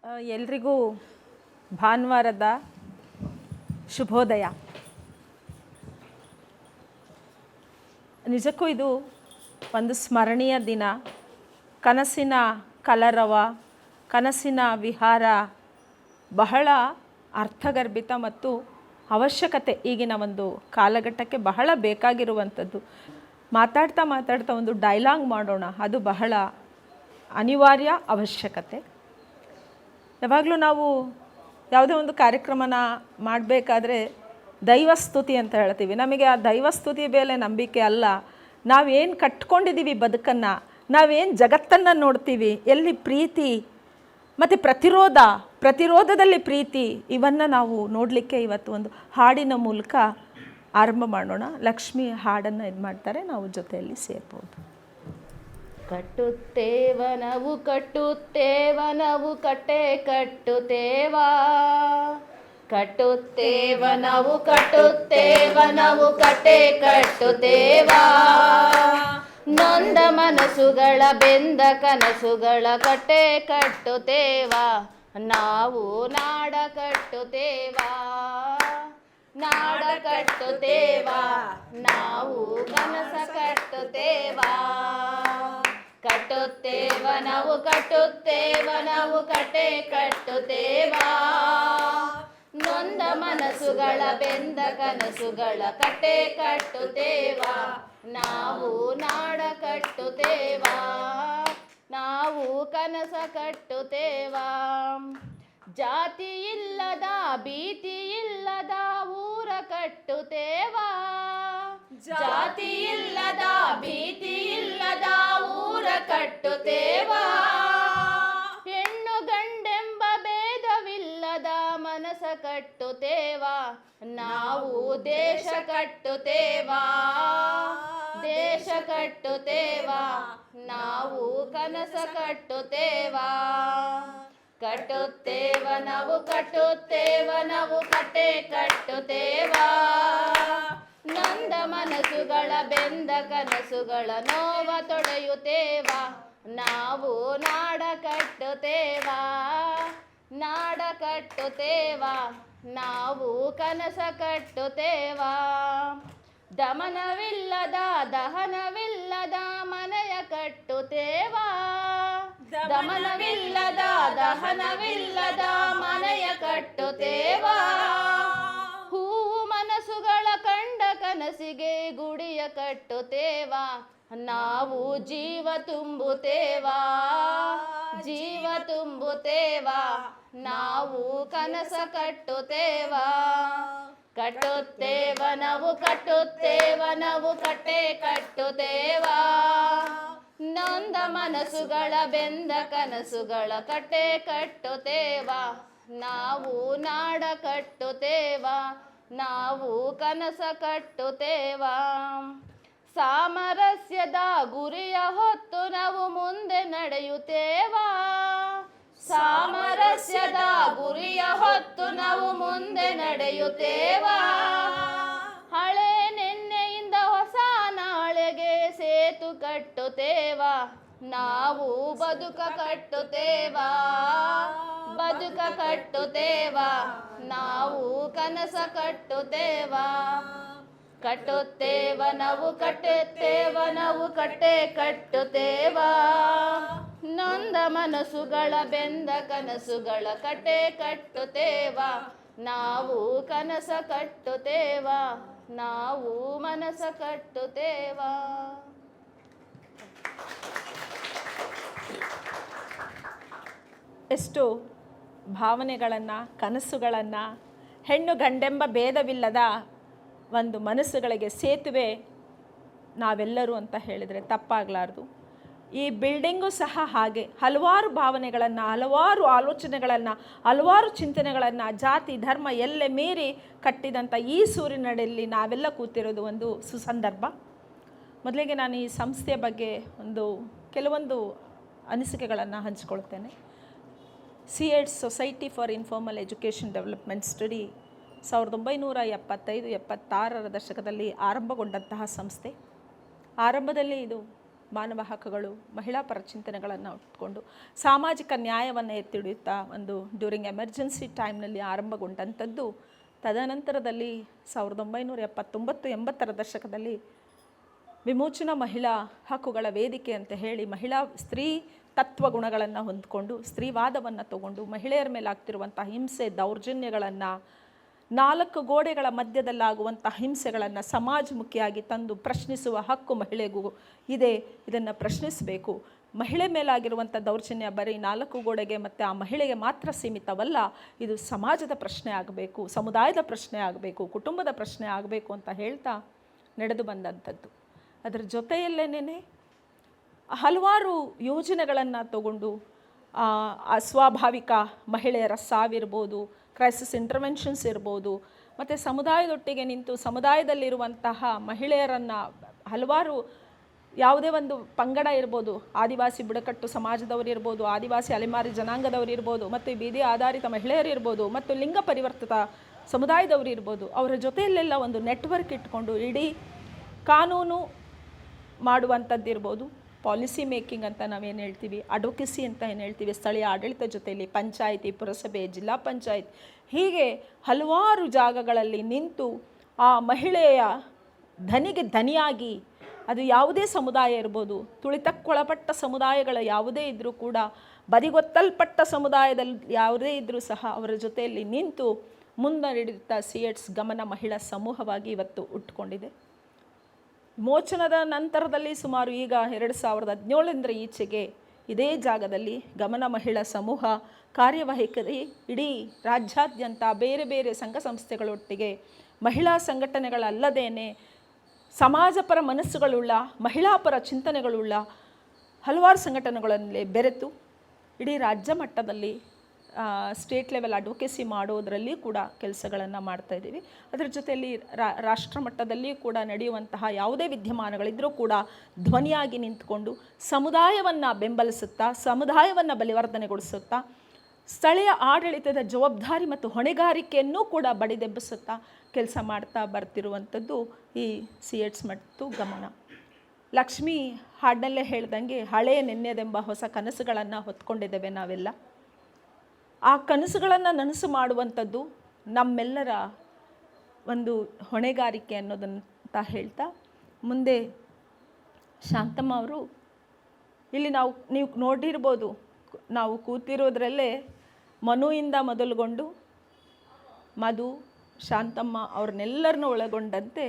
ಎಲ್ರಿಗೂ ಭಾನುವಾರದ ಶುಭೋದಯ. ನಿಜಕ್ಕೂ ಇದು ಒಂದು ಸ್ಮರಣೀಯ ದಿನ. ಕನಸಿನ ಕಲರವ, ಕನಸಿನ ವಿಹಾರ ಬಹಳ ಅರ್ಥಗರ್ಭಿತ ಮತ್ತು ಅವಶ್ಯಕತೆ ಈಗಿನ ಒಂದು ಕಾಲಘಟ್ಟಕ್ಕೆ ಬಹಳ ಬೇಕಾಗಿರುವಂಥದ್ದು. ಮಾತಾಡ್ತಾ ಒಂದು ಡೈಲಾಗ್ ಮಾಡೋಣ, ಅದು ಬಹಳ ಅನಿವಾರ್ಯ, ಅವಶ್ಯಕತೆ. ಯಾವಾಗಲೂ ನಾವು ಯಾವುದೇ ಒಂದು ಕಾರ್ಯಕ್ರಮನ ಮಾಡಬೇಕಾದ್ರೆ ದೈವಸ್ತುತಿ ಅಂತ ಹೇಳ್ತೀವಿ. ನಮಗೆ ಆ ದೈವಸ್ತುತಿ ಮೇಲೆ ನಂಬಿಕೆ ಅಲ್ಲ, ನಾವೇನು ಕಟ್ಕೊಂಡಿದ್ದೀವಿ ಬದುಕನ್ನು, ನಾವೇನು ಜಗತ್ತನ್ನು ನೋಡ್ತೀವಿ, ಎಲ್ಲಿ ಪ್ರೀತಿ ಮತ್ತು ಪ್ರತಿರೋಧದಲ್ಲಿ ಪ್ರೀತಿ, ಇವನ್ನು ನಾವು ನೋಡಲಿಕ್ಕೆ ಇವತ್ತು ಒಂದು ಹಾಡಿನ ಮೂಲಕ ಆರಂಭ ಮಾಡೋಣ. ಲಕ್ಷ್ಮಿ ಹಾಡನ್ನು ಇದು ಮಾಡ್ತಾರೆ, ನಾವು ಜೊತೆಯಲ್ಲಿ ಸೇರ್ಬೋದು. ಕಟ್ಟುತ್ತೇವ ನಾವು ಕಟ್ಟುತ್ತೇವ ನಾವು ಕಟ್ಟೆ ಕಟ್ಟುತ್ತೇವ, ಕಟ್ಟುತ್ತೇವ ನಾವು ಕಟ್ಟುತ್ತೇವ ನಾವು ಕಟ್ಟೆ ಕಟ್ಟುತ್ತೇವ. ನೊಂದ ಮನಸ್ಸುಗಳ ಬೆಂದ ಕನಸುಗಳ ಕಟ್ಟೆ ಕಟ್ಟುತ್ತೇವ, ನಾವು ನಾಡ ಕಟ್ಟುತ್ತೇವ, ನಾಡ ಕಟ್ಟುತ್ತೇವ, ನಾವು ಕನಸ ಕಟ್ಟುತ್ತೇವ. ಕಟ್ಟುತ್ತೇವ ನಾವು ಕಟ್ಟುತ್ತೇವ ನಾವು ಕಟ್ಟೆ ಕಟ್ಟುತ್ತೇವ. ನೊಂದ ಮನಸ್ಸುಗಳ ಬೆಂದ ಕನಸುಗಳ ಕಟ್ಟೆ ಕಟ್ಟುತ್ತೇವ, ನಾವು ನಾಡ ಕಟ್ಟುತ್ತೇವ, ನಾವು ಕನಸ ಕಟ್ಟುತ್ತೇವ. ಜಾತಿ ಇಲ್ಲದ ಭೀತಿ ಇಲ್ಲದ ಊರ ಕಟ್ಟುತ್ತೇವ, ಜಾತಿ ಇಲ್ಲದ ಭೀತಿ ಇಲ್ಲದ ಊರ ಕಟ್ಟುತ್ತೇವ. ಹೆಣ್ಣು ಗಂಡೆಂಬ ಭೇದವಿಲ್ಲದ ಮನಸ ಕಟ್ಟುತ್ತೇವ, ನಾವು ದೇಶ ಕಟ್ಟುತ್ತೇವ, ದೇಶ ಕಟ್ಟುತ್ತೇವ, ನಾವು ಕನಸ ಕಟ್ಟುತ್ತೇವ. ಕಟ್ಟುತ್ತೇವ ನಾವು ಕಟ್ಟುತ್ತೇವ ನಾವು ಕಟ್ಟೆ ಕಟ್ಟುತ್ತೇವ. ನೊಂದ ಮನಸ್ಸುಗಳ ಬೆಂದ ಕನಸುಗಳ ನೋವ ತೊಡೆಯುತ್ತೇವ, ನಾವು ನಾಡ ಕಟ್ಟುತ್ತೇವ, ನಾಡ ಕಟ್ಟುತ್ತೇವ, ನಾವು ಕನಸ ಕಟ್ಟುತ್ತೇವ. ದಮನವಿಲ್ಲದ ದಹನವಿಲ್ಲದ ಮನೆಯ ಕಟ್ಟುತ್ತೇವ, ದಮನವಿಲ್ಲದ ದಹನವಿಲ್ಲದ ಮನೆಯ ಕಟ್ಟುತ್ತೇವ. ಹೂವು ಮನಸ್ಸುಗಳ ಕಂಡ ಕನಸಿಗೆ ಗುಡಿಯ ಕಟ್ಟುತ್ತೇವ, ನಾವು ಜೀವ ತುಂಬುತ್ತೇವ, ಜೀವ ತುಂಬುತ್ತೇವ, ನಾವು ಕನಸ ಕಟ್ಟುತ್ತೇವ. ಕಟ್ಟುತ್ತೇವ ನಾವು ಕಟ್ಟುತ್ತೇವ ನಾವು ಕಟ್ಟೆ ಕಟ್ಟುತ್ತೇವ. ನೊಂದ ಮನಸ್ಸುಗಳ ಬೆಂದ ಕನಸುಗಳ ಕಟ್ಟೆ ಕಟ್ಟುತ್ತೇವ, ನಾವು ನಾಡ ಕಟ್ಟುತ್ತೇವ, ನಾವು ಕನಸ ಕಟ್ಟುತ್ತೇವ. ಸಾಮರಸ್ಯದ ಗುರಿಯ ಹೊತ್ತು ನಾವು ಮುಂದೆ ನಡೆಯುತ್ತೇವ, ಸಾಮರಸ್ಯದ ಗುರಿಯ ಹೊತ್ತು ನಾವು ಮುಂದೆ ನಡೆಯುತ್ತೇವ. ಹಳೆ ನೆನ್ನೆಯಿಂದ ಹೊಸ ನಾಳೆಗೆ ಸೇತು ಕಟ್ಟುತ್ತೇವ, ನಾವು ಬದುಕ ಕಟ್ಟುತ್ತೇವ, ಬದುಕ ಕಟ್ಟುತ್ತೇವ, ನಾವು ಕನಸ ಕಟ್ಟುತ್ತೇವ. ಕಟ್ಟುತ್ತೇವ ನಾವು ಕಟ್ಟುತ್ತೇವ ನಾವು ಕಟ್ಟೆ ಕಟ್ಟುತ್ತೇವ. ನೊಂದ ಮನಸ್ಸುಗಳ ಬೆಂದ ಕನಸುಗಳ ಕಟ್ಟೆ ಕಟ್ಟುತ್ತೇವ, ನಾವು ಕನಸ ಕಟ್ಟುತ್ತೇವ, ನಾವು ಮನಸ ಕಟ್ಟುತ್ತೇವ. ಎಷ್ಟು ಭಾವನೆಗಳನ್ನು, ಕನಸುಗಳನ್ನು, ಹೆಣ್ಣು ಗಂಡೆಂಬ ಭೇದವಿಲ್ಲದ ಒಂದು ಮನಸ್ಸುಗಳಿಗೆ ಸೇತುವೆ ನಾವೆಲ್ಲರೂ ಅಂತ ಹೇಳಿದರೆ ತಪ್ಪಾಗಲಾರ್ದು. ಈ ಬಿಲ್ಡಿಂಗು ಸಹ ಹಾಗೆ ಹಲವಾರು ಭಾವನೆಗಳನ್ನು, ಹಲವಾರು ಆಲೋಚನೆಗಳನ್ನು, ಹಲವಾರು ಚಿಂತನೆಗಳನ್ನು, ಜಾತಿ ಧರ್ಮ ಎಲ್ಲೆ ಮೀರಿ ಕಟ್ಟಿದಂಥ ಈ ಸೂರಿನಡಿಯಲ್ಲಿ ನಾವೆಲ್ಲ ಕೂತಿರೋದು ಒಂದು ಸುಸಂದರ್ಭ. ಮೊದಲಿಗೆ ನಾನು ಈ ಸಂಸ್ಥೆಯ ಬಗ್ಗೆ ಕೆಲವೊಂದು ಅನಿಸಿಕೆಗಳನ್ನು ಹಂಚಿಕೊಳ್ತೇನೆ. CEDS society for informal education development study 1975-76 ದಶಕದಲ್ಲಿ ಆರಂಭಗೊಂಡಂತಹ ಸಂಸ್ಥೆ. ಆರಂಭದಲ್ಲಿ ಇದು ಮಾನವ ಹಕ್ಕುಗಳು, ಮಹಿಳಾ ಪರ ಚಿಂತನೆಗಳನ್ನು ಇಟ್ಕೊಂಡು ಸಾಮಾಜಿಕ ನ್ಯಾಯವನ್ನು ಎತ್ತಿಡಿಯುತ್ತಾ ಒಂದು ಡ್ಯೂರಿಂಗ್ ಎಮರ್ಜೆನ್ಸಿ ಟೈಮ್ನಲ್ಲಿ ಆರಂಭಗೊಂಡಂಥದ್ದು. ತದನಂತರದಲ್ಲಿ 1979-80ರ ದಶಕದಲ್ಲಿ ವಿಮೋಚನಾ ಮಹಿಳಾ ಹಕ್ಕುಗಳ ವೇದಿಕೆ ಅಂತ ಹೇಳಿ ಸ್ತ್ರೀ ತತ್ವ ಗುಣಗಳನ್ನು ಹೊಂದಿಕೊಂಡು ಸ್ತ್ರೀವಾದವನ್ನು ತಗೊಂಡು ಮಹಿಳೆಯರ ಮೇಲೆ ಆಗ್ತಿರುವಂಥ ಹಿಂಸೆ, ದೌರ್ಜನ್ಯಗಳನ್ನು, 4 ಗೋಡೆಗಳ ಮಧ್ಯದಲ್ಲಾಗುವಂಥ ಹಿಂಸೆಗಳನ್ನು ಸಮಾಜಮುಖಿಯಾಗಿ ತಂದು ಪ್ರಶ್ನಿಸುವ ಹಕ್ಕು ಮಹಿಳೆಗೂ ಇದೆ. ಇದನ್ನು ಪ್ರಶ್ನಿಸಬೇಕು. ಮಹಿಳೆ ಮೇಲಾಗಿರುವಂಥ ದೌರ್ಜನ್ಯ ಬರೀ 4 ಗೋಡೆಗೆ ಮತ್ತು ಆ ಮಹಿಳೆಗೆ ಮಾತ್ರ ಸೀಮಿತವಲ್ಲ. ಇದು ಸಮಾಜದ ಪ್ರಶ್ನೆ ಆಗಬೇಕು, ಸಮುದಾಯದ ಪ್ರಶ್ನೆ ಆಗಬೇಕು, ಕುಟುಂಬದ ಪ್ರಶ್ನೆ ಆಗಬೇಕು ಅಂತ ಹೇಳ್ತಾ ನಡೆದು ಬಂದಂಥದ್ದು. ಅದರ ಜೊತೆಯಲ್ಲೇನೇ ಹಲವಾರು ಯೋಜನೆಗಳನ್ನು ತಗೊಂಡು ಅಸ್ವಾಭಾವಿಕ ಮಹಿಳೆಯರ ಸಾವಿರ್ಬೋದು, ಕ್ರೈಸಿಸ್ ಇಂಟರ್ವೆನ್ಷನ್ಸ್ ಇರ್ಬೋದು, ಮತ್ತು ಸಮುದಾಯದೊಟ್ಟಿಗೆ ನಿಂತು ಸಮುದಾಯದಲ್ಲಿರುವಂತಹ ಮಹಿಳೆಯರನ್ನು ಹಲವಾರು ಯಾವುದೇ ಒಂದು ಪಂಗಡ ಇರ್ಬೋದು, ಆದಿವಾಸಿ ಬುಡಕಟ್ಟು ಸಮಾಜದವರು ಇರ್ಬೋದು, ಆದಿವಾಸಿ ಅಲೆಮಾರಿ ಜನಾಂಗದವರು ಇರ್ಬೋದು, ಮತ್ತು ಬೀದಿ ಆಧಾರಿತ ಮಹಿಳೆಯರು ಇರ್ಬೋದು, ಮತ್ತು ಲಿಂಗ ಪರಿವರ್ತಿತ ಸಮುದಾಯದವರು ಇರ್ಬೋದು, ಅವರ ಜೊತೆಯಲ್ಲೆಲ್ಲ ಒಂದು ನೆಟ್ವರ್ಕ್ ಇಟ್ಕೊಂಡು ಇಡೀ ಕಾನೂನು ಮಾಡುವಂಥದ್ದಿರ್ಬೋದು, ಪಾಲಿಸಿ ಮೇಕಿಂಗ್ ಅಂತ ನಾವೇನು ಹೇಳ್ತೀವಿ, ಅಡ್ವೊಕೆಸಿ ಅಂತ ಏನು ಹೇಳ್ತೀವಿ, ಸ್ಥಳೀಯ ಆಡಳಿತ ಜೊತೆಯಲ್ಲಿ ಪಂಚಾಯಿತಿ, ಪುರಸಭೆ, ಜಿಲ್ಲಾ ಪಂಚಾಯತ್, ಹೀಗೆ ಹಲವಾರು ಜಾಗಗಳಲ್ಲಿ ನಿಂತು ಆ ಮಹಿಳೆಯ ಧನಿಗೆ ಧನಿಯಾಗಿ, ಅದು ಯಾವುದೇ ಸಮುದಾಯ ಇರ್ಬೋದು, ತುಳಿತಕ್ಕೊಳಪಟ್ಟ ಸಮುದಾಯಗಳ ಯಾವುದೇ ಇದ್ದರೂ ಕೂಡ, ಬದಿಗೊತ್ತಲ್ಪಟ್ಟ ಸಮುದಾಯದಲ್ಲಿ ಯಾವುದೇ ಇದ್ದರೂ ಸಹ ಅವರ ಜೊತೆಯಲ್ಲಿ ನಿಂತು ಮುನ್ನಡೆಯುತ್ತಾ CEDS ಗಮನ ಮಹಿಳಾ ಸಮೂಹವಾಗಿ ಇವತ್ತು ಹುಟ್ಟುಕೊಂಡಿದೆ. ವಿಮೋಚನದ ನಂತರದಲ್ಲಿ ಸುಮಾರು ಈಗ 2017ರಿಂದ ಈಚೆಗೆ ಇದೇ ಜಾಗದಲ್ಲಿ ಗಮನ ಮಹಿಳಾ ಸಮೂಹ ಕಾರ್ಯವೈಖರಿ ಇಡೀ ರಾಜ್ಯಾದ್ಯಂತ ಬೇರೆ ಬೇರೆ ಸಂಘ ಸಂಸ್ಥೆಗಳೊಟ್ಟಿಗೆ ಮಹಿಳಾ ಸಂಘಟನೆಗಳಲ್ಲದೇನೆ ಸಮಾಜಪರ ಮನಸ್ಸುಗಳುಳ್ಳ, ಮಹಿಳಾ ಪರ ಚಿಂತನೆಗಳುಳ್ಳ ಹಲವಾರು ಸಂಘಟನೆಗಳಲ್ಲಿ ಬೆರೆತು ಇಡೀ ರಾಜ್ಯ ಮಟ್ಟದಲ್ಲಿ ಸ್ಟೇಟ್ ಲೆವೆಲ್ ಅಡ್ವೊಕೆಸಿ ಮಾಡೋದರಲ್ಲಿ ಕೂಡ ಕೆಲಸಗಳನ್ನು ಮಾಡ್ತಾಯಿದ್ದೀವಿ. ಅದರ ಜೊತೆಯಲ್ಲಿ ರಾಷ್ಟ್ರ ಮಟ್ಟದಲ್ಲಿ ಕೂಡ ನಡೆಯುವಂತಹ ಯಾವುದೇ ವಿದ್ಯಮಾನಗಳಿದ್ದರೂ ಕೂಡ ಧ್ವನಿಯಾಗಿ ನಿಂತುಕೊಂಡು ಸಮುದಾಯವನ್ನು ಬೆಂಬಲಿಸುತ್ತಾ, ಸಮುದಾಯವನ್ನು ಬಲಿವರ್ಧನೆಗೊಳಿಸುತ್ತಾ, ಸ್ಥಳೀಯ ಆಡಳಿತದ ಜವಾಬ್ದಾರಿ ಮತ್ತು ಹೊಣೆಗಾರಿಕೆಯನ್ನು ಕೂಡ ಬಡಿದೆಬ್ಬಿಸುತ್ತಾ ಕೆಲಸ ಮಾಡ್ತಾ ಬರ್ತಿರುವಂಥದ್ದು ಈ CEDS ಮತ್ತು ಗಮನ. ಲಕ್ಷ್ಮಿ ಹಾಡಿನಲ್ಲೇ ಹೇಳ್ದಂಗೆ ಹಳೆಯ ನೆನ್ನೆದೆಂಬ ಹೊಸ ಕನಸುಗಳನ್ನು ಹೊತ್ಕೊಂಡಿದ್ದೇವೆ ನಾವೆಲ್ಲ. ಆ ಕನಸುಗಳನ್ನು ನನಸು ಮಾಡುವಂಥದ್ದು ನಮ್ಮೆಲ್ಲರ ಒಂದು ಹೊಣೆಗಾರಿಕೆ ಅನ್ನೋದಂತ ಹೇಳ್ತಾ, ಮುಂದೆ ಶಾಂತಮ್ಮ ಅವರು ಇಲ್ಲಿ ನೀವು ನೋಡಿರ್ಬೋದು, ನಾವು ಕೂತಿರೋದ್ರಲ್ಲೇ ಮನುವಿಂದ ಮೊದಲುಗೊಂಡು ಮಧು, ಶಾಂತಮ್ಮ ಅವ್ರನ್ನೆಲ್ಲರನ್ನೂ ಒಳಗೊಂಡಂತೆ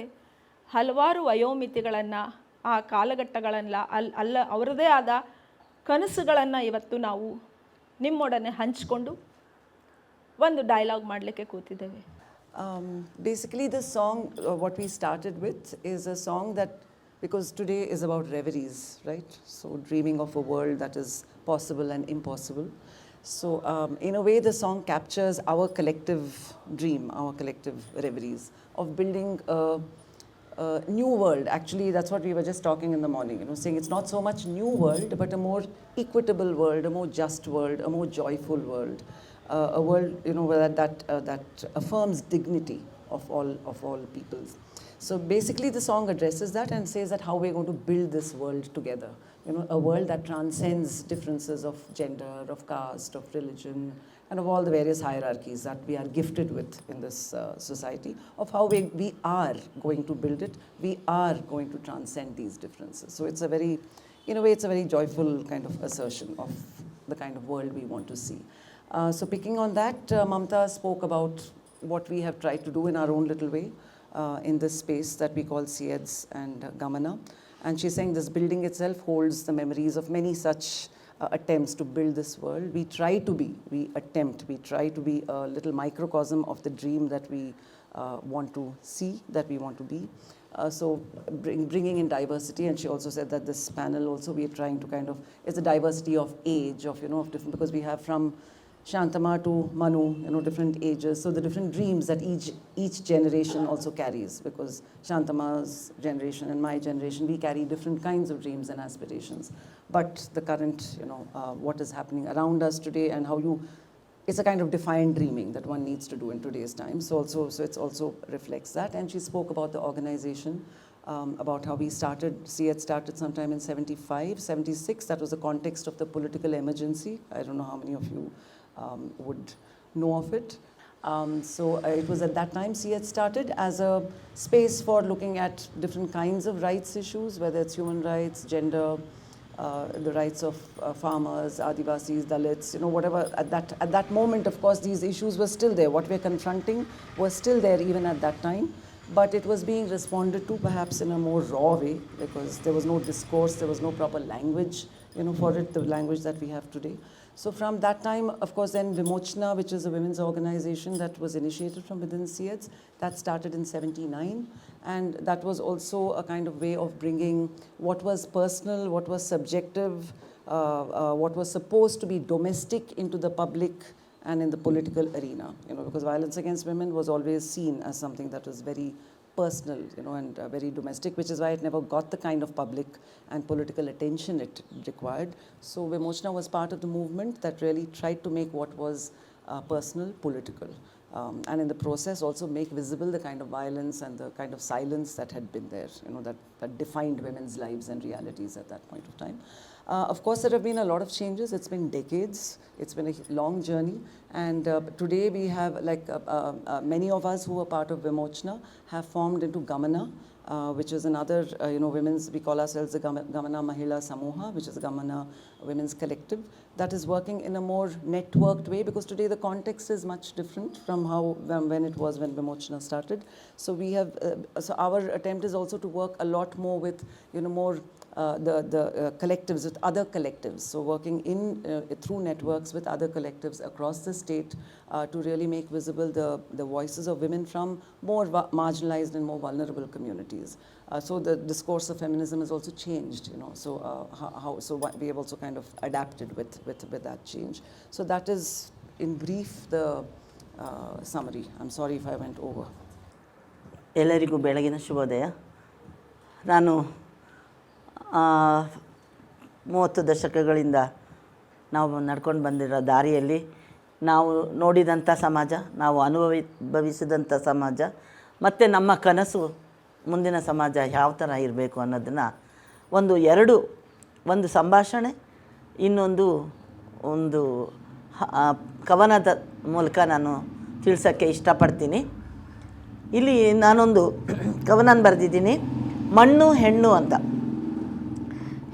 ಹಲವಾರು ವಯೋಮಿತಿಗಳನ್ನು, ಆ ಕಾಲಘಟ್ಟಗಳನ್ನು ಅವರದೇ ಆದ ಕನಸುಗಳನ್ನು ಇವತ್ತು ನಾವು ನಿಮ್ಮೊಡನೆ ಹಂಚಿಕೊಂಡು ಒಂದು ಡೈಲಾಗ್ ಮಾಡಲಿಕ್ಕೆ ಕೂತಿದ್ದೇವೆ. Basically the song what we started with is a song that, because today is about reveries, right? So dreaming of a world that is possible and impossible. So in a way the song captures our collective dream, our collective reveries of building a new world. Actually that's what we were just talking in the morning, saying it's not so much new world but a more equitable world, a more just world, a more joyful world, a world that affirms dignity of all peoples. So basically the song addresses that and says that how we're going to build this world together, a world that transcends differences of gender, of caste, of religion, and of all the various hierarchies that we are gifted with in this society, of how we are going to build it, we are going to transcend these differences. So it's a very, in a way, it's a very joyful kind of assertion of the kind of world we want to see. So picking on that, Mamta spoke about what we have tried to do in our own little way in this space that we call CEDS and Gamana. And she's saying this building itself holds the memories of many such attempts to build this world. We try to be a little microcosm of the dream that we want to see, that we want to be. So bringing in diversity, and she also said that this panel also we are trying to kind of, it's a diversity of age, of of different, because we have from Shantama to Manu, different ages. So the different dreams that each generation also carries, because Shantama's generation and my generation, we carry different kinds of dreams and aspirations. But the current, what is happening around us today and how it's a kind of defined dreaming that one needs to do in today's time. So it also reflects that. And she spoke about the organization about how we started. C had started sometime in 75, 76. That was the context of the political emergency. I don't know how many of you would know of it. It was at that time C had started as a space for looking at different kinds of rights issues, whether it's human rights, gender, the rights of farmers, Adivasis, Dalits, whatever. At that moment, of course, these issues were still there. What we're confronting was still there even at that time. But it was being responded to perhaps in a more raw way, because there was no discourse, there was no proper language, for it, the language that we have today. So from that time, of course, then Vimochna, which is a women's organization that was initiated from within CEDS, that started in 79. And that was also a kind of way of bringing what was personal, what was subjective, what was supposed to be domestic into the public and in the political arena, because violence against women was always seen as something that was very personal, and very domestic, which is why it never got the kind of public and political attention it required. So Vimochna was part of the movement that really tried to make what was personal, political, and in the process also make visible the kind of violence and the kind of silence that had been there, that defined women's lives and realities at that point of time. Of course, there have been a lot of changes. It's been decades. It's been a long journey. And today we have, many of us who were part of Vimochna have formed into Gamana, which is another, women's, we call ourselves the Gamana Mahila Samuha, which is the Gamana Women's Collective, that is working in a more networked way, because today the context is much different from when it was when Vimochna started. So we have, so our attempt is also to work a lot more with, more the collectives, with other collectives. So working through networks with other collectives across the state to really make visible the voices of women from more marginalized and more vulnerable communities. So the discourse of feminism has also changed, so we have also kind of adapted with that change. So that is in brief the summary. I'm sorry if I went over. ಎಲ್ಲರಿಗೂ ಬೆಳಗಿನ ಶುಭೋದಯ. ನಾನು 30 ದಶಕಗಳಿಂದ ನಾವು ನಡ್ಕೊಂಡು ಬಂದಿರೋ ದಾರಿಯಲ್ಲಿ ನಾವು ನೋಡಿದಂಥ ಸಮಾಜ, ನಾವು ಅನುಭವಿಸಿದಂಥ ಸಮಾಜ ಮತ್ತು ನಮ್ಮ ಕನಸು ಮುಂದಿನ ಸಮಾಜ ಯಾವ ಥರ ಇರಬೇಕು ಅನ್ನೋದನ್ನು ಒಂದು ಸಂಭಾಷಣೆ, ಇನ್ನೊಂದು ಕವನದ ಮೂಲಕ ನಾನು ತಿಳಿಸೋಕ್ಕೆ ಇಷ್ಟಪಡ್ತೀನಿ. ಇಲ್ಲಿ ನಾನೊಂದು ಕವನ ಬರೆದಿದ್ದೀನಿ, ಮಣ್ಣು ಹೆಣ್ಣು ಅಂತ.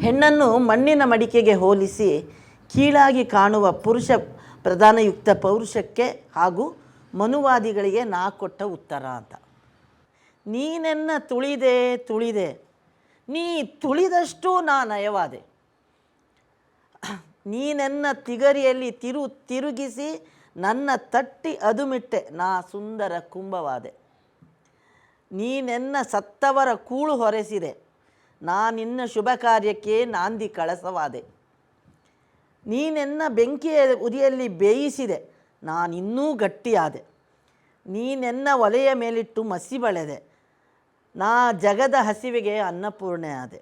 ಹೆಣ್ಣನ್ನು ಮಣ್ಣಿನ ಮಡಿಕೆಗೆ ಹೋಲಿಸಿ ಕೀಳಾಗಿ ಕಾಣುವ ಪುರುಷ ಪ್ರಧಾನಯುಕ್ತ ಪೌರುಷಕ್ಕೆ ಹಾಗೂ ಮನುವಾದಿಗಳಿಗೆ ನಾ ಕೊಟ್ಟ ಉತ್ತರ ಅಂತ. ನೀನೆನ್ನ ತುಳಿದೆ ನೀ ತುಳಿದಷ್ಟು ನಾ ನಯವಾದೆ. ನೀನೆನ್ನ ತಿಗರಿಯಲ್ಲಿ ತಿರುಗಿಸಿ ನನ್ನ ತಟ್ಟಿ ಅದುಮಿಟ್ಟೆ, ನಾ ಸುಂದರ ಕುಂಭವಾದೆ. ನೀನೆನ್ನ ಸತ್ತವರ ಕೂಳು ಹೊರೆಸಿದೆ, ನಾನಿನ್ನ ಶುಭ ಕಾರ್ಯಕ್ಕೆ ನಾಂದಿ ಕಳಸವಾದೆ. ನೀನೆನ್ನ ಬೆಂಕಿಯ ಉರಿಯಲ್ಲಿ ಬೇಯಿಸಿದೆ, ನಾನಿನ್ನೂ ಗಟ್ಟಿಯಾದೆ. ನೀನೆನ್ನ ಒಲೆಯ ಮೇಲಿಟ್ಟು ಮಸಿ ಬಳೆದೆ, ನಾ ಜಗದ ಹಸಿವಿಗೆ ಅನ್ನಪೂರ್ಣೆ ಆದೆ.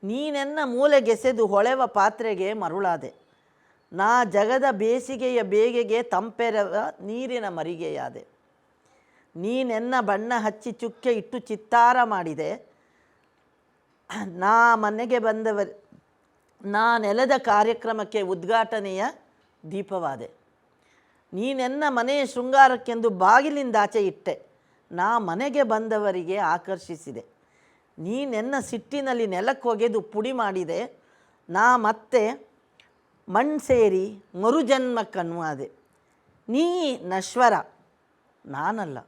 ನೀನೆನ್ನ ಮೂಲೆಗೆಸೆದು ಹೊಳೆವ ಪಾತ್ರೆಗೆ ಮರುಳಾದೆ, ನಾ ಜಗದ ಬೇಸಿಗೆಯ ಬೇಗೆಗೆ ತಂಪೆರವ ನೀರಿನ ಮರಿಗೆಯಾದೆ. ನೀನೆನ್ನ ಬಣ್ಣ ಹಚ್ಚಿ ಚುಕ್ಕೆ ಇಟ್ಟು ಚಿತ್ತಾರ ಮಾಡಿದೆ, ನಾ ನೆಲದ ಕಾರ್ಯಕ್ರಮಕ್ಕೆ ಉದ್ಘಾಟನೆಯ ದೀಪವಾದೆ. ನೀನೆನ್ನ ಮನೆಯ ಶೃಂಗಾರಕ್ಕೆಂದು ಬಾಗಿಲಿಂದಾಚೆ ಇಟ್ಟೆ, ನಾ ಮನೆಗೆ ಬಂದವರಿಗೆ ಆಕರ್ಷಿಸಿದೆ. ನೀನೆನ್ನ ಸಿಟ್ಟಿನಲ್ಲಿ ನೆಲಕ್ಕೊಗೆದು ಪುಡಿ ಮಾಡಿದೆ, ನಾ ಮತ್ತೆ ಮಣ್ಣು ಸೇರಿ ಮರುಜನ್ಮಕ್ಕನ್ವಾದೆ. ನೀ ನಶ್ವರ, ನಾನಲ್ಲ,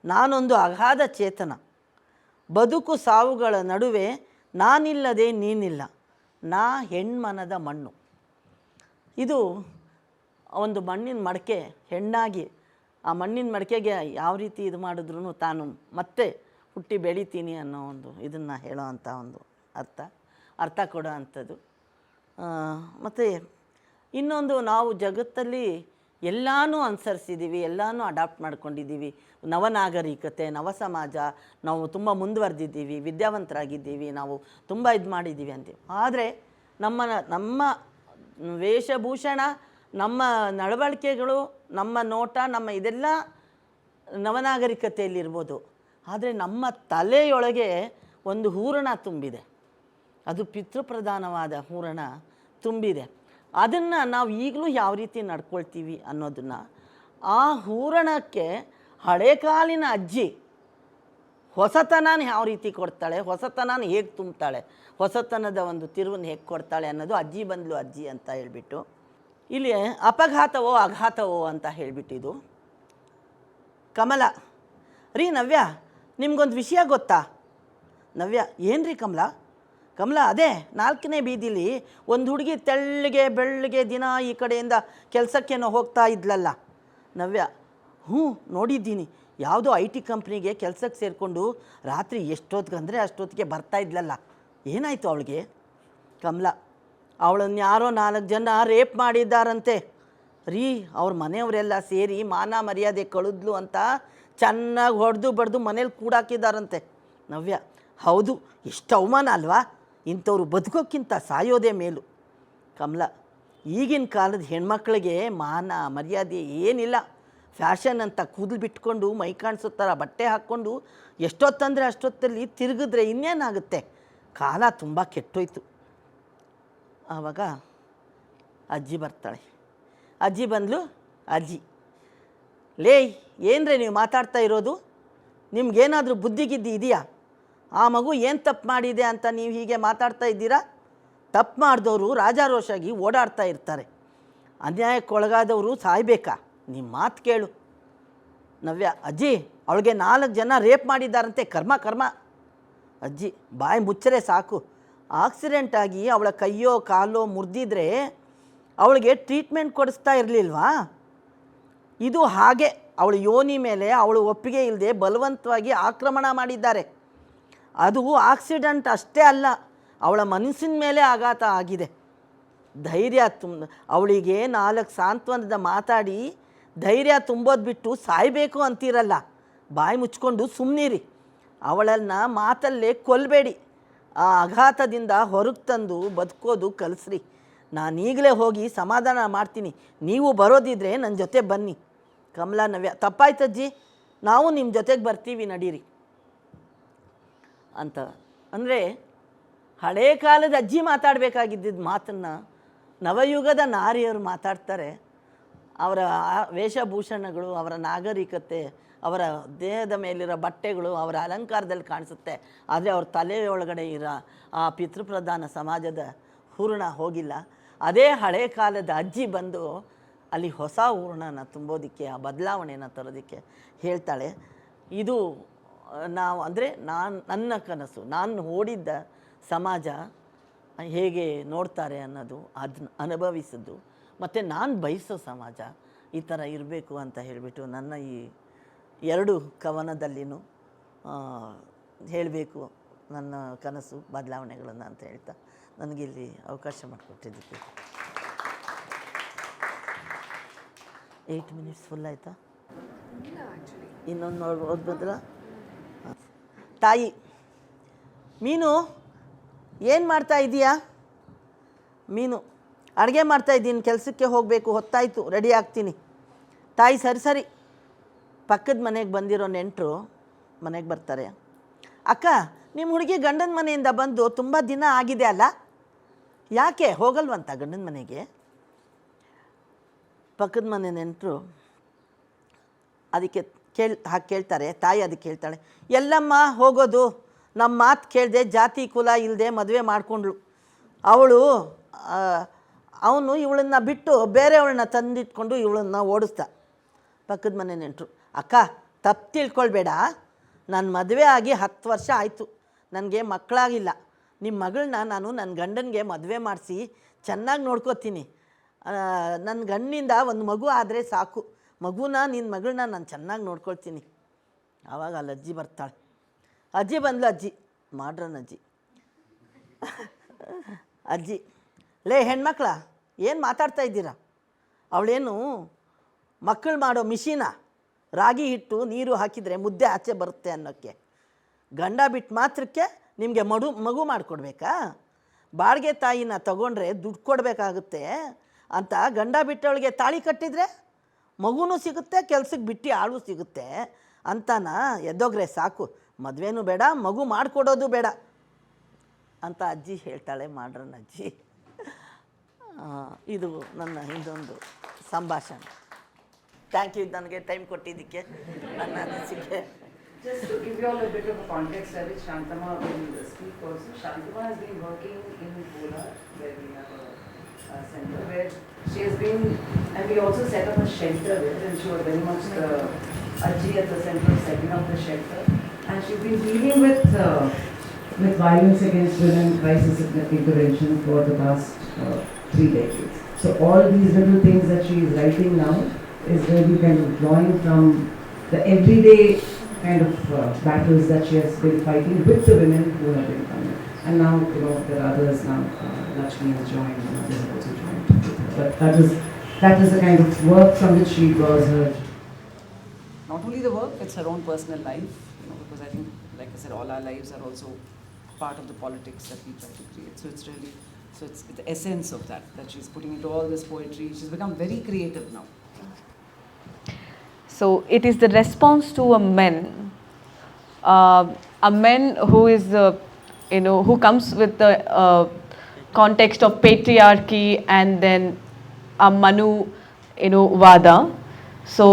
ನಾನೊಂದು ಅಗಾಧ ಚೇತನ. ಬದುಕು ಸಾವುಗಳ ನಡುವೆ ನಾನಿಲ್ಲದೆ ನೀನಿಲ್ಲ, ನಾ ಹೆಣ್ಮನದ ಮಣ್ಣು. ಇದು ಒಂದು ಮಣ್ಣಿನ ಮಡಕೆ, ಹೆಣ್ಣಾಗಿ ಆ ಮಣ್ಣಿನ ಮಡಕೆಗೆ ಯಾವ ರೀತಿ ಇದು ಮಾಡಿದ್ರೂ ತಾನು ಮತ್ತೆ ಹುಟ್ಟಿ ಬೆಳಿತೀನಿ ಅನ್ನೋ ಒಂದು ಇದನ್ನು ಹೇಳೋ ಅಂಥ ಒಂದು ಅರ್ಥ ಕೊಡೋ ಅಂಥದ್ದು. ಮತ್ತು ಇನ್ನೊಂದು, ನಾವು ಜಗತ್ತಲ್ಲಿ ಎಲ್ಲನೂ ಅನುಸರಿಸಿದ್ದೀವಿ, ಎಲ್ಲನೂ ಅಡಾಪ್ಟ್ ಮಾಡ್ಕೊಂಡಿದ್ದೀವಿ. ನವನಾಗರಿಕತೆ, ನವ ಸಮಾಜ, ನಾವು ತುಂಬ ಮುಂದುವರೆದಿದ್ದೀವಿ, ವಿದ್ಯಾವಂತರಾಗಿದ್ದೀವಿ, ನಾವು ತುಂಬ ಇದು ಮಾಡಿದ್ದೀವಿ ಅಂತೀವಿ. ಆದರೆ ನಮ್ಮ ವೇಷಭೂಷಣ, ನಮ್ಮ ನಡವಳಿಕೆಗಳು, ನಮ್ಮ ನೋಟ, ನಮ್ಮ ಇದೆಲ್ಲ ನವನಾಗರಿಕತೆಯಲ್ಲಿರ್ಬೋದು. ಆದರೆ ನಮ್ಮ ತಲೆಯೊಳಗೆ ಒಂದು ಹೂರಣ ತುಂಬಿದೆ, ಅದು ಪಿತೃಪ್ರಧಾನವಾದ ಹೂರಣ ತುಂಬಿದೆ. ಅದನ್ನು ನಾವು ಈಗಲೂ ಯಾವ ರೀತಿ ನಡ್ಕೊಳ್ತೀವಿ ಅನ್ನೋದನ್ನು, ಆ ಹೂರಣಕ್ಕೆ ಹಳೆ ಕಾಲಿನ ಅಜ್ಜಿ ಹೊಸತನ ಯಾವ ರೀತಿ ಕೊಡ್ತಾಳೆ, ಹೊಸತನ ಹೇಗೆ ತುಂಬ್ತಾಳೆ, ಹೊಸತನದ ಒಂದು ತಿರುವನ್ನು ಹೇಗೆ ಕೊಡ್ತಾಳೆ ಅನ್ನೋದು ಅಜ್ಜಿ ಬಂದ್ಲು ಅಜ್ಜಿ ಅಂತ ಹೇಳಿಬಿಟ್ಟು ಇಲ್ಲಿ ಅಪಘಾತವೋ ಅಘಾತವೋ ಅಂತ ಹೇಳಿಬಿಟ್ಟಿದ್ದು. ಕಮಲ ರೀ ನವ್ಯ, ನಿಮ್ಗೊಂದು ವಿಷಯ ಗೊತ್ತಾ? ನವ್ಯ ಏನು ರೀ ಕಮಲ ಅದೇ 4ನೇ ಬೀದಿಲಿ ಒಂದು ಹುಡುಗಿ ತೆಳ್ಳಗೆ ಬೆಳ್ಳಗೆ ದಿನ ಈ ಕಡೆಯಿಂದ ಕೆಲಸಕ್ಕೇನೋ ಹೋಗ್ತಾ ಇದ್ಲಲ್ಲ. ನವ್ಯ ಹ್ಞೂ ನೋಡಿದ್ದೀನಿ, ಯಾವುದೋ IT ಕಂಪ್ನಿಗೆ ಕೆಲಸಕ್ಕೆ ಸೇರಿಕೊಂಡು ರಾತ್ರಿ ಎಷ್ಟೊತ್ತಿಗೆ ಅಷ್ಟೊತ್ತಿಗೆ ಬರ್ತಾ ಇದ್ಲಲ್ಲ, ಏನಾಯಿತು ಅವಳಿಗೆ? ಕಮಲ ಅವಳನ್ನು ಯಾರೋ 4 ಜನ ರೇಪ್ ಮಾಡಿದ್ದಾರಂತೆ ರೀ. ಅವ್ರ ಮನೆಯವರೆಲ್ಲ ಸೇರಿ ಮಾನ ಮರ್ಯಾದೆ ಕಳೆದ್ಲು ಅಂತ ಚೆನ್ನಾಗಿ ಹೊಡೆದು ಬಡ್ದು ಮನೇಲಿ ಕೂಡಾಕಿದ್ದಾರಂತೆ. ನವ್ಯ ಹೌದು, ಎಷ್ಟು ಅವಮಾನ ಅಲ್ವಾ, ಇಂಥವ್ರು ಬದುಕೋಕ್ಕಿಂತ ಸಾಯೋದೇ ಮೇಲು. ಕಮಲ ಈಗಿನ ಕಾಲದ ಹೆಣ್ಮಕ್ಳಿಗೆ ಮಾನ ಮರ್ಯಾದೆ ಏನಿಲ್ಲ, ಫ್ಯಾಷನ್ ಅಂತ ಕೂದಲು ಬಿಟ್ಕೊಂಡು ಮೈ ಕಾಣಿಸೋ ಥರ ಬಟ್ಟೆ ಹಾಕ್ಕೊಂಡು ಎಷ್ಟೊತ್ತಂದರೆ ಅಷ್ಟೊತ್ತಲ್ಲಿ ತಿರುಗಿದ್ರೆ ಇನ್ನೇನಾಗುತ್ತೆ, ಕಾಲ ತುಂಬ ಕೆಟ್ಟೋಯ್ತು. ಆವಾಗ ಅಜ್ಜಿ ಬರ್ತಾಳೆ. ಅಜ್ಜಿ ಬಂದ್ಲು. ಅಜ್ಜಿ ಲೇ ಏನ್ರೆ ನೀವು ಮಾತಾಡ್ತಾ ಇರೋದು, ನಿಮ್ಗೇನಾದರೂ ಬುದ್ಧಿಗಿದ್ದಿ ಇದೆಯಾ? ಆ ಮಗು ಏನು ತಪ್ಪು ಮಾಡಿದೆ ಅಂತ ನೀವು ಹೀಗೆ ಮಾತಾಡ್ತಾ ಇದ್ದೀರಾ? ತಪ್ಪು ಮಾಡಿದವರು ರಾಜಾರೋಷಾಗಿ ಓಡಾಡ್ತಾ ಇರ್ತಾರೆ, ಅನ್ಯಾಯಕ್ಕೊಳಗಾದವರು ಸಾಯ್ಬೇಕಾ? ನಿಮ್ಮ ಮಾತು ಕೇಳು. ನವ್ಯ ಅಜ್ಜಿ ಅವಳಿಗೆ 4 ಜನ ರೇಪ್ ಮಾಡಿದ್ದಾರಂತೆ, ಕರ್ಮ. ಅಜ್ಜಿ ಬಾಯಿ ಮುಚ್ಚರೆ ಸಾಕು, ಆಕ್ಸಿಡೆಂಟ್ ಆಗಿ ಅವಳ ಕೈಯೋ ಕಾಲೋ ಮುರಿದಿದ್ರೆ ಅವಳಿಗೆ ಟ್ರೀಟ್ಮೆಂಟ್ ಕೊಡಿಸ್ತಾ ಇರಲಿಲ್ವಾ? ಇದು ಹಾಗೆ ಅವಳ ಯೋನಿ ಮೇಲೆ ಅವಳು ಒಪ್ಪಿಗೆ ಇಲ್ಲದೆ ಬಲವಂತವಾಗಿ ಆಕ್ರಮಣ ಮಾಡಿದ್ದಾರೆ. ಅದು ಆಕ್ಸಿಡೆಂಟ್ ಅಷ್ಟೇ ಅಲ್ಲ, ಅವಳ ಮನಸ್ಸಿನ ಮೇಲೆ ಆಘಾತ ಆಗಿದೆ. ಧೈರ್ಯ ಅವಳಿಗೆ 4 ಸಾಂತ್ವನದ ಮಾತಾಡಿ ಧೈರ್ಯ ತುಂಬೋದು ಬಿಟ್ಟು ಸಾಯಬೇಕು ಅಂತೀರಲ್ಲ, ಬಾಯಿ ಮುಚ್ಕೊಂಡು ಸುಮ್ಮನಿರಿ. ಅವಳನ್ನು ಮಾತಲ್ಲೇ ಕೊಲ್ಲಬೇಡಿ, ಆ ಆಘಾತದಿಂದ ಹೊರಗೆ ತಂದು ಬದುಕೋದು ಕಲಿಸ್ರಿ. ನಾನೀಗಲೇ ಹೋಗಿ ಸಮಾಧಾನ ಮಾಡ್ತೀನಿ, ನೀವು ಬರೋದಿದ್ರೆ ನನ್ನ ಜೊತೆ ಬನ್ನಿ. ಕಮಲಾ ನವ್ಯ ತಪ್ಪಾಯ್ತಜ್ಜಿ, ನಾವು ನಿಮ್ಮ ಜೊತೆಗೆ ಬರ್ತೀವಿ ನಡೀರಿ ಅಂತ. ಅಂದರೆ ಹಳೇ ಕಾಲದ ಅಜ್ಜಿ ಮಾತಾಡಬೇಕಾಗಿದ್ದ ಮಾತನ್ನು ನವಯುಗದ ನಾರಿಯರು ಮಾತಾಡ್ತಾರೆ. ಅವರ ವೇಷಭೂಷಣಗಳು, ಅವರ ನಾಗರಿಕತೆ, ಅವರ ದೇಹದ ಮೇಲಿರೋ ಬಟ್ಟೆಗಳು ಅವರ ಅಲಂಕಾರದಲ್ಲಿ ಕಾಣಿಸುತ್ತೆ, ಆದರೆ ಅವ್ರ ತಲೆಯೊಳಗಡೆ ಇರೋ ಆ ಪಿತೃಪ್ರಧಾನ ಸಮಾಜದ ಹೂರಣ ಹೋಗಿಲ್ಲ. ಅದೇ ಹಳೆ ಕಾಲದ ಅಜ್ಜಿ ಬಂದು ಅಲ್ಲಿ ಹೊಸ ಹೂರಣನ ತುಂಬೋದಕ್ಕೆ, ಆ ಬದಲಾವಣೆಯನ್ನು ತರೋದಕ್ಕೆ ಹೇಳ್ತಾಳೆ. ಇದು ನಾವು ಅಂದರೆ ನನ್ನ ಕನಸು, ನಾನು ಓಡಿದ್ದ ಸಮಾಜ ಹೇಗೆ ನೋಡ್ತಾರೆ ಅನ್ನೋದು, ಅದನ್ನ ಅನುಭವಿಸಿದ್ದು, ಮತ್ತು ನಾನು ಬಯಸೋ ಸಮಾಜ ಈ ಥರ ಇರಬೇಕು ಅಂತ ಹೇಳಿಬಿಟ್ಟು ನನ್ನ ಈ 2 ಕವನದಲ್ಲಿನೂ ಹೇಳಬೇಕು ನನ್ನ ಕನಸು ಬದಲಾವಣೆಗಳನ್ನು ಅಂತ ಹೇಳ್ತಾ ನನಗಿಲ್ಲಿ ಅವಕಾಶ ಮಾಡಿಕೊಟ್ಟಿದ್ದಕ್ಕೆ. 8 ಮಿನಿಟ್ಸ್ ಫುಲ್ ಆಯಿತಾ? ಇನ್ನೊಂದು ಓದ್ಬೋದಲ್ಲ? ತಾಯಿ ಮೀನು ಏನು ಮಾಡ್ತಾ ಇದೀಯಾ? ಮೀನು ಅಡುಗೆ ಮಾಡ್ತಾಯಿದ್ದೀನಿ, ಕೆಲಸಕ್ಕೆ ಹೋಗಬೇಕು, ಹೊತ್ತಾಯಿತು, ರೆಡಿ ಆಗ್ತೀನಿ. ತಾಯಿ ಸರಿ ಪಕ್ಕದ ಮನೆಗೆ ಬಂದಿರೋ ನೆಂಟರು ಮನೆಗೆ ಬರ್ತಾರೆ. ಅಕ್ಕ ನಿಮ್ಮ ಹುಡುಗಿ ಗಂಡನ ಮನೆಯಿಂದ ಬಂದು ತುಂಬ ದಿನ ಆಗಿದೆ ಅಲ್ಲ, ಯಾಕೆ ಹೋಗಲ್ವಂತ ಗಂಡನ ಮನೆಗೆ? ಪಕ್ಕದ ಮನೆ ನೆಂಟರು ಅದಕ್ಕೆ ಕೇಳ್ತಾರೆ. ತಾಯಿ ಅದಕ್ಕೆ ಹೇಳ್ತಾಳೆ, ಎಲ್ಲಮ್ಮ ಹೋಗೋದು, ನಮ್ಮ ಮಾತು ಕೇಳದೆ ಜಾತಿ ಕುಲ ಇಲ್ಲದೆ ಮದುವೆ ಮಾಡಿಕೊಂಡ್ಳು ಅವನು ಇವಳನ್ನ ಬಿಟ್ಟು ಬೇರೆಯವಳನ್ನ ತಂದಿಟ್ಕೊಂಡು ಇವಳನ್ನ ಓಡಿಸ್ದ. ಪಕ್ಕದ ಮನೆ ನೆಂಟರು, ಅಕ್ಕ ತಪ್ಪು ತಿಳ್ಕೊಳ್ಬೇಡ, ನನ್ನ ಮದುವೆ ಆಗಿ 10 ವರ್ಷ ಆಯಿತು, ನನಗೆ ಮಕ್ಕಳಾಗಿಲ್ಲ. ನಿಮ್ಮ ಮಗಳನ್ನ ನಾನು ನನ್ನ ಗಂಡನಿಗೆ ಮದುವೆ ಮಾಡಿಸಿ ಚೆನ್ನಾಗಿ ನೋಡ್ಕೋತೀನಿ. ನನ್ನ ಗಂಡಿನಿಂದ ಒಂದು ಮಗು ಆದರೆ ಸಾಕು, ನಿನ್ನ ಮಗಳನ್ನ ನಾನು ಚೆನ್ನಾಗಿ ನೋಡ್ಕೊಳ್ತೀನಿ. ಆವಾಗ ಅಲ್ಲಿ ಅಜ್ಜಿ ಬರ್ತಾಳೆ. ಅಜ್ಜಿ ಬಂದ್ಲು. ಅಜ್ಜಿ ಮಾಡ್ರನ್ ಅಜ್ಜಿ ಲೇ ಹೆಣ್ಮಕ್ಳ ಏನು ಮಾತಾಡ್ತಾ ಇದ್ದೀರಾ? ಅವಳೇನು ಮಕ್ಕಳು ಮಾಡೋ ಮಿಷಿನ? ರಾಗಿ ಹಿಟ್ಟು ನೀರು ಹಾಕಿದರೆ ಮುದ್ದೆ ಆಚೆ ಬರುತ್ತೆ ಅನ್ನೋಕ್ಕೆ. ಗಂಡ ಬಿಟ್ಟು ಮಾತ್ರಕ್ಕೆ ನಿಮಗೆ ಮಗು ಮಾಡಿಕೊಡ್ಬೇಕಾ? ಬಾಡಿಗೆ ತಾಯಿನ ತಗೊಂಡ್ರೆ ದುಡ್ಡು ಕೊಡಬೇಕಾಗುತ್ತೆ ಅಂತ ಗಂಡ ಬಿಟ್ಟವಳಿಗೆ ತಾಳಿ ಕಟ್ಟಿದರೆ ಮಗುನೂ ಸಿಗುತ್ತೆ, ಕೆಲ್ಸಕ್ಕೆ ಬಿಟ್ಟು ಆಳು ಸಿಗುತ್ತೆ ಅಂತಾನ? ಎದ್ದೋಗ್ರೆ ಸಾಕು. ಮದುವೆನೂ ಬೇಡ, ಮಗು ಮಾಡಿಕೊಡೋದು ಬೇಡ ಅಂತ ಅಜ್ಜಿ ಹೇಳ್ತಾಳೆ, ಮಾಡ್ರನ್ ಅಜ್ಜಿ. ಇದು ನನ್ನ ಇನ್ನೊಂದು ಸಂಭಾಷಣೆ. ಥ್ಯಾಂಕ್ ಯು ನನಗೆ ಟೈಮ್ ಕೊಟ್ಟಿದ್ದಕ್ಕೆ, ನನ್ನ ಅನಿಸಿಕೆ. Just to give you all a bit of a context, I wish Shantama will speak also. Shantama has been working in Pola, where we have a center where she has been, and we also set up a shelter there, and she was very much the Ajji at the center of setting up the shelter. And she's been dealing with violence against women, crisis intervention for the past 3 decades. So all these little things that she is writing now is really kind of drawing from the everyday kind of battles that she has been fighting with the women who have been coming. And now, there are others now, Lakshmi has joined and others have also joined with her. But that is the kind of work from which she draws her. Not only the work, it's her own personal life, because I think, like I said, all our lives are also part of the politics that we try to create. So it's the essence of that she's putting into all this poetry. She's become very creative now. So it is the response to a man who is, who comes with the context of patriarchy and then a Manu, Vada. So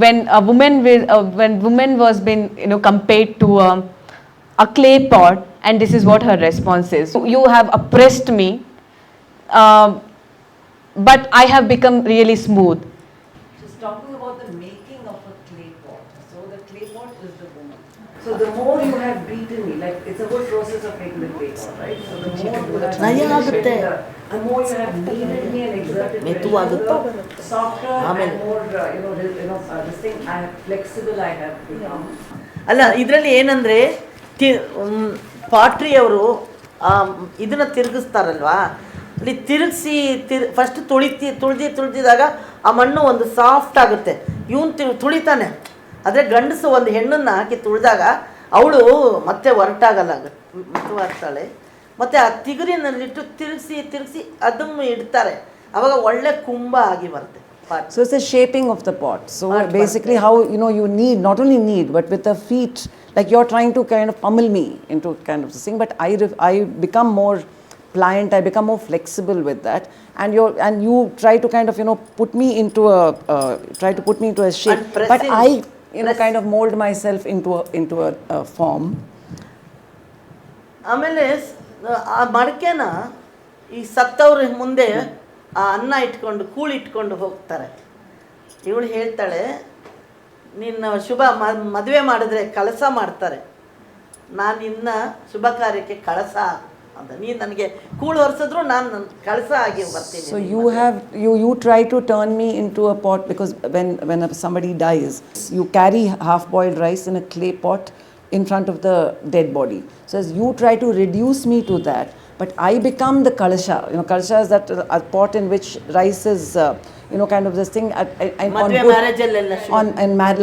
when woman was being, compared to a clay pot, and this is what her response is. You have oppressed me, but I have become really smooth. She's talking about the making of a clay pot. So the clay pot is the woman. So the more you have beaten me, like it's a whole process of making the clay pot, right? So the more you have the more you have kneaded me and exerted me, softer and more, this thing, flexible I have become. ಅಲ್ಲ, ಇದರಲ್ಲಿ ಏನಂದರೆ ಪಾಟ್ರಿಯವರು ಇದನ್ನು ತಿರುಗಿಸ್ತಾರಲ್ವಾ, ಅಲ್ಲಿ ತಿರುಗಿಸಿ first ತುಳಿದಿದಾಗ ಆ ಮಣ್ಣು ಒಂದು soft ಆಗುತ್ತೆ. ಇವನು ತುಳಿತಾನೆ, ಆದರೆ ಗಂಡಸು ಒಂದು ಹೆಣ್ಣನ್ನು ಹಾಕಿ ತುಳಿದಾಗ ಅವಳು ಮತ್ತೆ ಹೊರಟಾಗಲ್ಲ, ಮೆತ್ತವಾಗ್ತಾಳೆ. ಮತ್ತು ಆ ತಿಗುರಿನಲ್ಲಿಟ್ಟು ತಿರುಗಿಸಿ ಅದನ್ನು ಇಡ್ತಾರೆ, ಆವಾಗ ಒಳ್ಳೆ ಕುಂಭ ಆಗಿ ಬರುತ್ತೆ. So it's a shaping of the pot. So basically how, you knead, not only knead, but with the feet, like you're trying to kind of pummel me into kind of this thing, but I become more pliant, I become more flexible with that, and you try to kind of, put me into a shape, but I, kind of mold myself into a form. ಆಮೇಲೆ ಆ ಮಡಕೆನ ಈ ಸತ್ತವ್ರ ಮುಂದೆ ಆ ಅನ್ನ ಇಟ್ಕೊಂಡು ಕೂಳಿಟ್ಕೊಂಡು ಹೋಗ್ತಾರೆ. ಇವಳು ಹೇಳ್ತಾಳೆ, ನಿನ್ನ ಶುಭ ಮದುವೆ ಮಾಡಿದ್ರೆ ಕಳಸ ಮಾಡ್ತಾರೆ, ನಾನು ಇನ್ನ ಶುಭ ಕಾರ್ಯಕ್ಕೆ ಕಳಸ ಅಂತ, ನೀನು ನನಗೆ ಕೂಳು ಹೊರಿಸಿದ್ರು ನಾನು ಕಳಸ ಆಗಿ ಬರ್ತೀನಿ. So you try to turn me into a pot, because when somebody dies, you carry half-boiled rice in a clay pot in front of the dead body. So as you try to reduce me to that, but I become the kalasha. Kalasha is that a pot in which rice is, kind of this thing.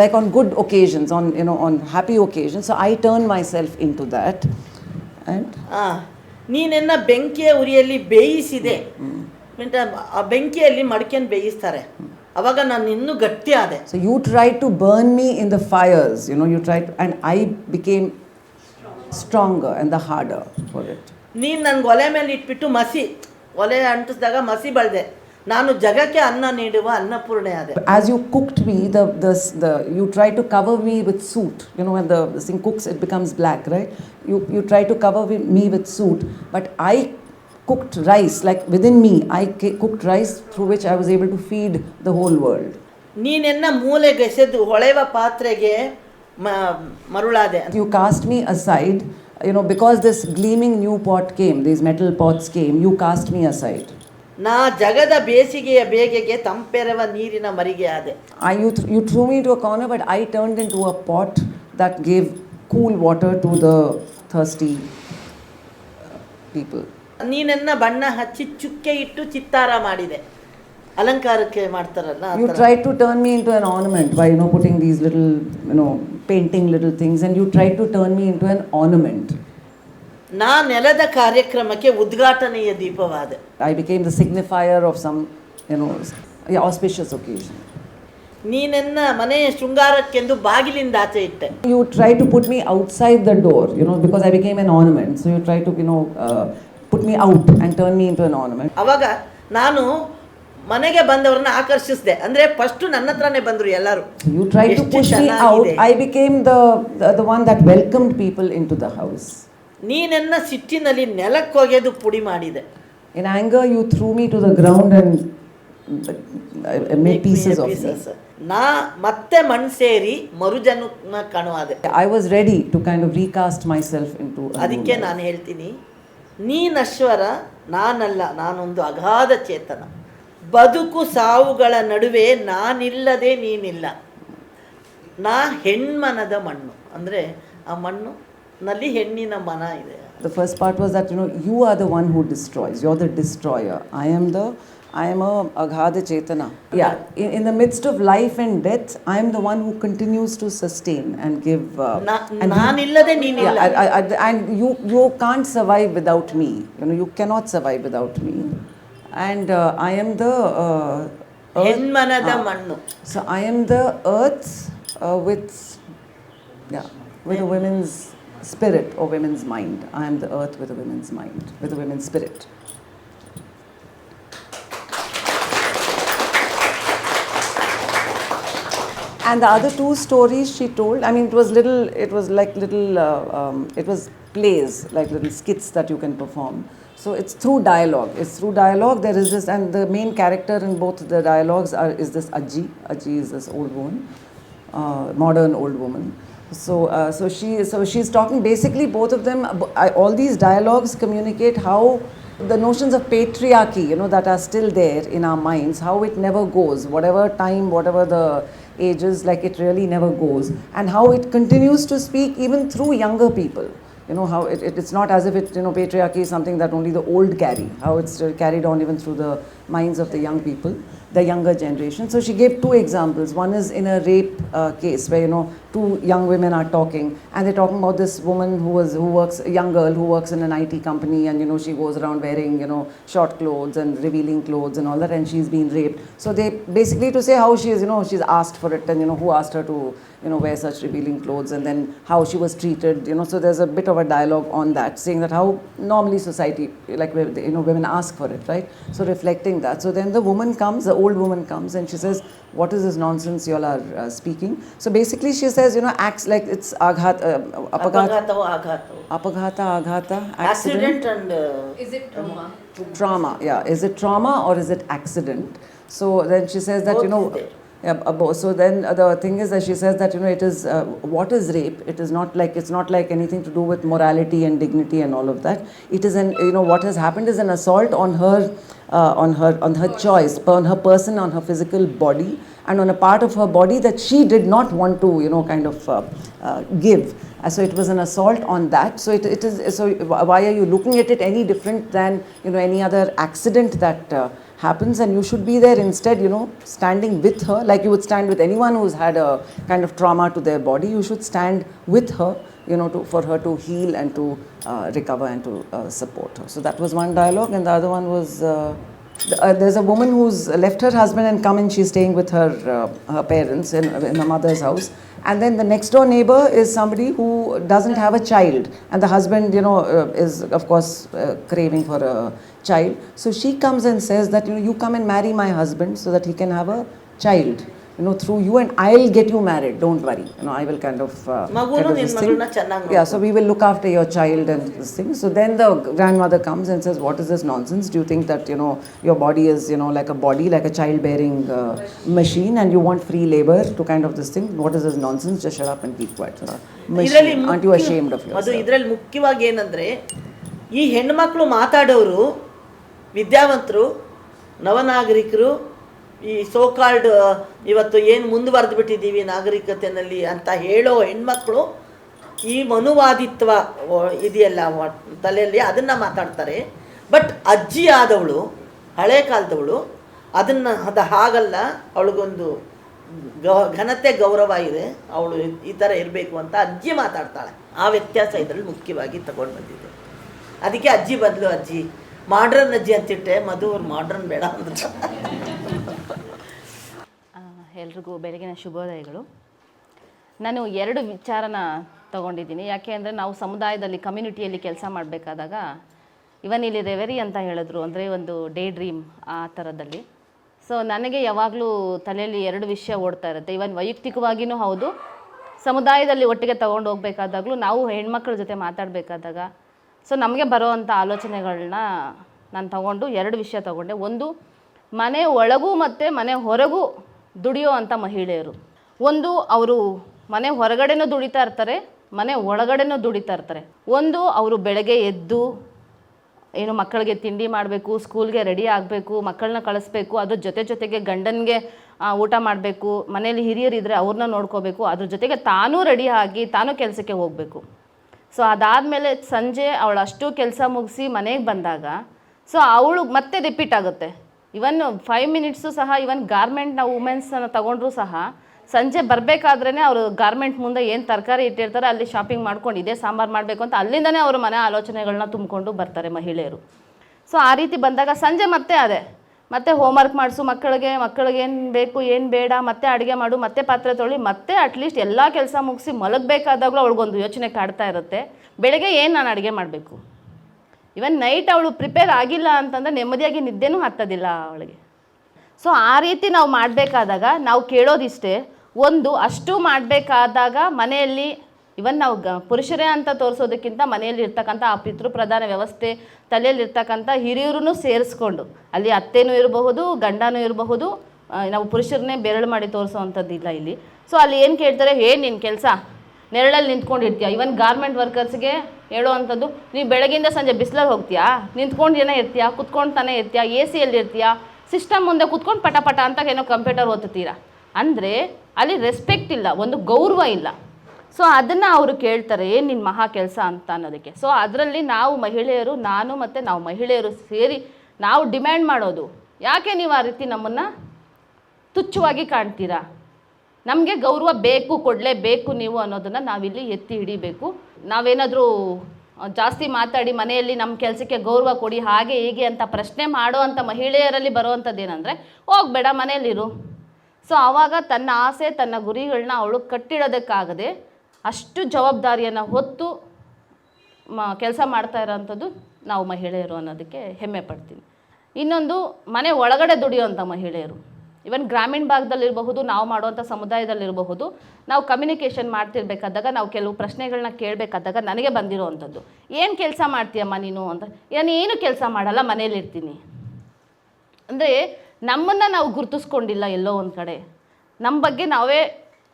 Like on good occasions, on happy occasions. So I turn myself into that. And ನೀನೆನ್ನ ಬೆಂಕಿಯ ಉರಿಯಲ್ಲಿ ಬೇಯಿಸಿದೆ, ಆ ಬೆಂಕಿಯಲ್ಲಿ ಮಡಕೆಯನ್ನು ಬೇಯಿಸ್ತಾರೆ, ಅವಾಗ ನಾನು ಇನ್ನೂ ಗಟ್ಟಿ ಆದೆ. So you tried to burn me in the fires, you tried to, and I became stronger and the harder for it. ನೀನು ನನಗೆ ಒಲೆ ಮೇಲೆ ಇಟ್ಬಿಟ್ಟು ಒಲೆ ಅಂಟಿಸಿದಾಗ ಮಸಿ ಬಳ್ದೆ, ನಾನು ಜಗಕ್ಕೆ ಅನ್ನ ನೀಡುವ ಅನ್ನಪೂರ್ಣೆ ಆದೆ. As you cooked me, you tried to cover me with soot. When the thing cooks, it becomes black, right? You try to cover me with soot, but I cooked rice, like within me, I cooked rice through which I was able to feed the whole world. ನೀನೆನ್ನ ಮೂಲೆಗೆಸೆದು ಹೊಳೆವ ಪಾತ್ರೆಗೆ ಮರುಳಾದೆ. You cast me aside, because this gleaming new pot came, these metal pots came, you cast me aside. ನಾ ಜಗದ ಬೇಸಿಗೆಯ ಬೇಗೆಗೆ ತಂಪೆರವ ನೀರಿನ ಮರಿಗೆ ಆದೆ. You threw me into a corner, but I turned into a pot that gave cool water to the thirsty people. ನೀನೆನ್ನ ಬಣ್ಣ ಹಚ್ಚಿ ಚುಕ್ಕೆ ಇಟ್ಟು ಚಿತ್ತಾರ ಮಾಡಿದೆ, ಅಲಂಕಾರಕ್ಕೆ ಮಾಡ್ತಾರಲ್ಲ. You tried to turn me into an ornament by putting these little, painting little things, and you tried to turn me into an ornament. ನಾ ನೆಲದ ಕಾರ್ಯಕ್ರಮಕ್ಕೆ ಉದ್ಘಾಟನೆಯ ದೀಪವಾದೆ. I became the signifier of some, auspicious occasion. ನೀನನ್ನ ಮನೆ ಶೃಂಗಾರಕ್ಕೆಂದು ಬಾಗಿಲಿಂದ ಆಚೆ ಇಟ್ಟೆ. You try to put me outside the door, because I became an ornament. So you try to, put me out and turn me into an ornament. ಅವಾಗ ನಾನು ಮನೆಗೆ ಬಂದವ್ರನ್ನ ಆಕರ್ಷಿಸಿದೆ. ಅಂದರೆ first ನನ್ನ ಹತ್ರನೇ ಬಂದರು ಎಲ್ಲರೂ. You tried to push me out. I became the one that welcomed people into the house. ನೀನನ್ನ ಸಿಟ್ಟಿನಲ್ಲಿ ನೆಲಕ್ಕೆ ಒಗೆದು ಪುಡಿ ಮಾಡಿದೆ. In anger, you threw me to the ground and made pieces of me. ನಾ ಮತ್ತೆ ಮಣ್ಣು ಸೇರಿ ಮರುಜನ್ಮ ಕಾಣುವಾದೆ. I was ready to kind of recast myself into a ಅದಕ್ಕೆ ನಾನು ಹೇಳ್ತೀನಿ, ನೀ ನಶ್ವರ, ನಾನಲ್ಲ, ನಾನೊಂದು ಅಗಾಧ ಚೇತನ. ಬದುಕು ಸಾವುಗಳ ನಡುವೆ ನಾನಿಲ್ಲದೆ ನೀನಿಲ್ಲ. ನಾ ಹೆಣ್ಮನದ ಮಣ್ಣು, ಅಂದರೆ ಆ ಮಣ್ಣುನಲ್ಲಿ ಹೆಣ್ಣಿನ ಮನ ಇದೆ. The first part was that, you are the one who destroys. You're the destroyer. I am a aghada chetana. Yeah, in the midst of life and death, I am the one who continues to sustain and give. ನಾನಿಲ್ಲದೆ ನೀನಿಲ್ಲ. And you can't survive without me. You cannot survive without me. And I am the ಹೆಣ್ಮನದ ಮಣ್ಣು. So I am the earth with a women's spirit or women's mind. I am the earth with a women's mind, with a women's spirit. And the other two stories she told, I mean, it was plays, like little skits that you can perform. So it's through dialogue. There is this, and the main character in both the dialogues is this Ajji. Ajji is this old woman, modern old woman. So she's talking, basically both of them, all these dialogues communicate how the notions of patriarchy, that are still there in our minds, how it never goes, whatever time, whatever the ages, like it really never goes, and how it continues to speak even through younger people. How it's not as if patriarchy is something that only the old carry, how it's carried on even through the minds of the young people, the younger generation. So she gave two examples. One is in a rape case where, two young women are talking, and they're talking about this woman who works, a young girl who works in an IT company, and she goes around wearing short clothes and revealing clothes and all that, and she's been raped. So they basically to say how she is, she's asked for it, and who asked her to wear such revealing clothes, and then how she was treated. So there's a bit of a dialogue on that, saying that how normally society, like women ask for it, right? So reflecting that. So then the old woman comes, and she says, what is this nonsense you all are speaking? So basically she says, acts like it's aghata, accident and Is it trauma? trauma. Yeah, is it trauma or is it accident? So then she says that, so then the thing is that she says that, it is, what is rape? It's not like anything to do with morality and dignity and all of that. It is what has happened is an assault on her choice, on her person, on her physical body, and on a part of her body that she did not want to, give. So it was an assault on that. So it is. So why are you looking at it any different than any other accident that happens? And you should be there instead, standing with her, like you would stand with anyone who's had a kind of trauma to their body. You should stand with her, for her to heal and to recover and to support her. So that was one dialogue, and the other one was. There's a woman who's left her husband and come, and she's staying with her parents in her mother's house. And then the next door neighbor is somebody who doesn't have a child, and the husband, is of course craving for a child. So she comes and says that, you come and marry my husband so that he can have a child, through you, and I'll get you married. Don't worry. I will kind of this thing. Yeah, so we will look after your child and this thing. So then the grandmother comes and says, what is this nonsense? Do you think that, your body is, like a body, like a childbearing machine, and you want free labor to kind of this thing? What is this nonsense? Just shut up and keep quiet. Machine. Aren't you ashamed of yourself? ಇದರಲ್ಲಿ ಮುಖ್ಯವಾಗಿ ಏನಂದರೆ, ಈ ಹೆಣ್ಮಕ್ಳು ಮಾತಾಡೋರು ವಿದ್ಯಾವಂತರು, ನವನಾಗರಿಕರು, ಈ so-called ಇವತ್ತು ಏನು ಮುಂದುವರೆದು ಬಿಟ್ಟಿದ್ದೀವಿ ನಾಗರಿಕತೆಯಲ್ಲಿ ಅಂತ ಹೇಳೋ ಹೆಣ್ಮಕ್ಳು ಈ ಮನುವಾದಿತ್ವ ಇದೆಯಲ್ಲ ತಲೆಯಲ್ಲಿ, ಅದನ್ನು ಮಾತಾಡ್ತಾರೆ. ಬಟ್ ಅಜ್ಜಿ ಆದವಳು, ಹಳೆ ಕಾಲದವಳು, ಅದು ಹಾಗಲ್ಲ, ಅವಳಿಗೊಂದು ಘನತೆ ಗೌರವ ಇದೆ, ಅವಳು ಈ ಥರ ಇರಬೇಕು ಅಂತ ಅಜ್ಜಿ ಮಾತಾಡ್ತಾಳೆ. ಆ ವ್ಯತ್ಯಾಸ ಇದರಲ್ಲಿ ಮುಖ್ಯವಾಗಿ ತಗೊಂಡು ಬಂದಿದೆ. ಅದಕ್ಕೆ ಅಜ್ಜಿ ಬದಲು ಅಜ್ಜಿ, ಮಾಡ್ರನ್ ಅಜ್ಜಿ ಅಂತಿಟ್ಟೆ, ಮಧು ಅವ್ರು ಮಾಡ್ರನ್ ಬೇಡ ಅಂದ್ರೆ. ಎಲ್ರಿಗೂ ಬೆಳಗಿನ ಶುಭೋದಯಗಳು. ನಾನು 2 ವಿಚಾರನ ತಗೊಂಡಿದ್ದೀನಿ. ಯಾಕೆ ಅಂದರೆ ನಾವು ಸಮುದಾಯದಲ್ಲಿ ಕಮ್ಯುನಿಟಿಯಲ್ಲಿ ಕೆಲಸ ಮಾಡಬೇಕಾದಾಗ ಇವನ್ ಇಲ್ಲಿ ರೆವೆರಿ ಅಂತ ಹೇಳಿದ್ರು, ಅಂದರೆ ಒಂದು ಡೇ ಡ್ರೀಮ್ ಆ ಥರದಲ್ಲಿ. ಸೊ ನನಗೆ ಯಾವಾಗಲೂ ತಲೆಯಲ್ಲಿ 2 ವಿಷಯ ಓಡ್ತಾ ಇರುತ್ತೆ. ಇವನ್ ವೈಯಕ್ತಿಕವಾಗಿಯೂ ಹೌದು, ಸಮುದಾಯದಲ್ಲಿ ಒಟ್ಟಿಗೆ ತೊಗೊಂಡು ಹೋಗಬೇಕಾದಾಗಲೂ ನಾವು ಹೆಣ್ಮಕ್ಳ ಜೊತೆ ಮಾತಾಡಬೇಕಾದಾಗ ಸೊ ನಮಗೆ ಬರೋವಂಥ ಆಲೋಚನೆಗಳನ್ನ ನಾನು ತಗೊಂಡು 2 ವಿಷಯ ತಗೊಂಡೆ. ಒಂದು, ಮನೆ ಒಳಗೂ ಮತ್ತು ಮನೆ ಹೊರಗೂ ದುಡಿಯೋ ಅಂಥ ಮಹಿಳೆಯರು. ಒಂದು, ಅವರು ಮನೆ ಹೊರಗಡೆನೂ ದುಡಿತಾ ಇರ್ತಾರೆ, ಮನೆ ಒಳಗಡೆನೂ ದುಡಿತಾ ಇರ್ತಾರೆ. ಒಂದು, ಅವರು ಬೆಳಗ್ಗೆ ಎದ್ದು ಏನು ಮಕ್ಕಳಿಗೆ ತಿಂಡಿ ಮಾಡಬೇಕು, ಸ್ಕೂಲ್ಗೆ ರೆಡಿ ಆಗಬೇಕು, ಮಕ್ಕಳನ್ನ ಕಳಿಸ್ಬೇಕು, ಅದ್ರ ಜೊತೆಗೆ ಗಂಡನಿಗೆ ಊಟ ಮಾಡಬೇಕು, ಮನೇಲಿ ಹಿರಿಯರಿದ್ದರೆ ಅವ್ರನ್ನ ನೋಡ್ಕೋಬೇಕು, ಅದ್ರ ಜೊತೆಗೆ ತಾನೂ ರೆಡಿ ಆಗಿ ತಾನೂ ಕೆಲಸಕ್ಕೆ ಹೋಗಬೇಕು. ಸೊ ಅದಾದಮೇಲೆ ಸಂಜೆ ಅವಳು ಅಷ್ಟು ಕೆಲಸ ಮುಗಿಸಿ ಮನೆಗೆ ಬಂದಾಗ ಸೊ ಅವಳು ಮತ್ತೆ ರಿಪೀಟ್ ಆಗುತ್ತೆ. ಇವನ್ 5 ಮಿನಿಟ್ಸು ಸಹ, ಇವನ್ ಗಾರ್ಮೆಂಟ್ ನಾವು ವುಮೆನ್ಸನ್ನು ತಗೊಂಡ್ರೂ ಸಹ ಸಂಜೆ ಬರಬೇಕಾದ್ರೇ ಅವರು ಗಾರ್ಮೆಂಟ್ ಮುಂದೆ ಏನು ತರಕಾರಿ ಇಟ್ಟಿರ್ತಾರೆ ಅಲ್ಲಿ ಶಾಪಿಂಗ್ ಮಾಡ್ಕೊಂಡು ಇದೇ ಸಾಂಬಾರು ಮಾಡಬೇಕು ಅಂತ ಅಲ್ಲಿಂದನೇ ಅವರು ಮನೆ ಆಲೋಚನೆಗಳನ್ನ ತುಂಬಿಕೊಂಡು ಬರ್ತಾರೆ ಮಹಿಳೆಯರು. ಸೊ ಆ ರೀತಿ ಬಂದಾಗ ಸಂಜೆ ಮತ್ತೆ ಅದೇ, ಮತ್ತೆ ಹೋಮ್ವರ್ಕ್ ಮಾಡಿಸು ಮಕ್ಕಳಿಗೆ ಏನು ಬೇಕು ಏನು ಬೇಡ, ಮತ್ತೆ ಅಡುಗೆ ಮಾಡು, ಮತ್ತೆ ಪಾತ್ರೆ ತೊಳಿ, ಮತ್ತೆ ಅಟ್ಲೀಸ್ಟ್ ಎಲ್ಲ ಕೆಲಸ ಮುಗಿಸಿ ಮಲಗಬೇಕಾದಾಗಲೂ ಅವಳಿಗೊಂದು ಯೋಚನೆ ಕಾಡ್ತಾ ಇರುತ್ತೆ, ಬೆಳಗ್ಗೆ ಏನು ನಾನು ಅಡುಗೆ ಮಾಡಬೇಕು. ಇವನ್ ನೈಟ್ ಅವಳು ಪ್ರಿಪೇರ್ ಆಗಿಲ್ಲ ಅಂತಂದರೆ ನೆಮ್ಮದಿಯಾಗಿ ನಿದ್ದೆನೂ ಹತ್ತೋದಿಲ್ಲ ಅವಳಿಗೆ. ಸೊ ಆ ರೀತಿ ನಾವು ಮಾಡಬೇಕಾದಾಗ ನಾವು ಕೇಳೋದಿಷ್ಟೇ, ಒಂದು, ಅಷ್ಟು ಮಾಡಬೇಕಾದಾಗ ಮನೆಯಲ್ಲಿ ಇವನ್ ನಾವು ಪುರುಷರೇ ಅಂತ ತೋರಿಸೋದಕ್ಕಿಂತ ಮನೆಯಲ್ಲಿ ಇರ್ತಕ್ಕಂಥ ಆ ಪಿತೃಪ್ರಧಾನ ವ್ಯವಸ್ಥೆ ತಲೆಯಲ್ಲಿರ್ತಕ್ಕಂಥ ಹಿರಿಯರೂ ಸೇರಿಸ್ಕೊಂಡು, ಅಲ್ಲಿ ಅತ್ತೆನೂ ಇರಬಹುದು, ಗಂಡನೂ ಇರಬಹುದು, ನಾವು ಪುರುಷರನ್ನೇ ಬೆರಳು ಮಾಡಿ ತೋರಿಸೋವಂಥದ್ದಿಲ್ಲ ಇಲ್ಲಿ. ಸೊ ಅಲ್ಲಿ ಏನು ಕೇಳ್ತಾರೆ, ನಿನ್ನ ಕೆಲಸ ನೆರಳಲ್ಲಿ ನಿಂತ್ಕೊಂಡಿರ್ತೀಯ. ಇವನ್ ಗಾರ್ಮೆಂಟ್ ವರ್ಕರ್ಸ್ಗೆ ಹೇಳೋವಂಥದ್ದು, ನೀವು ಬೆಳಗಿಂದ ಸಂಜೆ ಬಿಸಿಲಲ್ಲಿ ಹೋಗ್ತೀಯಾ, ನಿಂತ್ಕೊಂಡು ಏನೋ ಇರ್ತೀಯಾ, ಕುತ್ಕೊಂಡು ತಾನೇ ಇರ್ತೀಯಾ, AC ಇರ್ತೀಯಾ, ಸಿಸ್ಟಮ್ ಮುಂದೆ ಕುತ್ಕೊಂಡು ಪಟ ಅಂತ ಏನೋ ಕಂಪ್ಯೂಟರ್ ಓದ್ತೀರಾ. ಅಂದರೆ ಅಲ್ಲಿ ರೆಸ್ಪೆಕ್ಟ್ ಇಲ್ಲ, ಒಂದು ಗೌರವ ಇಲ್ಲ. ಸೊ ಅದನ್ನು ಅವರು ಕೇಳ್ತಾರೆ, ಏನು ನಿನ್ನ ಮಹಾ ಕೆಲಸ ಅಂತ ಅನ್ನೋದಕ್ಕೆ. ಸೊ ಅದರಲ್ಲಿ ನಾವು ಮಹಿಳೆಯರು, ನಾನು ಮತ್ತು ನಾವು ಮಹಿಳೆಯರು ಸೇರಿ ನಾವು ಡಿಮ್ಯಾಂಡ್ ಮಾಡೋದು, ಯಾಕೆ ನೀವು ಆ ರೀತಿ ನಮ್ಮನ್ನು ತುಚ್ಛವಾಗಿ ಕಾಣ್ತೀರಾ, ನಮಗೆ ಗೌರವ ಬೇಕು, ಕೊಡಲೇಬೇಕು ನೀವು ಅನ್ನೋದನ್ನು ನಾವಿಲ್ಲಿ ಎತ್ತಿ ಹಿಡಿಬೇಕು. ನಾವೇನಾದರೂ ಜಾಸ್ತಿ ಮಾತಾಡಿ ಮನೆಯಲ್ಲಿ ನಮ್ಮ ಕೆಲಸಕ್ಕೆ ಗೌರವ ಕೊಡಿ ಹಾಗೆ ಹೀಗೆ ಅಂತ ಪ್ರಶ್ನೆ ಮಾಡೋ ಅಂಥ ಮಹಿಳೆಯರಲ್ಲಿ ಬರುವಂಥದ್ದು ಏನಂದರೆ, ಹೋಗಬೇಡ ಮನೆಯಲ್ಲಿರು. ಸೊ ಆವಾಗ ತನ್ನ ಆಸೆ ತನ್ನ ಗುರಿಗಳನ್ನ ಅವಳು ಕಟ್ಟಿಡೋದಕ್ಕಾಗದೆ ಅಷ್ಟು ಜವಾಬ್ದಾರಿಯನ್ನು ಹೊತ್ತು ಕೆಲಸ ಮಾಡ್ತಾ ಇರೋವಂಥದ್ದು ನಾವು ಮಹಿಳೆಯರು ಅನ್ನೋದಕ್ಕೆ ಹೆಮ್ಮೆ ಪಡ್ತೀನಿ. ಇನ್ನೊಂದು, ಮನೆ ಒಳಗಡೆ ದುಡಿಯೋವಂಥ ಮಹಿಳೆಯರು, ಇವನ್ ಗ್ರಾಮೀಣ ಭಾಗದಲ್ಲಿರಬಹುದು, ನಾವು ಮಾಡುವಂಥ ಸಮುದಾಯದಲ್ಲಿರಬಹುದು, ನಾವು ಕಮ್ಯುನಿಕೇಷನ್ ಮಾಡ್ತಿರ್ಬೇಕಾದಾಗ ನಾವು ಕೆಲವು ಪ್ರಶ್ನೆಗಳನ್ನ ಕೇಳಬೇಕಾದಾಗ ನನಗೆ ಬಂದಿರೋವಂಥದ್ದು, ಏನು ಕೆಲಸ ಮಾಡ್ತೀಯಮ್ಮ ನೀನು ಅಂತ. ಏನು ಕೆಲಸ ಮಾಡಲ್ಲ, ಮನೇಲಿರ್ತೀನಿ. ಅಂದರೆ ನಮ್ಮನ್ನು ನಾವು ಗುರುತಿಸ್ಕೊಂಡಿಲ್ಲ ಎಲ್ಲೋ ಒಂದು ಕಡೆ, ನಮ್ಮ ಬಗ್ಗೆ ನಾವೇ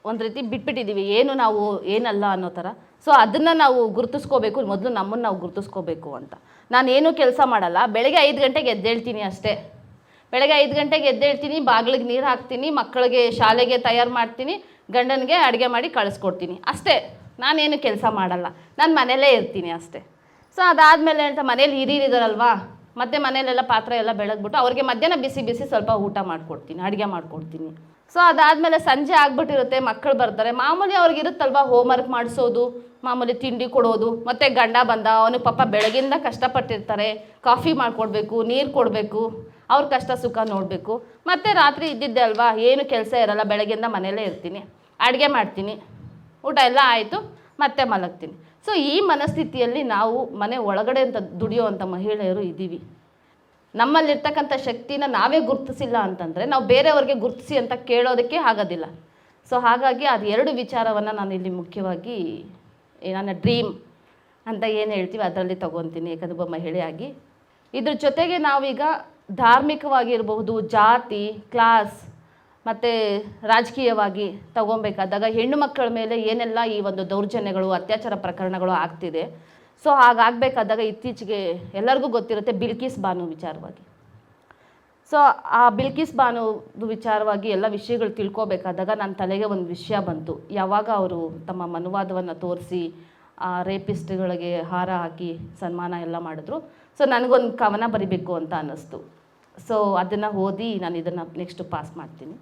ಒಂದು ರೀತಿ ಬಿಟ್ಬಿಟ್ಟಿದ್ದೀವಿ, ಏನು ನಾವು ಏನಲ್ಲ ಅನ್ನೋ ಥರ. ಸೊ ಅದನ್ನು ನಾವು ಗುರುತಿಸ್ಕೋಬೇಕು, ಮೊದಲು ನಮ್ಮನ್ನು ನಾವು ಗುರುತಿಸ್ಕೋಬೇಕು ಅಂತ. ನಾನೇನು ಕೆಲಸ ಮಾಡಲ್ಲ, ಬೆಳಗ್ಗೆ 5 ಗಂಟೆಗೆ ಎದ್ದೇಳ್ತೀನಿ ಅಷ್ಟೇ. ಬೆಳಗ್ಗೆ 5 ಗಂಟೆಗೆ ಎದ್ದೇಳ್ತೀನಿ, ಬಾಗಿಲಿಗೆ ನೀರು ಹಾಕ್ತೀನಿ, ಮಕ್ಕಳಿಗೆ ಶಾಲೆಗೆ ತಯಾರು ಮಾಡ್ತೀನಿ, ಗಂಡನಿಗೆ ಅಡುಗೆ ಮಾಡಿ ಕಳಿಸ್ಕೊಡ್ತೀನಿ ಅಷ್ಟೇ. ನಾನೇನು ಕೆಲಸ ಮಾಡಲ್ಲ, ನಾನು ಮನೆಯಲ್ಲೇ ಇರ್ತೀನಿ ಅಷ್ಟೇ. ಸೊ ಅದಾದಮೇಲೆ ಅಂತ ಮನೇಲಿ ಹಿರಿಯರಿದಾರಲ್ವಾ, ಮತ್ತು ಮನೇಲೆಲ್ಲ ಪಾತ್ರೆ ಎಲ್ಲ ಬೆಳಗ್ಬಿಟ್ಟು ಅವ್ರಿಗೆ ಮಧ್ಯಾಹ್ನ ಬಿಸಿ ಸ್ವಲ್ಪ ಊಟ ಮಾಡಿಕೊಡ್ತೀನಿ, ಅಡುಗೆ ಮಾಡಿಕೊಡ್ತೀನಿ. ಸೊ ಅದಾದಮೇಲೆ ಸಂಜೆ ಆಗ್ಬಿಟ್ಟಿರುತ್ತೆ, ಮಕ್ಕಳು ಬರ್ತಾರೆ, ಮಾಮೂಲಿ ಅವ್ರಿಗೆ ಇರುತ್ತಲ್ವ ಹೋಮ್ವರ್ಕ್ ಮಾಡಿಸೋದು, ಮಾಮೂಲಿ ತಿಂಡಿ ಕೊಡೋದು, ಮತ್ತು ಗಂಡ ಬಂದ ಅವನು ಪಾಪ ಬೆಳಗಿಂದ ಕಷ್ಟಪಟ್ಟಿರ್ತಾರೆ, ಕಾಫಿ ಮಾಡಿಕೊಡ್ಬೇಕು, ನೀರು ಕೊಡಬೇಕು, ಅವ್ರ ಕಷ್ಟ ಸುಖ ನೋಡಬೇಕು. ಮತ್ತು ರಾತ್ರಿ ಇದ್ದಿದ್ದೆ ಅಲ್ವಾ, ಏನು ಕೆಲಸ ಇರಲ್ಲ, ಬೆಳಗ್ಗೆಯಿಂದ ಮನೆಯಲ್ಲೇ ಇರ್ತೀನಿ, ಅಡುಗೆ ಮಾಡ್ತೀನಿ, ಊಟ ಎಲ್ಲ ಆಯಿತು, ಮತ್ತೆ ಮಲಗ್ತೀನಿ. ಸೊ ಈ ಮನಸ್ಥಿತಿಯಲ್ಲಿ ನಾವು ಮನೆ ಒಳಗಡೆ ಅಂತ ದುಡಿಯೋವಂಥ ಮಹಿಳೆಯರು ಇದ್ದೀವಿ. ನಮ್ಮಲ್ಲಿರ್ತಕ್ಕಂಥ ಶಕ್ತಿನ ನಾವೇ ಗುರುತಿಸಿಲ್ಲ ಅಂತಂದರೆ ನಾವು ಬೇರೆಯವ್ರಿಗೆ ಗುರುತಿಸಿ ಅಂತ ಕೇಳೋದಕ್ಕೆ ಆಗೋದಿಲ್ಲ. ಸೊ ಹಾಗಾಗಿ ಅದು 2 ವಿಚಾರವನ್ನು ನಾನು ಇಲ್ಲಿ ಮುಖ್ಯವಾಗಿ ನನ್ನ ಡ್ರೀಮ್ ಅಂತ ಏನು ಹೇಳ್ತೀವಿ ಅದರಲ್ಲಿ ತಗೊತೀನಿ, ಏಕೆಂದರೆ ಒಬ್ಬ ಮಹಿಳೆಯಾಗಿ. ಇದ್ರ ಜೊತೆಗೆ ನಾವೀಗ ಧಾರ್ಮಿಕವಾಗಿರಬಹುದು, ಜಾತಿ, ಕ್ಲಾಸ್ ಮತ್ತು ರಾಜಕೀಯವಾಗಿ ತಗೊಬೇಕಾದಾಗ ಹೆಣ್ಣು ಮಕ್ಕಳ ಮೇಲೆ ಏನೆಲ್ಲ ಈ ಒಂದು ದೌರ್ಜನ್ಯಗಳು, ಅತ್ಯಾಚಾರ ಪ್ರಕರಣಗಳು ಆಗ್ತಿದೆ. ಸೊ ಹಾಗಾಗಬೇಕಾದಾಗ ಇತ್ತೀಚೆಗೆ ಎಲ್ಲರಿಗೂ ಗೊತ್ತಿರುತ್ತೆ ಬಿಲ್ಕಿಸ್ ಬಾನು ವಿಚಾರವಾಗಿ. ಸೊ ಆ ಬಿಲ್ಕಿಸ್ ಬಾನು ವಿಚಾರವಾಗಿ ಎಲ್ಲ ವಿಷಯಗಳು ತಿಳ್ಕೊಬೇಕಾದಾಗ ನನ್ನ ತಲೆಗೆ ಒಂದು ವಿಷಯ ಬಂತು. ಯಾವಾಗ ಅವರು ತಮ್ಮ ಮನುವಾದವನ್ನು ತೋರಿಸಿ ಆ ರೇಪಿಸ್ಟ್ಗಳಿಗೆ ಹಾರ ಹಾಕಿ ಸನ್ಮಾನ ಎಲ್ಲ ಮಾಡಿದ್ರು, ಸೊ ನನಗೊಂದು ಕವನ ಬರಿಬೇಕು ಅಂತ ಅನ್ನಿಸ್ತು. ಸೊ ಅದನ್ನು ಓದಿ ನಾನು ಇದನ್ನು ನೆಕ್ಸ್ಟು ಪಾಸ್ ಮಾಡ್ತೀನಿ.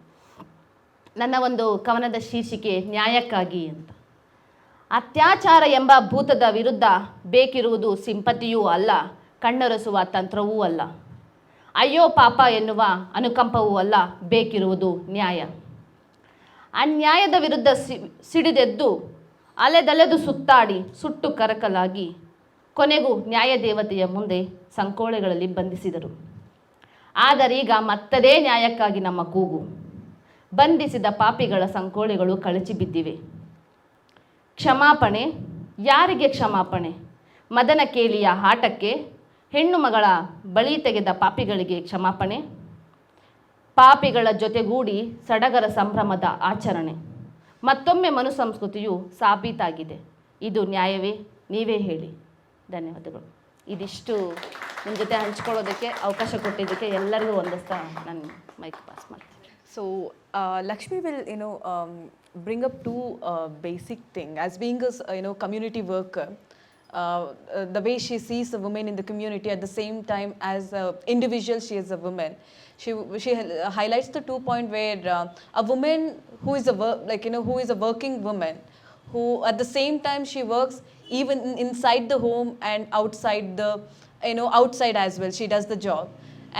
ನನ್ನ ಒಂದು ಕವನದ ಶೀರ್ಷಿಕೆ ನ್ಯಾಯಕ್ಕಾಗಿ ಅಂತ. ಅತ್ಯಾಚಾರ ಎಂಬ ಭೂತದ ವಿರುದ್ಧ ಬೇಕಿರುವುದು ಸಿಂಪತಿಯೂ ಅಲ್ಲ, ಕಣ್ಣೊರೆಸುವ ತಂತ್ರವೂ ಅಲ್ಲ, ಅಯ್ಯೋ ಪಾಪ ಎನ್ನುವ ಅನುಕಂಪವೂ ಅಲ್ಲ, ಬೇಕಿರುವುದು ನ್ಯಾಯ. ಅನ್ಯಾಯದ ವಿರುದ್ಧ ಸಿಡಿದೆದ್ದು ಅಲೆದಲೆದು ಸುತ್ತಾಡಿ ಸುಟ್ಟು ಕರಕಲಾಗಿ ಕೊನೆಗೂ ನ್ಯಾಯದೇವತೆಯ ಮುಂದೆ ಸಂಕೋಳೆಗಳಲ್ಲಿ ಬಂಧಿಸಿದರು. ಆದರೀಗ ಮತ್ತದೇ ನ್ಯಾಯಕ್ಕಾಗಿ ನಮ್ಮ ಕೂಗು. ಬಂಧಿಸಿದ ಪಾಪಿಗಳ ಸಂಕೋಳೆಗಳು ಕಳಚಿ ಬಿದ್ದಿವೆ. ಕ್ಷಮಾಪಣೆ, ಯಾರಿಗೆ ಕ್ಷಮಾಪಣೆ? ಮದನ ಕೇಳಿಯ ಆಟಕ್ಕೆ ಹೆಣ್ಣು ಮಗಳ ಬಳಿ ತೆಗೆದ ಪಾಪಿಗಳಿಗೆ ಕ್ಷಮಾಪಣೆ. ಪಾಪಿಗಳ ಜೊತೆಗೂಡಿ ಸಡಗರ ಸಂಭ್ರಮದ ಆಚರಣೆ. ಮತ್ತೊಮ್ಮೆ ಮನುಸಂಸ್ಕೃತಿಯು ಸಾಬೀತಾಗಿದೆ. ಇದು ನ್ಯಾಯವೇ? ನೀವೇ ಹೇಳಿ. ಧನ್ಯವಾದಗಳು. ಇದಿಷ್ಟು ನಿಮ್ಮ ಜೊತೆ ಹಂಚ್ಕೊಳ್ಳೋದಕ್ಕೆ ಅವಕಾಶ ಕೊಟ್ಟಿದ್ದಕ್ಕೆ ಎಲ್ಲರಿಗೂ ಒಂದಸ್ತಾ ನಾನು ಮೈಕ್ ಪಾಸ್ ಮಾಡ್ತೀನಿ. So, Lakshmi will, bring up two basic things. As being a, community worker, the way she sees a woman in the community, at the same time as an individual, she is a woman. She highlights the 2 point where a woman who is who is a working woman, who at the same time she works even inside the home and outside the, outside as well. She does the job.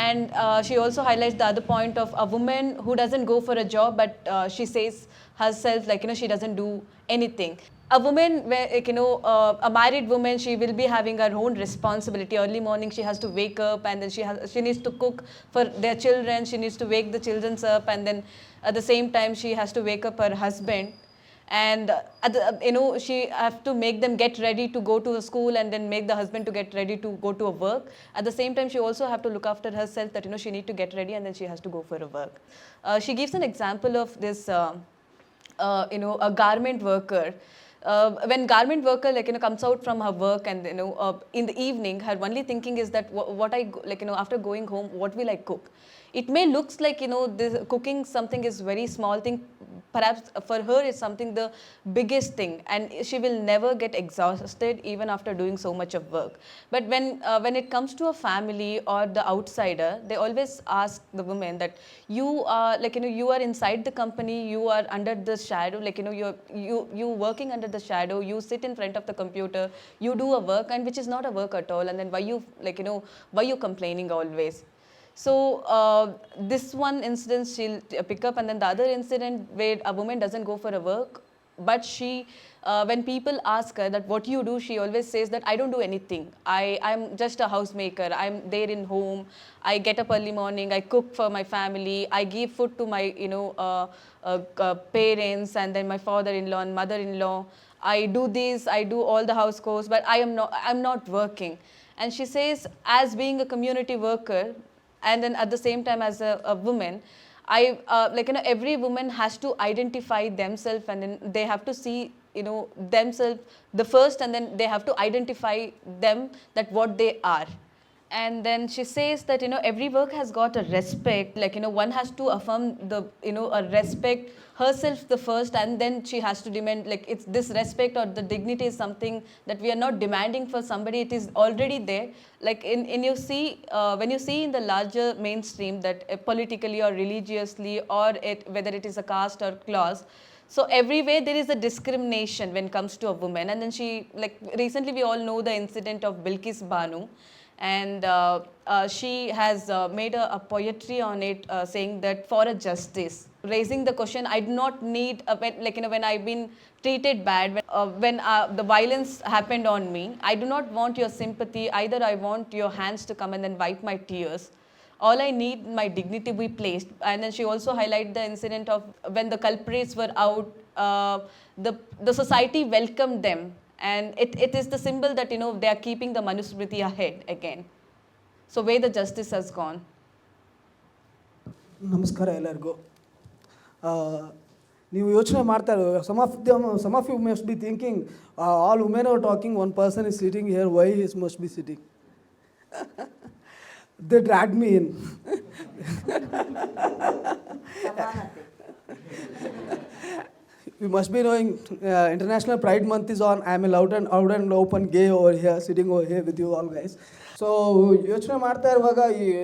And she also highlights the other point of a woman who doesn't go for a job, but she says herself she doesn't do anything. A woman, a married woman, she will be having her own responsibility. Early morning she has to wake up, and then she needs to cook for their children. She needs to wake the children up, and then at the same time she has to wake up her husband. And she have to make them get ready to go to a school, and then make the husband to get ready to go to a work. At the same time she also have to look after herself, that she need to get ready, and then she has to go for a work. She gives an example of this a garment worker. When garment worker comes out from her work, and in the evening her only thinking is that what I after going home, what will I cook? It may looks like this cooking something is very small thing. Perhaps for her it's something the biggest thing, and she will never get exhausted even after doing so much of work. But when it comes to a family or the outsider, they always ask the woman that you are you are inside the company, you are under the shadow, you working under the shadow, you sit in front of the computer, you do a work, and which is not a work at all, and then why you why you complaining always? So this one incident she'll pick up, and then the other incident where a woman doesn't go for a work, but she when people ask her that what you do, she always says that I don't do anything. I'm just a housemaker. I'm there in home. I get up early morning. I cook for my family. I give food to my parents, and then my father-in-law and mother-in-law. I do this. I do all the house chores, but I'm not working. And she says, as being a community worker, and then at the same time as a woman, every woman has to identify themselves, and then they have to see themselves the first, and then they have to identify them that what they are. And then she says that every work has got a respect, one has to affirm the a respect herself the first, and then she has to demand it's this respect or the dignity is something that we are not demanding for somebody, it is already there. In you see when you see in the larger mainstream that politically or religiously, or whether it is a caste or class, so everywhere there is a discrimination when it comes to a woman. And then she recently we all know the incident of Bilkis Banu, and she has made a poetry on it, saying that for a justice, raising the question, I do not need when I've been treated bad, when the violence happened on me, I do not want your sympathy, either I want your hands to come and then wipe my tears. All I need, my dignity be placed. And then she also highlighted the incident of when the culprits were out, the society welcomed them, and it is the symbol that they are keeping the Manusmriti ahead again. So where the justice has gone. ನಮಸ್ಕಾರ ಎಲ್ಲರಿಗೂ. ನೀವು ಯೋಚನೆ ಮಾಡ್ತಾ ಇರೋ some of you must be thinking all women are talking, one person is sitting here, why he must be sitting? They dragged me in. You must be knowing International Pride Month is on. I am a loud and open gay over here, sitting over here with you all guys. So ಯೋಚನೆ ಮಾಡ್ತಾ ಇರುವಾಗ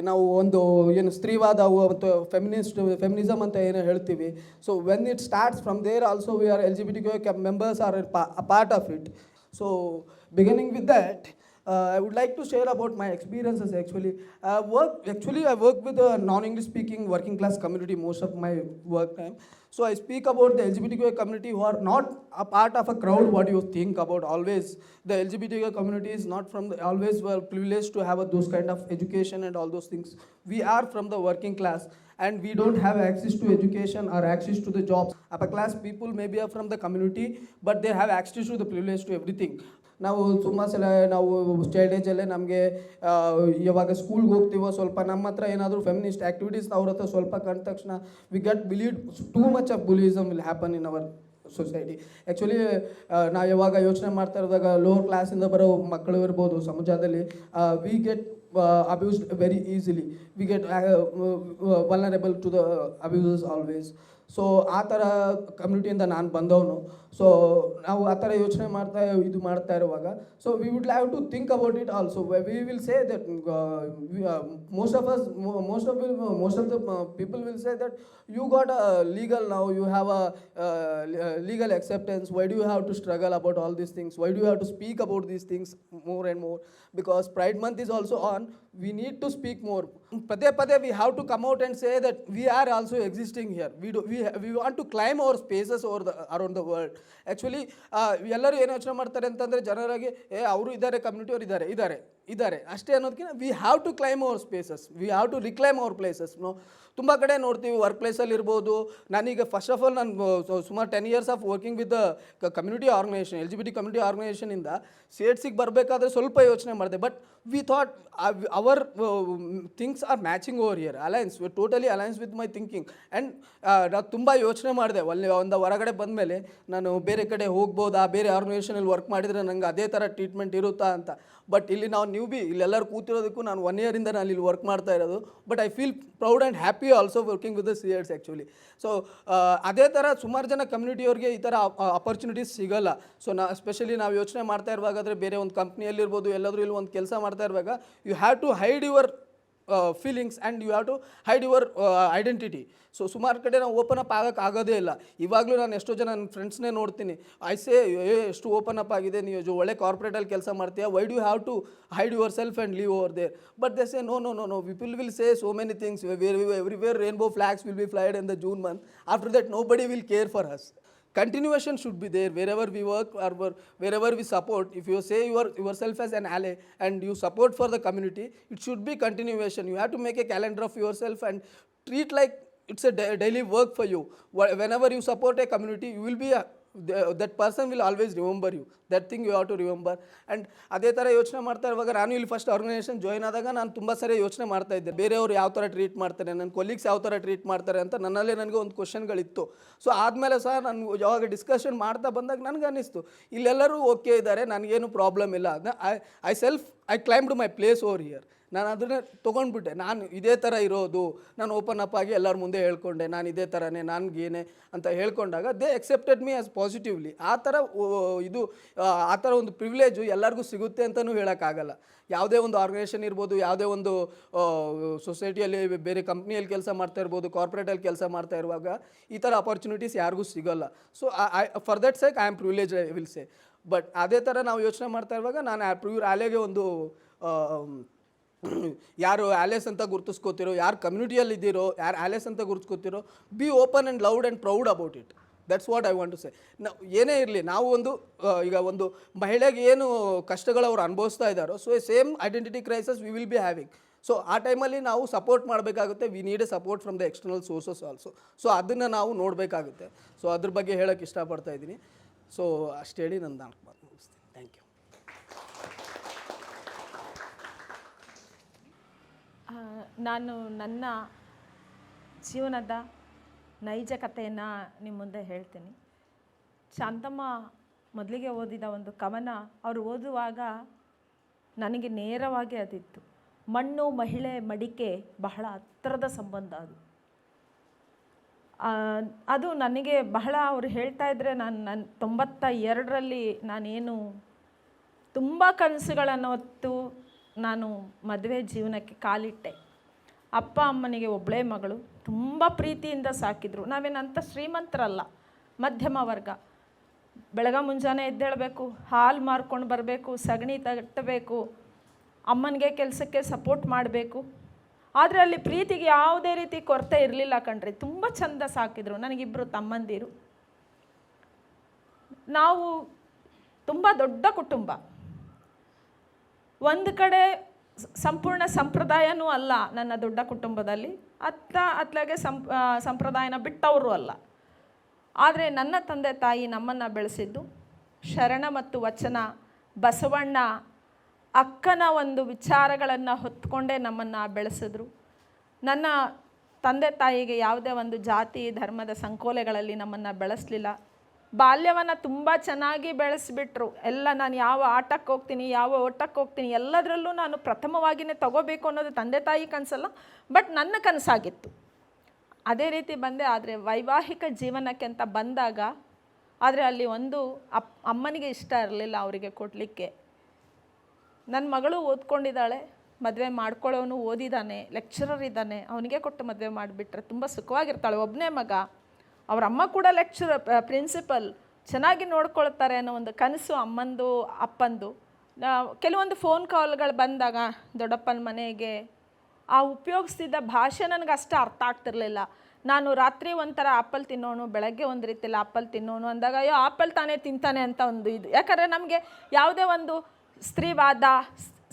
ನಾವು ಒಂದು ಏನು ಸ್ತ್ರೀವಾದ ಮತ್ತು feminism ಅಂತ ಏನು ಹೇಳ್ತೀವಿ, so when it starts from there also we are LGBTQ members are a part of it. So beginning with that I would like to share about my experiences actually. I work with a non-English speaking working class community most of my work time. So I speak about the LGBTQ community who are not a part of a crowd. What you think about always the LGBTQ community is not from the, always were privileged to have those kind of education and all those things. We are from the working class and we don't have access to education or access to the jobs. Upper class people maybe are from the community, but they have access to the privilege to everything. ನಾವು ಸುಮಾರು ಸಲ ನಾವು child ಏಜಲ್ಲೇ ನಮಗೆ ಯಾವಾಗ ಸ್ಕೂಲ್ಗೆ ಹೋಗ್ತೀವೋ ಸ್ವಲ್ಪ ನಮ್ಮ ಹತ್ರ ಏನಾದರೂ ಫೆಮಿನಿಸ್ಟ್ ಆ್ಯಕ್ಟಿವಿಟೀಸ್ ಅವ್ರ ಹತ್ರ ಸ್ವಲ್ಪ ಕಂಡ ತಕ್ಷಣ we get believe too much of bullyism will happen in our society. Actually ನಾವು ಯಾವಾಗ ಯೋಚನೆ ಮಾಡ್ತಾ ಇರೋದಾಗ ಲೋವರ್ ಕ್ಲಾಸಿಂದ ಬರೋ ಮಕ್ಕಳು ಇರ್ಬೋದು ಸಮಾಜದಲ್ಲಿ, we get abused very easily. We get vulnerable to the abuses always. So ಆ ಥರ ಕಮ್ಯುನಿಟಿಯಿಂದ ನಾನು ಬಂದವನು. ಸೊ ನಾವು ಆ ಥರ ಯೋಚನೆ ಮಾಡ್ತಾ ಇರುವಾಗ, so we would have to think about it also. We will say that most of the people will say that you got a legal now, you have a legal acceptance, why do you have to struggle about all these things, why do you have to speak about these things more and more, because Pride month is also on, we need to speak more. Pade we have to come out and say that we are also existing here. We want to climb our spaces around the world. Actually ಎಲ್ಲರೂ ಏನು ಯೋಚನೆ ಮಾಡ್ತಾರೆ ಅಂತಂದರೆ ಜನರಾಗಿ ಅವರು ಇದ್ದಾರೆ, community ಅವರು ಇದ್ದಾರೆ ಅಷ್ಟೇ ಅನ್ನೋದಕ್ಕಿಂತ we have to claim our spaces, we have to reclaim our places. ತುಂಬ ಕಡೆ ನೋಡ್ತೀವಿ ವರ್ಕ್ ಪ್ಲೇಸಲ್ಲಿ ಇರ್ಬೋದು. ನಾನೀಗ ಫಸ್ಟ್ ಆಫ್ ಆಲ್ ನಾನು ಸುಮಾರು 10 years of working with the community organisation, LGBT community ಆರ್ಗನೈಸೇಷನಿಂದ ಸೇಟ್ಸಿಗೆ ಬರಬೇಕಾದ್ರೆ ಸ್ವಲ್ಪ ಯೋಚನೆ ಮಾಡಿದೆ. But we thought our things are matching over here, aligns totally aligns with my thinking. And ನಾನು ತುಂಬ ಯೋಚನೆ ಮಾಡಿದೆ. ಒಂದು ಹೊರಗಡೆ ಬಂದಮೇಲೆ ನಾನು ಬೇರೆ ಕಡೆ ಹೋಗ್ಬೋದಾ, ಬೇರೆ ಆರ್ಗನೈಸೇಷನಲ್ಲಿ ವರ್ಕ್ ಮಾಡಿದರೆ ನಂಗೆ ಅದೇ ಥರ ಟ್ರೀಟ್ಮೆಂಟ್ ಇರುತ್ತಾ ಅಂತ. ಬಟ್ ಇಲ್ಲಿ ಇಲ್ಲೆಲ್ಲರೂ ಕೂತಿರೋದಕ್ಕೂ ನಾನು 1 year ನಾನು ಇಲ್ಲಿ ವರ್ಕ್ ಮಾಡ್ತಾ ಇರೋದು. But I feel proud and happy also working with the Sears actually. So ಅದೇ ಥರ ಸುಮಾರು ಜನ ಕಮ್ಯುನಿಟಿಯವ್ರಿಗೆ ಈ ಥರ ಅಪರ್ಚುನಿಟೀಸ್ ಸಿಗೋಲ್ಲ. ಸೊ ಎಸ್ಪೆಷಲಿ ನಾವು ಯೋಚನೆ ಮಾಡ್ತಾ ಇರುವಾಗಾದರೆ ಬೇರೆ ಒಂದು ಕಂಪ್ನಿಯಲ್ಲಿರ್ಬೋದು, ಎಲ್ಲಾದರೂ ಇಲ್ಲಿ ಒಂದು ಕೆಲಸ ಮಾಡ್ತಾ ಇರುವಾಗ you have to hide your feelings and you have to hide your identity. So ಸುಮಾರು ಕಡೆ ನಾವು ಓಪನ್ ಅಪ್ ಆಗೋದೇ ಇಲ್ಲ. ಇವಾಗಲೂ ನಾನು ಎಷ್ಟೋ ಜನ ನನ್ನ ಫ್ರೆಂಡ್ಸ್ನೇ ನೋಡ್ತೀನಿ, ಐಸೇ ಎಷ್ಟು ಓಪನ್ ಅಪ್ ಆಗಿದೆ, ನೀವು ಒಳ್ಳೆ ಕಾರ್ಪೊರೇಟಲ್ಲಿ ಕೆಲಸ ಮಾಡ್ತೀಯಾ, why do you have to hide yourself and leave over there. But they say no, people will say so many things, everywhere rainbow flags will be flied in the June month. After that nobody will care for us. Continuation should be there wherever we work or wherever we support. If you say yourself as an ally and you support for the community, it should be continuation. You have to make a calendar of yourself and treat like it's a daily work for you. Whenever you support a community, you will be that person will always remember you. That thing you have to remember. And ಅದೇ ಥರ ಯೋಚನೆ ಮಾಡ್ತಾ ಇರುವಾಗ ನಾನು ಇಲ್ಲಿ first organisation join ಆದಾಗ ನಾನು ತುಂಬ ಸರಿ ಯೋಚನೆ ಮಾಡ್ತಾ ಇದ್ದೆ, ಬೇರೆಯವರು ಯಾವ ಥರ ಟ್ರೀಟ್ ಮಾಡ್ತಾರೆ, ನನ್ನ ಕೊಲೀಗ್ಸ್ ಯಾವ ಥರ ಟ್ರೀಟ್ ಮಾಡ್ತಾರೆ ಅಂತ ನನ್ನಲ್ಲೇ ನನಗೆ ಒಂದು ಕ್ವಶನ್ಗಳಿತ್ತು. ಸೊ ಆದಮೇಲೆ ಸಹ ನಾನು ಯಾವಾಗ ಡಿಸ್ಕಷನ್ ಮಾಡ್ತಾ ಬಂದಾಗ ನನಗೆ ಅನ್ನಿಸ್ತು ಇಲ್ಲೆಲ್ಲರೂ ಓಕೆ ಇದ್ದಾರೆ, ನನಗೇನು ಪ್ರಾಬ್ಲಮ್ ಇಲ್ಲ. I claimed my place over here. ನಾನು ಅದನ್ನೇ ತೊಗೊಂಡ್ಬಿಟ್ಟೆ. ನಾನು ಇದೇ ಥರ ಇರೋದು, ನಾನು ಓಪನ್ ಅಪ್ ಆಗಿ ಎಲ್ಲರ ಮುಂದೆ ಹೇಳ್ಕೊಂಡೆ, ನಾನು ಇದೇ ಥರನೇ, ನನಗೇನೆ ಅಂತ ಹೇಳ್ಕೊಂಡಾಗ they accepted me as positively. ಆ ಥರ ಒಂದು ಪ್ರಿವಿಲೇಜು ಎಲ್ಲರಿಗೂ ಸಿಗುತ್ತೆ ಅಂತಲೂ ಹೇಳೋಕ್ಕಾಗಲ್ಲ. ಯಾವುದೇ ಒಂದು ಆರ್ಗನೈಸೇಷನ್ ಇರ್ಬೋದು, ಯಾವುದೇ ಒಂದು ಸೊಸೈಟಿಯಲ್ಲಿ ಬೇರೆ ಕಂಪ್ನಿಯಲ್ಲಿ ಕೆಲಸ ಮಾಡ್ತಾ ಇರ್ಬೋದು, ಕಾರ್ಪೊರೇಟಲ್ಲಿ ಕೆಲಸ ಮಾಡ್ತಾ ಇರುವಾಗ ಈ ಥರ ಅಪರ್ಚುನಿಟೀಸ್ ಯಾರಿಗೂ ಸಿಗೋಲ್ಲ. So for that sake I am privilege I will say. But ಅದೇ ಥರ ನಾವು ಯೋಚನೆ ಮಾಡ್ತಾ ಇರುವಾಗ ನಾನು ಆಲೆಗೆ ಒಂದು ಯಾರು ಆಲೇಸ್ ಅಂತ ಗುರುತಿಸ್ಕೋತಿರೋ, ಯಾರು ಕಮ್ಯುನಿಟಿಯಲ್ಲಿದ್ದೀರೋ, ಯಾರು ಆಲೇಸ್ ಅಂತ ಗುರುತಿಸ್ಕೋತಿರೋ, be open and loud and proud about it. That's what I want to say. ಏನೇ ಇರಲಿ, ನಾವು ಈಗ ಒಂದು ಮಹಿಳೆಗೆ ಏನು ಕಷ್ಟಗಳು ಅವ್ರು ಅನುಭವಿಸ್ತಾ ಇದ್ದಾರೋ, so same identity crisis we will be having. So ಆ ಟೈಮಲ್ಲಿ ನಾವು ಸಪೋರ್ಟ್ ಮಾಡಬೇಕಾಗುತ್ತೆ. We need A support from the external sources also. So ಅದನ್ನು ನಾವು ನೋಡಬೇಕಾಗುತ್ತೆ. ಸೊ ಅದ್ರ ಬಗ್ಗೆ ಹೇಳೋಕ್ಕೆ ಇಷ್ಟಪಡ್ತಾ ಇದ್ದೀನಿ. ಸೊ ಅಷ್ಟು ಹೇಳಿ ನನ್ನ 4 ಮಾತು ಮುಗಿಸ್ತೀನಿ. Thank you. ನಾನು ನನ್ನ ಜೀವನದ ನೈಜ ಕಥೆಯನ್ನು ನಿಮ್ಮ ಮುಂದೆ ಹೇಳ್ತೀನಿ. ಶಾಂತಮ್ಮ ಮೊದಲಿಗೆ ಓದಿದ ಒಂದು ಕವನ, ಅವರು ಓದುವಾಗ ನನಗೆ ನೇರವಾಗಿ ಅದಿತ್ತು. ಮಣ್ಣು, ಮಹಿಳೆ, ಮಡಿಕೆ ಬಹಳ ಹತ್ತಿರದ ಸಂಬಂಧ ಅದು. ಅದು ನನಗೆ ಬಹಳ ಅವರು ಹೇಳ್ತಾ ಇದ್ದರೆ ನನ್ನ 92ರಲ್ಲಿ ನಾನೇನು ತುಂಬ ಕನಸುಗಳನ್ನು ಹೊತ್ತು ನಾನು ಮದುವೆ ಜೀವನಕ್ಕೆ ಕಾಲಿಟ್ಟೆ. ಅಪ್ಪ ಅಮ್ಮನಿಗೆ ಒಬ್ಬಳೇ ಮಗಳು, ತುಂಬ ಪ್ರೀತಿಯಿಂದ ಸಾಕಿದ್ರು. ನಾವೇನಂತ ಶ್ರೀಮಂತರಲ್ಲ, ಮಧ್ಯಮ ವರ್ಗ. ಬೆಳಗ್ಗೆ ಮುಂಜಾನೆ ಎದ್ದೇಳಬೇಕು, ಹಾಲು ಮಾರ್ಕೊಂಡು ಬರಬೇಕು, ಸಗಣಿ ತಟ್ಟಬೇಕು, ಅಮ್ಮನಿಗೆ ಕೆಲಸಕ್ಕೆ ಸಪೋರ್ಟ್ ಮಾಡಬೇಕು. ಆದರೆ ಅಲ್ಲಿ ಪ್ರೀತಿಗೆ ಯಾವುದೇ ರೀತಿ ಕೊರತೆ ಇರಲಿಲ್ಲ ಕಣ್ರಿ. ತುಂಬ ಚಂದ ಸಾಕಿದ್ರು. ನನಗಿಬ್ಬರು ತಮ್ಮಂದಿರು. ನಾವು ತುಂಬ ದೊಡ್ಡ ಕುಟುಂಬ. ಒಂದು ಕಡೆ ಸಂಪೂರ್ಣ ಸಂಪ್ರದಾಯನೂ ಅಲ್ಲ ನನ್ನ ದೊಡ್ಡ ಕುಟುಂಬದಲ್ಲಿ, ಅತ್ಲಾಗೆ ಸಂಪ್ರದಾಯನ ಬಿಟ್ಟವರು ಅಲ್ಲ. ಆದರೆ ನನ್ನ ತಂದೆ ತಾಯಿ ನಮ್ಮನ್ನು ಬೆಳೆಸಿದ್ದು ಶರಣ ಮತ್ತು ವಚನ, ಬಸವಣ್ಣ, ಅಕ್ಕನ ಒಂದು ವಿಚಾರಗಳನ್ನು ಹೊತ್ಕೊಂಡೇ ನಮ್ಮನ್ನು ಬೆಳೆಸಿದ್ರು. ನನ್ನ ತಂದೆ ತಾಯಿಗೆ ಯಾವುದೇ ಒಂದು ಜಾತಿ ಧರ್ಮದ ಸಂಕೋಲೆಗಳಲ್ಲಿ ನಮ್ಮನ್ನು ಬೆಳೆಸಲಿಲ್ಲ. ಬಾಲ್ಯವನ್ನು ತುಂಬ ಚೆನ್ನಾಗಿ ಬೆಳೆಸಿಬಿಟ್ರು. ಎಲ್ಲ ನಾನು ಯಾವ ಆಟಕ್ಕೆ ಹೋಗ್ತೀನಿ, ಯಾವ ಓಟಕ್ಕೆ ಹೋಗ್ತೀನಿ, ಎಲ್ಲದರಲ್ಲೂ ನಾನು ಪ್ರಥಮವಾಗಿಯೇ ತಗೋಬೇಕು ಅನ್ನೋದು ತಂದೆ ತಾಯಿ ಕನಸಲ್ಲ, ಬಟ್ ನನ್ನ ಕನಸಾಗಿತ್ತು. ಅದೇ ರೀತಿ ಬಂದೆ. ಆದರೆ ವೈವಾಹಿಕ ಜೀವನಕ್ಕೆ ಅಂತ ಬಂದಾಗ, ಆದರೆ ಅಲ್ಲಿ ಒಂದು ಅಮ್ಮನಿಗೆ ಇಷ್ಟ ಇರಲಿಲ್ಲ ಅವರಿಗೆ ಕೊಡಲಿಕ್ಕೆ. ನನ್ನ ಮಗಳು ಓದ್ಕೊಂಡಿದ್ದಾಳೆ, ಮದುವೆ ಮಾಡ್ಕೊಳ್ಳೋನು ಓದಿದ್ದಾನೆ, ಲೆಕ್ಚರರ್ ಇದ್ದಾನೆ, ಅವನಿಗೆ ಕೊಟ್ಟು ಮದುವೆ ಮಾಡಿಬಿಟ್ರೆ ತುಂಬ ಸುಖವಾಗಿರ್ತಾಳೆ. ಒಬ್ಬನೇ ಮಗ, ಅವ್ರ ಅಮ್ಮ ಕೂಡ ಪ್ರಿನ್ಸಿಪಲ್, ಚೆನ್ನಾಗಿ ನೋಡ್ಕೊಳ್ತಾರೆ ಅನ್ನೋ ಒಂದು ಕನಸು ಅಮ್ಮಂದು ಅಪ್ಪಂದು. ಕೆಲವೊಂದು ಫೋನ್ ಕಾಲ್ಗಳು ಬಂದಾಗ ದೊಡ್ಡಪ್ಪನ ಮನೆಗೆ ಆ ಉಪಯೋಗಿಸ್ತಿದ್ದ ಭಾಷೆ ನನಗೆ ಅಷ್ಟು ಅರ್ಥ ಆಗ್ತಿರ್ಲಿಲ್ಲ. ನಾನು ರಾತ್ರಿ ಒಂಥರ ಆಪಲ್ ತಿನ್ನೋನು, ಬೆಳಗ್ಗೆ ಒಂದು ರೀತಿಯಲ್ಲಿ ಆಪಲ್ ತಿನ್ನೋನು ಅಂದಾಗ, ಅಯ್ಯೋ ಆಪಲ್ ತಾನೇ ತಿಂತಾನೆ ಅಂತ ಒಂದು ಇದು. ಯಾಕಂದರೆ ನಮಗೆ ಯಾವುದೇ ಒಂದು ಸ್ತ್ರೀವಾದ,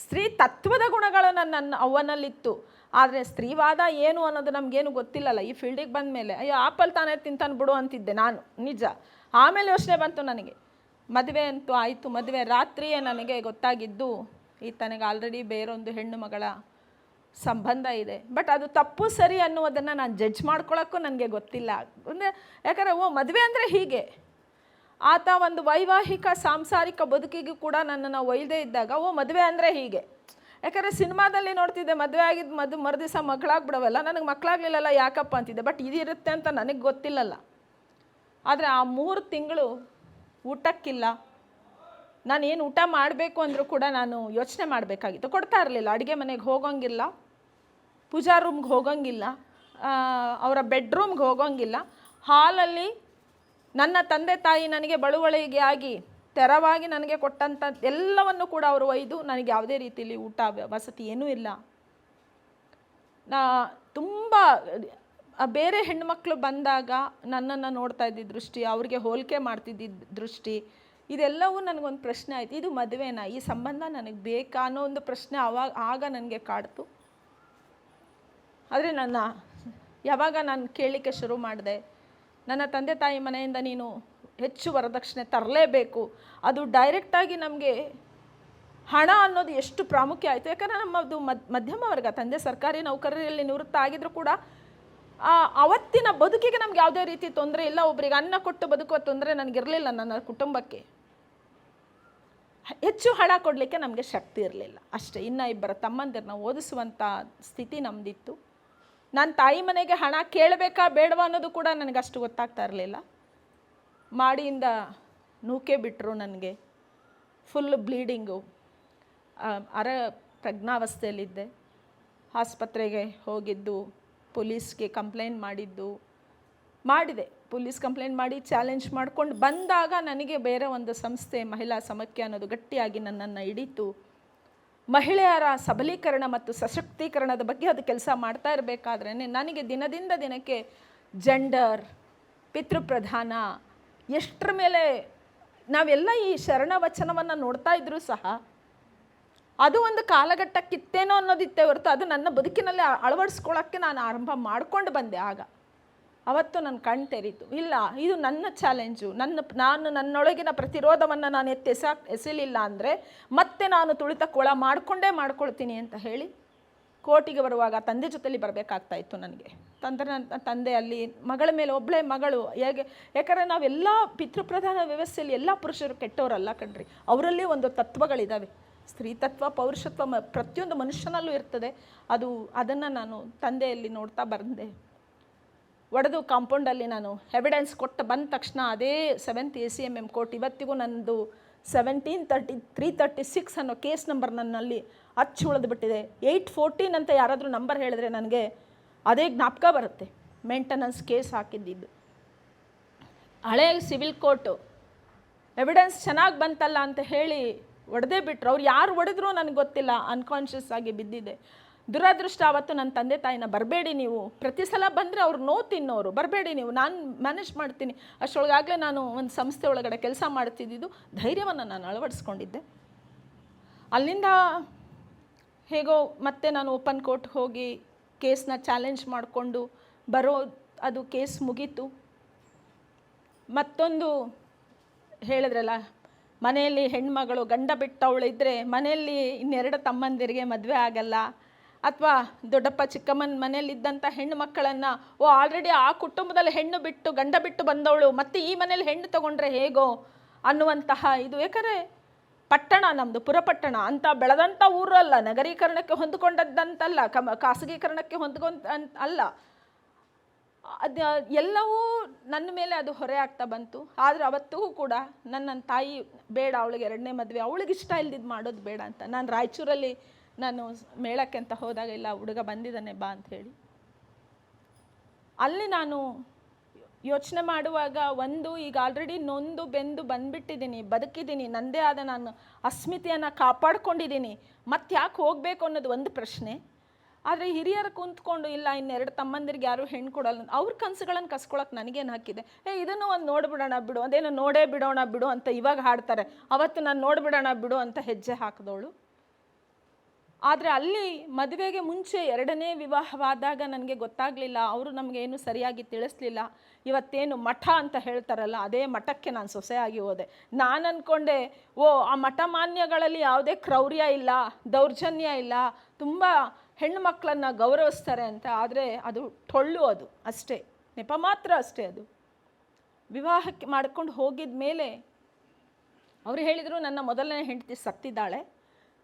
ಸ್ತ್ರೀ ತತ್ವದ ಗುಣಗಳು ನನ್ನ ಅವ್ವನಲ್ಲಿತ್ತು. ಆದರೆ ಸ್ತ್ರೀವಾದ ಏನು ಅನ್ನೋದು ನಮಗೇನು ಗೊತ್ತಿಲ್ಲಲ್ಲ. ಈ ಫೀಲ್ಡಿಗೆ ಬಂದ ಮೇಲೆ ಅಯ್ಯೋ ಆಪಲ್ ತಾನೇ ತಿಂತಾನೆ ಬಿಡು ಅಂತಿದ್ದೆ ನಾನು, ನಿಜ. ಆಮೇಲೆ ಯೋಚನೆ ಬಂತು ನನಗೆ. ಮದುವೆ ಅಂತೂ ಆಯಿತು. ಮದುವೆ ರಾತ್ರಿಯೇ ನನಗೆ ಗೊತ್ತಾಗಿದ್ದು ಈತನಿಗೆ ಆಲ್ರೆಡಿ ಬೇರೊಂದು ಹೆಣ್ಣು ಮಗಳ ಸಂಬಂಧ ಇದೆ. ಬಟ್ ಅದು ತಪ್ಪು ಸರಿ ಅನ್ನುವುದನ್ನು ನಾನು ಜಡ್ಜ್ ಮಾಡ್ಕೊಳ್ಳೋಕ್ಕೂ ನನಗೆ ಗೊತ್ತಿಲ್ಲ. ಅಂದರೆ ಯಾಕಂದರೆ ಮದುವೆ ಅಂದರೆ ಹೀಗೆ. ಆತ ಒಂದು ವೈವಾಹಿಕ ಸಾಂಸಾರಿಕ ಬದುಕಿಗೂ ಕೂಡ ನನ್ನನ್ನು ಒಯ್ದೇ ಇದ್ದಾಗ ಮದುವೆ ಅಂದರೆ ಹೀಗೆ. ಯಾಕಂದರೆ ಸಿನಿಮಾದಲ್ಲಿ ನೋಡ್ತಿದ್ದೆ, ಮದುವೆ ಆಗಿದ್ದು ಮರುದಿವಸ ಮಕ್ಕಳಾಗ್ಬಿಡವಲ್ಲ, ನನಗೆ ಮಕ್ಕಳಾಗಲಿಲ್ಲಲ್ಲ ಯಾಕಪ್ಪ ಅಂತಿದ್ದೆ. ಬಟ್ ಇದಿರುತ್ತೆ ಅಂತ ನನಗೆ ಗೊತ್ತಿಲ್ಲಲ್ಲ. ಆದರೆ ಆ 3 ತಿಂಗಳು ಊಟಕ್ಕಿಲ್ಲ. ನಾನು ಏನು ಊಟ ಮಾಡಬೇಕು ಅಂದರೂ ಕೂಡ ನಾನು ಯೋಚನೆ ಮಾಡಬೇಕಾಗಿತ್ತು. ಕೊಡ್ತಾ ಇರಲಿಲ್ಲ. ಅಡುಗೆ ಮನೆಗೆ ಹೋಗೋಂಗಿಲ್ಲ, ಪೂಜಾ ರೂಮ್ಗೆ ಹೋಗೋಂಗಿಲ್ಲ, ಅವರ ಬೆಡ್ರೂಮ್ಗೆ ಹೋಗೋಂಗಿಲ್ಲ. ಹಾಲಲ್ಲಿ ನನ್ನ ತಂದೆ ತಾಯಿ ನನಗೆ ಬಳುವಳಿಗೆ ಆಗಿ ತೆರವಾಗಿ ನನಗೆ ಕೊಟ್ಟಂಥ ಎಲ್ಲವನ್ನು ಕೂಡ ಅವರು ಒಯ್ದು, ನನಗೆ ಯಾವುದೇ ರೀತಿಯಲ್ಲಿ ಊಟ ವಸತಿ ಏನೂ ಇಲ್ಲ. ತುಂಬ ಬೇರೆ ಹೆಣ್ಣುಮಕ್ಕಳು ಬಂದಾಗ ನನ್ನನ್ನು ನೋಡ್ತಾ ಇದ್ದಿದ್ದ ದೃಷ್ಟಿ, ಅವ್ರಿಗೆ ಹೋಲಿಕೆ ಮಾಡ್ತಿದ್ದಿದ್ದ ದೃಷ್ಟಿ, ಇದೆಲ್ಲವೂ ನನಗೊಂದು ಪ್ರಶ್ನೆ ಆಯಿತು. ಇದು ಮದುವೆನಾ? ಈ ಸಂಬಂಧ ನನಗೆ ಬೇಕಾ ಅನ್ನೋ ಒಂದು ಪ್ರಶ್ನೆ ಆಗ ನನಗೆ ಕಾಡ್ತು. ಆದರೆ ಯಾವಾಗ ನಾನು ಕೇಳಲಿಕ್ಕೆ ಶುರು ಮಾಡಿದೆ, ನನ್ನ ತಂದೆ ತಾಯಿ ಮನೆಯಿಂದ ನೀನು ಹೆಚ್ಚು ವರದಕ್ಷಿಣೆ ತರಲೇಬೇಕು, ಅದು ಡೈರೆಕ್ಟಾಗಿ ನಮಗೆ ಹಣ ಅನ್ನೋದು ಎಷ್ಟು ಪ್ರಾಮುಖ್ಯ ಆಯಿತು. ಯಾಕಂದರೆ ನಮ್ಮದು ಮಧ್ಯಮ ವರ್ಗ, ತಂದೆ ಸರ್ಕಾರಿ ನೌಕರರಲ್ಲಿ ನಿವೃತ್ತ ಆಗಿದ್ರೂ ಕೂಡ ಅವತ್ತಿನ ಬದುಕಿಗೆ ನಮ್ಗೆ ಯಾವುದೇ ರೀತಿ ತೊಂದರೆ ಇಲ್ಲ. ಒಬ್ಬರಿಗೆ ಅನ್ನ ಕೊಟ್ಟು ಬದುಕುವ ತೊಂದರೆ ನನಗಿರಲಿಲ್ಲ. ನನ್ನ ಕುಟುಂಬಕ್ಕೆ ಹೆಚ್ಚು ಹಣ ಕೊಡಲಿಕ್ಕೆ ನಮಗೆ ಶಕ್ತಿ ಇರಲಿಲ್ಲ ಅಷ್ಟೇ. ಇನ್ನು 2 ತಮ್ಮಂದಿರನ್ನ ಓದಿಸುವಂಥ ಸ್ಥಿತಿ ನಮ್ಮದಿತ್ತು. ನಾನು ತಾಯಿ ಮನೆಗೆ ಹಣ ಕೇಳಬೇಕಾ ಬೇಡವಾ ಅನ್ನೋದು ಕೂಡ ನನಗಷ್ಟು ಗೊತ್ತಾಗ್ತಾ ಇರಲಿಲ್ಲ. ಮಾಡಿಯಿಂದ ನೂಕೆ ಬಿಟ್ಟರು ನನಗೆ. ಫುಲ್ ಬ್ಲೀಡಿಂಗು, ಪ್ರಜ್ಞಾವಸ್ಥೆಯಲ್ಲಿದ್ದೆ. ಆಸ್ಪತ್ರೆಗೆ ಹೋಗಿದ್ದು, ಪೊಲೀಸ್ಗೆ ಕಂಪ್ಲೇಂಟ್ ಮಾಡಿದೆ. ಪೊಲೀಸ್ ಕಂಪ್ಲೇಂಟ್ ಮಾಡಿ ಚಾಲೆಂಜ್ ಮಾಡ್ಕೊಂಡು ಬಂದಾಗ ನನಗೆ ಬೇರೆ ಒಂದು ಸಂಸ್ಥೆ ಮಹಿಳಾ ಸಮಾಖ್ಯ ಅನ್ನೋದು ಗಟ್ಟಿಯಾಗಿ ನನ್ನನ್ನು ಹಿಡಿತು. ಮಹಿಳೆಯರ ಸಬಲೀಕರಣ ಮತ್ತು ಸಶಕ್ತೀಕರಣದ ಬಗ್ಗೆ ಅದು ಕೆಲಸ ಮಾಡ್ತಾ ಇರಬೇಕಾದ್ರೆ ನನಗೆ ದಿನದಿಂದ ದಿನಕ್ಕೆ ಜೆಂಡರ್, ಪಿತೃಪ್ರಧಾನ, ಎಷ್ಟರ ಮೇಲೆ ನಾವೆಲ್ಲ ಈ ಶರಣ ವಚನವನ್ನು ನೋಡ್ತಾ ಇದ್ರೂ ಸಹ ಅದು ಒಂದು ಕಾಲಘಟ್ಟಕ್ಕಿತ್ತೇನೋ ಅನ್ನೋದಿತ್ತೆ ಹೊರತು ಅದು ನನ್ನ ಬದುಕಿನಲ್ಲಿ ಅಳವಡಿಸ್ಕೊಳ್ಳೋಕ್ಕೆ ನಾನು ಆರಂಭ ಮಾಡ್ಕೊಂಡು ಬಂದೆ. ಅವತ್ತು ನನ್ನ ಕಣ್ಣು ತೆರೀತು. ಇಲ್ಲ, ಇದು ನನ್ನ ಚಾಲೆಂಜು. ನಾನು ನನ್ನೊಳಗಿನ ಪ್ರತಿರೋಧವನ್ನು ನಾನು ಎಸೆಲಿಲ್ಲ ಅಂದರೆ ಮತ್ತೆ ನಾನು ತುಳಿತಕ್ಕೊಳ ಮಾಡ್ಕೊಳ್ತೀನಿ ಅಂತ ಹೇಳಿ ಕೋರ್ಟಿಗೆ ಬರುವಾಗ ತಂದೆ ಜೊತೆಲಿ ಬರಬೇಕಾಗ್ತಾಯಿತ್ತು ನನಗೆ. ತಂದೆ ಅಲ್ಲಿ ಮಗಳ ಮೇಲೆ ಒಬ್ಬಳೇ ಮಗಳು. ಯಾಕಂದರೆ ನಾವೆಲ್ಲ ಪಿತೃಪ್ರಧಾನ ವ್ಯವಸ್ಥೆಯಲ್ಲಿ ಎಲ್ಲ ಪುರುಷರು ಕೆಟ್ಟವರಲ್ಲ ಕಣ್ರಿ. ಅವರಲ್ಲಿ ಒಂದು ತತ್ವಗಳಿದ್ದಾವೆ. ಸ್ತ್ರೀ ತತ್ವ, ಪೌರುಷತ್ವ ಪ್ರತಿಯೊಂದು ಮನುಷ್ಯನಲ್ಲೂ ಇರ್ತದೆ. ಅದನ್ನು ನಾನು ತಂದೆಯಲ್ಲಿ ನೋಡ್ತಾ ಬಂದೆ. ಒಡೆದು ಕಾಂಪೌಂಡಲ್ಲಿ ನಾನು ಎವಿಡೆನ್ಸ್ ಕೊಟ್ಟು ಬಂದ ತಕ್ಷಣ ಅದೇ 7th ACMM ಕೋರ್ಟ್ ಇವತ್ತಿಗೂ ನನ್ನದು 173336 ಅನ್ನೋ ಕೇಸ್ ನಂಬರ್ ನನ್ನಲ್ಲಿ ಅಚ್ಚು ಉಳಿದುಬಿಟ್ಟಿದೆ. 814 ಅಂತ ಯಾರಾದರೂ ನಂಬರ್ ಹೇಳಿದ್ರೆ ನನಗೆ ಅದೇ ಜ್ಞಾಪಕ ಬರುತ್ತೆ. ಮೇಂಟೆನೆನ್ಸ್ ಕೇಸ್ ಹಾಕಿದ್ದಿದ್ದು ಹಳೆ ಸಿವಿಲ್ ಕೋರ್ಟು. ಎವಿಡೆನ್ಸ್ ಚೆನ್ನಾಗಿ ಬಂತಲ್ಲ ಅಂತ ಹೇಳಿ ಹೊಡೆದೇ ಬಿಟ್ಟರು. ಅವ್ರು ಯಾರು ಹೊಡೆದ್ರೂ ನನಗೆ ಗೊತ್ತಿಲ್ಲ, ಅನ್ಕಾನ್ಷಿಯಸ್ ಆಗಿ ಬಿದ್ದಿದ್ದೆ. ದುರದೃಷ್ಟ ಅವತ್ತು ನನ್ನ ತಂದೆ ತಾಯಿನ ಬರಬೇಡಿ ನೀವು, ಪ್ರತಿ ಸಲ ಬಂದರೆ ಅವ್ರು ನೋವು ತಿನ್ನೋರು, ಬರಬೇಡಿ ನೀವು, ನಾನು ಮ್ಯಾನೇಜ್ ಮಾಡ್ತೀನಿ. ಅಷ್ಟರೊಳಗಾಗಲೇ ನಾನು ಒಂದು ಸಂಸ್ಥೆ ಒಳಗಡೆ ಕೆಲಸ ಮಾಡ್ತಿದ್ದಿದ್ದು, ಧೈರ್ಯವನ್ನು ನಾನು ಅಳವಡಿಸ್ಕೊಂಡಿದ್ದೆ. ಅಲ್ಲಿಂದ ಹೇಗೋ ಮತ್ತೆ ನಾನು ಓಪನ್ ಕೋರ್ಟ್ಗೆ ಹೋಗಿ ಕೇಸ್ನ ಚಾಲೆಂಜ್ ಮಾಡಿಕೊಂಡು ಅದು ಕೇಸ್ ಮುಗೀತು. ಮತ್ತೊಂದು ಹೇಳಿದ್ರಲ್ಲ, ಮನೆಯಲ್ಲಿ ಹೆಣ್ಮಗಳು ಗಂಡ ಬಿಟ್ಟವಳು ಇದ್ದರೆ ಮನೆಯಲ್ಲಿ ಇನ್ನೆರಡು ತಮ್ಮಂದಿರಿಗೆ ಮದುವೆ ಆಗಲ್ಲ, ಅಥವಾ ದೊಡ್ಡಪ್ಪ ಚಿಕ್ಕಮ್ಮನ ಮನೆಯಲ್ಲಿದ್ದಂಥ ಹೆಣ್ಣು ಮಕ್ಕಳನ್ನು ಆಲ್ರೆಡಿ ಆ ಕುಟುಂಬದಲ್ಲಿ ಹೆಣ್ಣು ಬಿಟ್ಟು ಗಂಡ ಬಿಟ್ಟು ಬಂದವಳು ಮತ್ತೆ ಈ ಮನೇಲಿ ಹೆಣ್ಣು ತೊಗೊಂಡ್ರೆ ಹೇಗೋ ಅನ್ನುವಂತಹ ಇದು. ಯಾಕಂದರೆ ಪಟ್ಟಣ ನಮ್ಮದು, ಪುರಪಟ್ಟಣ ಅಂತ ಬೆಳೆದಂಥ ಊರು ಅಲ್ಲ, ನಗರೀಕರಣಕ್ಕೆ ಹೊಂದ್ಕೊಂಡದ್ದಂತಲ್ಲ, ಖಾಸಗೀಕರಣಕ್ಕೆ ಅಲ್ಲ. ಅದು ಎಲ್ಲವೂ ನನ್ನ ಮೇಲೆ ಅದು ಹೊರೆ ಆಗ್ತಾ ಬಂತು. ಆದರೆ ಅವತ್ತಿಗೂ ಕೂಡ ನನ್ನ ತಾಯಿ ಬೇಡ, ಅವಳಿಗೆ ಎರಡನೇ ಮದುವೆ, ಅವಳಿಗೆ ಇಷ್ಟ ಇಲ್ದಿದ್ದು ಮಾಡೋದು ಬೇಡ ಅಂತ. ನಾನು ರಾಯಚೂರಲ್ಲಿ ನಾನು ಮೇಳಕ್ಕೆ ಅಂತ ಹೋದಾಗ ಇಲ್ಲ, ಹುಡುಗ ಬಂದಿದ್ದಾನೆ ಬಾ ಅಂತ ಹೇಳಿ. ಅಲ್ಲಿ ನಾನು ಯೋಚನೆ ಮಾಡುವಾಗ ಈಗ ಆಲ್ರೆಡಿ ನೊಂದು ಬೆಂದು ಬಂದುಬಿಟ್ಟಿದ್ದೀನಿ, ಬದುಕಿದ್ದೀನಿ, ನನ್ನದೇ ಆದ ನಾನು ಅಸ್ಮಿತೆಯನ್ನು ಕಾಪಾಡ್ಕೊಂಡಿದ್ದೀನಿ, ಮತ್ತೆ ಯಾಕೆ ಹೋಗಬೇಕು ಅನ್ನೋದು ಒಂದು ಪ್ರಶ್ನೆ. ಆದರೆ ಹಿರಿಯರು ಕುಂತ್ಕೊಂಡು ಇಲ್ಲ ಇನ್ನೆರಡು ತಮ್ಮಂದಿರಿಗೆ ಯಾರು ಹೆಣ್ಣು ಕೊಡಲ್ಲ, ಅವ್ರ ಕನಸುಗಳನ್ನು ಕಸ್ಕೊಳಕ್ಕೆ ನನಗೇನು ಹಾಕಿದೆ, ಇದನ್ನು ಒಂದು ನೋಡಿಬಿಡೋಣ ಬಿಡು, ಅದೇನೋ ನೋಡೇ ಬಿಡೋಣ ಬಿಡು ಅಂತ ಇವಾಗ ಹಾಡ್ತಾರೆ, ಅವತ್ತು ನಾನು ನೋಡಿಬಿಡೋಣ ಬಿಡು ಅಂತ ಹೆಜ್ಜೆ ಹಾಕಿದವಳು. ಆದರೆ ಅಲ್ಲಿ ಮದುವೆಗೆ ಮುಂಚೆ ಎರಡನೇ ವಿವಾಹವಾದಾಗ ನನಗೆ ಗೊತ್ತಾಗಲಿಲ್ಲ, ಅವರು ನಮಗೇನು ಸರಿಯಾಗಿ ತಿಳಿಸ್ಲಿಲ್ಲ. ಇವತ್ತೇನು ಮಠ ಅಂತ ಹೇಳ್ತಾರಲ್ಲ, ಅದೇ ಮಠಕ್ಕೆ ನಾನು ಸೊಸೆಯಾಗಿ ಹೋದೆ. ನಾನು ಅಂದ್ಕೊಂಡೆ ಆ ಮಠ ಮಾನ್ಯಗಳಲ್ಲಿ ಯಾವುದೇ ಕ್ರೌರ್ಯ ಇಲ್ಲ, ದೌರ್ಜನ್ಯ ಇಲ್ಲ, ತುಂಬ ಹೆಣ್ಣು ಮಕ್ಕಳನ್ನು ಗೌರವಿಸ್ತಾರೆ ಅಂತ. ಆದರೆ ಅದು ಟೊಳ್ಳು, ಅದು ಅಷ್ಟೇ, ನೆಪ ಮಾತ್ರ ಅಷ್ಟೇ. ಅದು ವಿವಾಹಕ್ಕೆ ಮಾಡ್ಕೊಂಡು ಹೋಗಿದ ಮೇಲೆ ಅವರು ಹೇಳಿದರು ನನ್ನ ಮೊದಲನೇ ಹೆಂಡತಿ ಸತ್ತಿದ್ದಾಳೆ,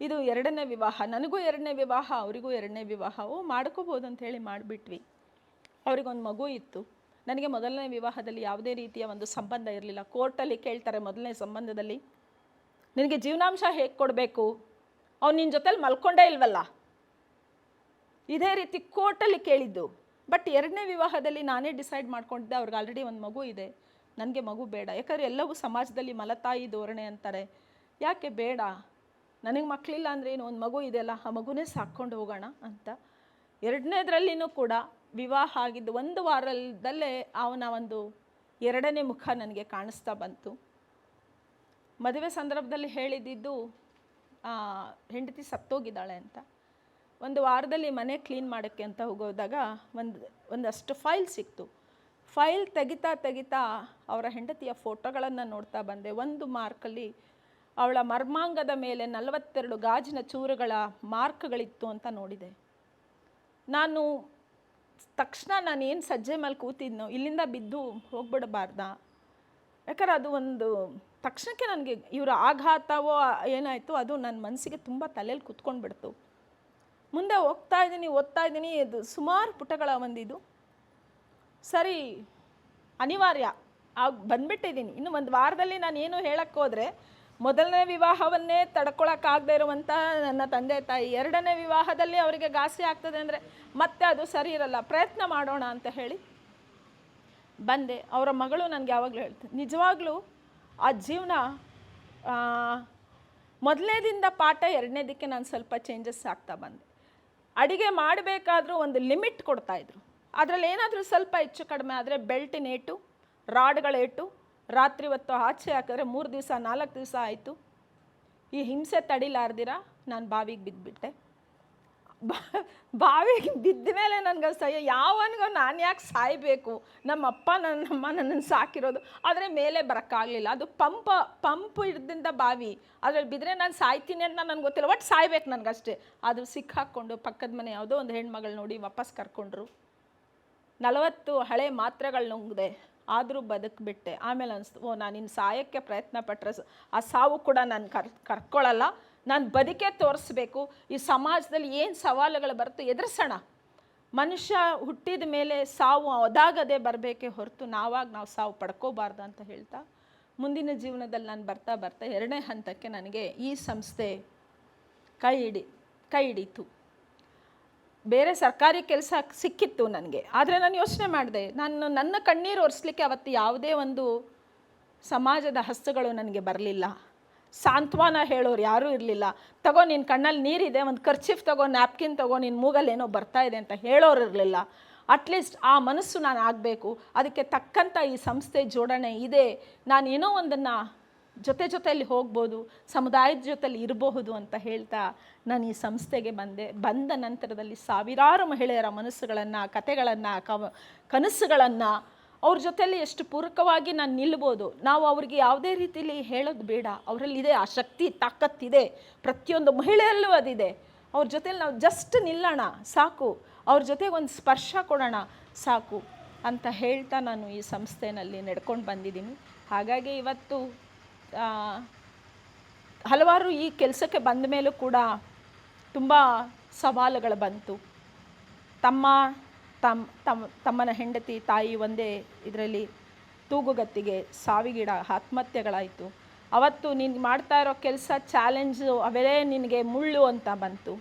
ಇದು ಎರಡನೇ ವಿವಾಹ, ನನಗೂ ಎರಡನೇ ವಿವಾಹ, ಅವರಿಗೂ ಎರಡನೇ ವಿವಾಹ, ಮಾಡ್ಕೋಬೋದು ಅಂತ ಹೇಳಿ ಮಾಡಿಬಿಟ್ವಿ. ಅವರಿಗೊಂದು ಮಗು ಇತ್ತು. ನನಗೆ ಮೊದಲನೇ ವಿವಾಹದಲ್ಲಿ ಯಾವುದೇ ರೀತಿಯ ಒಂದು ಸಂಬಂಧ ಇರಲಿಲ್ಲ. ಕೋರ್ಟಲ್ಲಿ ಕೇಳ್ತಾರೆ ಮೊದಲನೇ ಸಂಬಂಧದಲ್ಲಿ, ನಿನಗೆ ಜೀವನಾಂಶ ಹೇಗೆ ಕೊಡಬೇಕು, ಅವ್ನು ನಿನ್ನ ಜೊತೆಲಿ ಮಲ್ಕೊಂಡೇ ಇಲ್ವಲ್ಲ, ಇದೇ ರೀತಿ ಕೋರ್ಟಲ್ಲಿ ಕೇಳಿದ್ದು. ಬಟ್ ಎರಡನೇ ವಿವಾಹದಲ್ಲಿ ನಾನೇ ಡಿಸೈಡ್ ಮಾಡ್ಕೊಂಡಿದ್ದೆ, ಅವ್ರಿಗೆ ಆಲ್ರೆಡಿ ಒಂದು ಮಗು ಇದೆ, ನನಗೆ ಮಗು ಬೇಡ. ಯಾಕಂದರೆ ಎಲ್ಲವೂ ಸಮಾಜದಲ್ಲಿ ಮಲತಾಯಿ ಧೋರಣೆ ಅಂತಾರೆ, ಯಾಕೆ ಬೇಡ, ನನಗೆ ಮಕ್ಕಳಿಲ್ಲ ಅಂದರೆ ಏನು, ಒಂದು ಮಗು ಇದೆಯಲ್ಲ, ಆ ಮಗುನೇ ಸಾಕ್ಕೊಂಡು ಹೋಗೋಣ ಅಂತ. ಎರಡನೇದ್ರಲ್ಲಿನೂ ಕೂಡ ವಿವಾಹ ಆಗಿದ್ದು 1 ವಾರದಲ್ಲೇ ಅವನ ಒಂದು ಎರಡನೇ ಮುಖ ನನಗೆ ಕಾಣಿಸ್ತಾ ಬಂತು. ಮದುವೆ ಸಂದರ್ಭದಲ್ಲಿ ಹೇಳಿದ್ದು ಹೆಂಡತಿ ಸತ್ತೋಗಿದ್ದಾಳೆ ಅಂತ. 1 ವಾರದಲ್ಲಿ ಮನೆ ಕ್ಲೀನ್ ಮಾಡೋಕ್ಕೆ ಅಂತ ಹೋಗೋದಾಗ ಒಂದಷ್ಟು ಫೈಲ್ ಸಿಕ್ತು. ಫೈಲ್ ತೆಗಿತಾ ಅವರ ಹೆಂಡತಿಯ ಫೋಟೋಗಳನ್ನು ನೋಡ್ತಾ ಬಂದೆ. ಒಂದು ಮಾರ್ಕಲ್ಲಿ ಅವಳ ಮರ್ಮಾಂಗದ ಮೇಲೆ 42 ಗಾಜಿನ ಚೂರುಗಳ ಮಾರ್ಕ್ಗಳಿತ್ತು ಅಂತ ನೋಡಿದೆ. ನಾನು ತಕ್ಷಣ ಏನು ಸಜ್ಜೆ ಮೇಲೆ ಕೂತಿದ್ನೋ, ಇಲ್ಲಿಂದ ಬಿದ್ದು ಹೋಗ್ಬಿಡಬಾರ್ದ, ಯಾಕಂದ್ರೆ ಅದು ಒಂದು ತಕ್ಷಣಕ್ಕೆ ನನಗೆ ಇವರ ಆಘಾತವೋ ಏನಾಯಿತು, ಅದು ನನ್ನ ಮನಸ್ಸಿಗೆ ತುಂಬ ತಲೆಯಲ್ಲಿ ಕೂತ್ಕೊಂಡ್ಬಿಡ್ತು. ಮುಂದೆ ಓದ್ತಾ ಇದ್ದೀನಿ, ಇದು ಸುಮಾರು ಪುಟಗಳ ಒಂದಿದು. ಸರಿ, ಅನಿವಾರ್ಯ ಬಂದ್ಬಿಟ್ಟಿದ್ದೀನಿ. ಇನ್ನು 1 ವಾರದಲ್ಲಿ ನಾನು ಏನು ಹೇಳಕ್ಕೆ ಹೋದರೆ, ಮೊದಲನೇ ವಿವಾಹವನ್ನೇ ತಡ್ಕೊಳಕ್ಕಾಗದೇ ಇರುವಂಥ ನನ್ನ ತಂದೆ ತಾಯಿ, ಎರಡನೇ ವಿವಾಹದಲ್ಲಿ ಅವರಿಗೆ ಘಾಸಿ ಆಗ್ತದೆ ಅಂದರೆ ಮತ್ತೆ ಅದು ಸರಿ ಇರಲ್ಲ, ಪ್ರಯತ್ನ ಮಾಡೋಣ ಅಂತ ಹೇಳಿ ಬಂದೆ. ಅವರ ಮಗಳು ನನಗೆ ಯಾವಾಗಲೂ ಹೇಳ್ತಾರೆ, ನಿಜವಾಗ್ಲೂ ಆ ಜೀವನ ಮೊದಲನೇದಿಂದ ಪಾಠ, ಎರಡನೇದಕ್ಕೆ ನಾನು ಸ್ವಲ್ಪ ಚೇಂಜಸ್ ಆಗ್ತಾ ಬಂದೆ. ಅಡುಗೆ ಮಾಡಬೇಕಾದ್ರೂ ಒಂದು ಲಿಮಿಟ್ ಕೊಡ್ತಾಯಿದ್ರು, ಅದರಲ್ಲಿ ಏನಾದರೂ ಸ್ವಲ್ಪ ಹೆಚ್ಚು ಕಡಿಮೆ ಆದರೆ ಬೆಲ್ಟಿನ ಏಟು, ರಾಡ್ಗಳ ಏಟು, ರಾತ್ರಿ ಹೊತ್ತು ಆಚೆ ಹಾಕಿದ್ರೆ 3 ದಿವಸ 4 ದಿವಸ ಆಯಿತು. ಈ ಹಿಂಸೆ ತಡಿಲಾರ್ದಿರ ನಾನು ಬಾವಿಗೆ ಬಿದ್ದುಬಿಟ್ಟೆ. ಬಾವಿಗೆ ಬಿದ್ದ ಮೇಲೆ ನನಗೆ ಯಾವನಿಗೋ ನಾನು ಯಾಕೆ ಸಾಯಬೇಕು, ನಮ್ಮಪ್ಪ ನನ್ನಮ್ಮ ನನ್ನನ್ನು ಸಾಕಿರೋದು. ಆದರೆ ಮೇಲೆ ಬರೋಕ್ಕಾಗಲಿಲ್ಲ, ಅದು ಪಂಪ್ ಹಿಡ್ದಿಂದ ಬಾವಿ, ಅದ್ರಲ್ಲಿ ಬಿದ್ದರೆ ನಾನು ಸಾಯ್ತೀನಿ ಅಂತ ನನಗೆ ಗೊತ್ತಿಲ್ಲ, ಒಟ್ಟು ಸಾಯ್ಬೇಕು ನನಗಷ್ಟೇ. ಅದು ಸಿಕ್ಕಾಕ್ಕೊಂಡು ಪಕ್ಕದ ಮನೆ ಯಾವುದೋ ಒಂದು ಹೆಣ್ಮಗಳು ನೋಡಿ ವಾಪಸ್ ಕರ್ಕೊಂಡ್ರು. 40 ಹಳೆ ಮಾತ್ರೆಗಳು ನುಂಗಿದೆ, ಆದರೂ ಬದುಕಿಬಿಟ್ಟೆ. ಆಮೇಲೆ ಅನಿಸ್ತು, ನಾನು ಇನ್ನು ಸಾಯೋಕ್ಕೆ ಪ್ರಯತ್ನ ಪಟ್ಟರೆ ಆ ಸಾವು ಕೂಡ ನಾನು ಕರ್ಕೊಳ್ಳಲ್ಲ, ನಾನು ಬದುಕೇ ತೋರಿಸ್ಬೇಕು. ಈ ಸಮಾಜದಲ್ಲಿ ಏನು ಸವಾಲುಗಳು ಬರುತ್ತೋ ಎದುರಿಸೋಣ. ಮನುಷ್ಯ ಹುಟ್ಟಿದ ಮೇಲೆ ಸಾವು ಅದಾಗದೇ ಬರಬೇಕೇ ಹೊರತು ನಾವು ಸಾವು ಪಡ್ಕೋಬಾರ್ದು ಅಂತ ಹೇಳ್ತಾ ಮುಂದಿನ ಜೀವನದಲ್ಲಿ ನಾನು ಬರ್ತಾ ಎರಡನೇ ಹಂತಕ್ಕೆ ನನಗೆ ಈ ಸಂಸ್ಥೆ ಕೈ ಹಿಡೀತು. ಬೇರೆ ಸರ್ಕಾರಿ ಕೆಲಸ ಸಿಕ್ಕಿತ್ತು ನನಗೆ, ಆದರೆ ನಾನು ಯೋಚನೆ ಮಾಡಿದೆ, ನನ್ನ ಕಣ್ಣೀರು ಒರೆಸ್ಲಿಕ್ಕೆ ಅವತ್ತು ಯಾವುದೇ ಒಂದು ಸಮಾಜದ ಹಸ್ತಗಳು ನನಗೆ ಬರಲಿಲ್ಲ. ಸಾಂತ್ವನ ಹೇಳೋರು ಯಾರೂ ಇರಲಿಲ್ಲ. ತಗೋ ನಿನ್ನ ಕಣ್ಣಲ್ಲಿ ನೀರಿದೆ, ಒಂದು ಕರ್ಚಿಫ್ ತಗೋ, ನ್ಯಾಪ್ಕಿನ್ ತಗೋ, ನಿನ್ನ ಮೂಗಲ್ಲಿ ಏನೋ ಬರ್ತಾ ಇದೆ ಅಂತ ಹೇಳೋರು ಇರಲಿಲ್ಲ. ಅಟ್ಲೀಸ್ಟ್ ಆ ಮನಸ್ಸು ನಾನು ಆಗಬೇಕು, ಅದಕ್ಕೆ ತಕ್ಕಂಥ ಈ ಸಂಸ್ಥೆ ಜೋಡಣೆ ಇದೆ, ನಾನು ಏನೋ ಒಂದನ್ನು ಜೊತೆಯಲ್ಲಿ ಹೋಗ್ಬೋದು, ಸಮುದಾಯದ ಜೊತೆಲಿ ಇರಬಹುದು ಅಂತ ಹೇಳ್ತಾ ನಾನು ಈ ಸಂಸ್ಥೆಗೆ ಬಂದ ನಂತರದಲ್ಲಿ ಸಾವಿರಾರು ಮಹಿಳೆಯರ ಮನಸ್ಸುಗಳನ್ನು, ಕತೆಗಳನ್ನು, ಕನಸುಗಳನ್ನು ಅವ್ರ ಜೊತೆಯಲ್ಲಿ ಎಷ್ಟು ಪೂರಕವಾಗಿ ನಾನು ನಿಲ್ಬೋದು. ನಾವು ಅವ್ರಿಗೆ ಯಾವುದೇ ರೀತಿಯಲ್ಲಿ ಹೇಳೋದು ಬೇಡ, ಅವರಲ್ಲಿದೆ ಆ ಶಕ್ತಿ, ತಾಕತ್ತಿದೆ, ಪ್ರತಿಯೊಂದು ಮಹಿಳೆಯಲ್ಲೂ ಅದಿದೆ. ಅವ್ರ ಜೊತೆಲಿ ನಾವು ಜಸ್ಟ್ ನಿಲ್ಲೋಣ ಸಾಕು, ಅವ್ರ ಜೊತೆಗೆ ಒಂದು ಸ್ಪರ್ಶ ಕೊಡೋಣ ಸಾಕು ಅಂತ ಹೇಳ್ತಾ ನಾನು ಈ ಸಂಸ್ಥೆಯಲ್ಲಿ ನಡ್ಕೊಂಡು ಬಂದಿದ್ದೀನಿ. ಹಾಗಾಗಿ ಇವತ್ತು ಹಲವಾರು ಈ ಕೆಲಸಕ್ಕೆ ಬಂದ ಮೇಲೂ ಕೂಡ ತುಂಬ ಸವಾಲುಗಳು ಬಂತು. ತಮ್ಮನ ಹೆಂಡತಿ, ತಾಯಿ ಒಂದೇ ಇದರಲ್ಲಿ ತೂಗುಗತ್ತಿಗೆ ಸಾವಿಗೀಡ, ಆತ್ಮಹತ್ಯೆಗಳಾಯಿತು. ಅವತ್ತು ನೀನು ಮಾಡ್ತಾ ಇರೋ ಕೆಲಸ ಚಾಲೆಂಜು, ಅವೆಲ್ಲೇ ನಿನಗೆ ಮುಳ್ಳು ಅಂತ ಬಂತು.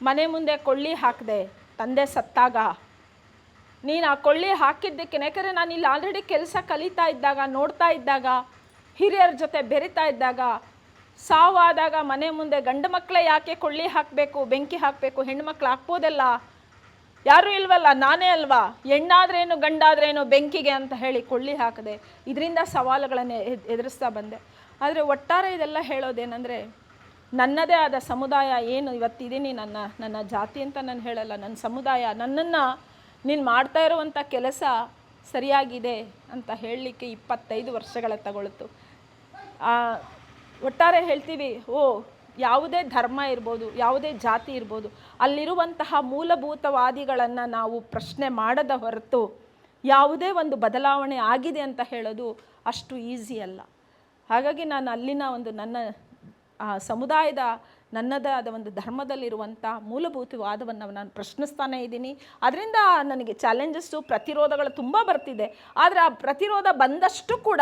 ಮನೆ ಮುಂದೆ ಕೊಳ್ಳಿ ಹಾಕಿದೆ ತಂದೆ ಸತ್ತಾಗ. ನೀನು ಆ ಕೊಳ್ಳಿ ಹಾಕಿದ್ದಕ್ಕೆ, ಯಾಕಂದರೆ ನಾನು ಇಲ್ಲಿ ಆಲ್ರೆಡಿ ಕೆಲಸ ಕಲಿತಾ ಇದ್ದಾಗ, ನೋಡ್ತಾ ಇದ್ದಾಗ, ಹಿರಿಯರ ಜೊತೆ ಬೆರಿತಾ ಇದ್ದಾಗ, ಸಾವಾದಾಗ ಮನೆ ಮುಂದೆ ಗಂಡು ಮಕ್ಕಳೇ ಯಾಕೆ ಕೊಳ್ಳಿ ಹಾಕಬೇಕು, ಬೆಂಕಿ ಹಾಕಬೇಕು, ಹೆಣ್ಣು ಮಕ್ಕಳು ಹಾಕ್ಬೋದಲ್ಲ, ಯಾರೂ ಇಲ್ವಲ್ಲ, ನಾನೇ ಅಲ್ವಾ, ಹೆಣ್ಣಾದ್ರೇನು ಗಂಡಾದ್ರೇನು ಬೆಂಕಿಗೆ ಅಂತ ಹೇಳಿ ಕೊಳ್ಳಿ ಹಾಕಿದೆ. ಇದರಿಂದ ಸವಾಲುಗಳನ್ನು ಎದುರಿಸ್ತಾ ಬಂದೆ. ಆದರೆ ಒಟ್ಟಾರೆ ಇದೆಲ್ಲ ಹೇಳೋದೇನೆಂದರೆ, ನನ್ನದೇ ಆದ ಸಮುದಾಯ ಏನು ಇವತ್ತಿದ್ದೀನಿ, ನನ್ನ ಜಾತಿ ಅಂತ ನಾನು ಹೇಳಲ್ಲ, ನನ್ನ ಸಮುದಾಯ ನನ್ನನ್ನು ನೀನು ಮಾಡ್ತಾ ಇರುವಂಥ ಕೆಲಸ ಸರಿಯಾಗಿದೆ ಅಂತ ಹೇಳಲಿಕ್ಕೆ 25 ವರ್ಷಗಳ ತಗೊಳ್ತು. ಒಟ್ಟಾರೆ ಹೇಳ್ತೀವಿ, ಯಾವುದೇ ಧರ್ಮ ಇರ್ಬೋದು, ಯಾವುದೇ ಜಾತಿ ಇರ್ಬೋದು, ಅಲ್ಲಿರುವಂತಹ ಮೂಲಭೂತವಾದಿಗಳನ್ನು ನಾವು ಪ್ರಶ್ನೆ ಮಾಡದ ಹೊರತು ಯಾವುದೇ ಒಂದು ಬದಲಾವಣೆ ಆಗಿದೆ ಅಂತ ಹೇಳೋದು ಅಷ್ಟು ಈಸಿ ಅಲ್ಲ. ಹಾಗಾಗಿ ನಾನು ಅಲ್ಲಿನ ಒಂದು ನನ್ನ ಸಮುದಾಯದ, ನನ್ನದೇ ಆದ ಒಂದು ಧರ್ಮದಲ್ಲಿರುವಂಥ ಮೂಲಭೂತವಾದವನ್ನು ನಾನು ಪ್ರಶ್ನಿಸ್ತಾನೇ ಇದ್ದೀನಿ. ಅದರಿಂದ ನನಗೆ ಚಾಲೆಂಜಸ್ಸು, ಪ್ರತಿರೋಧಗಳು ತುಂಬ ಬರ್ತಿದೆ. ಆದರೆ ಆ ಪ್ರತಿರೋಧ ಬಂದಷ್ಟು ಕೂಡ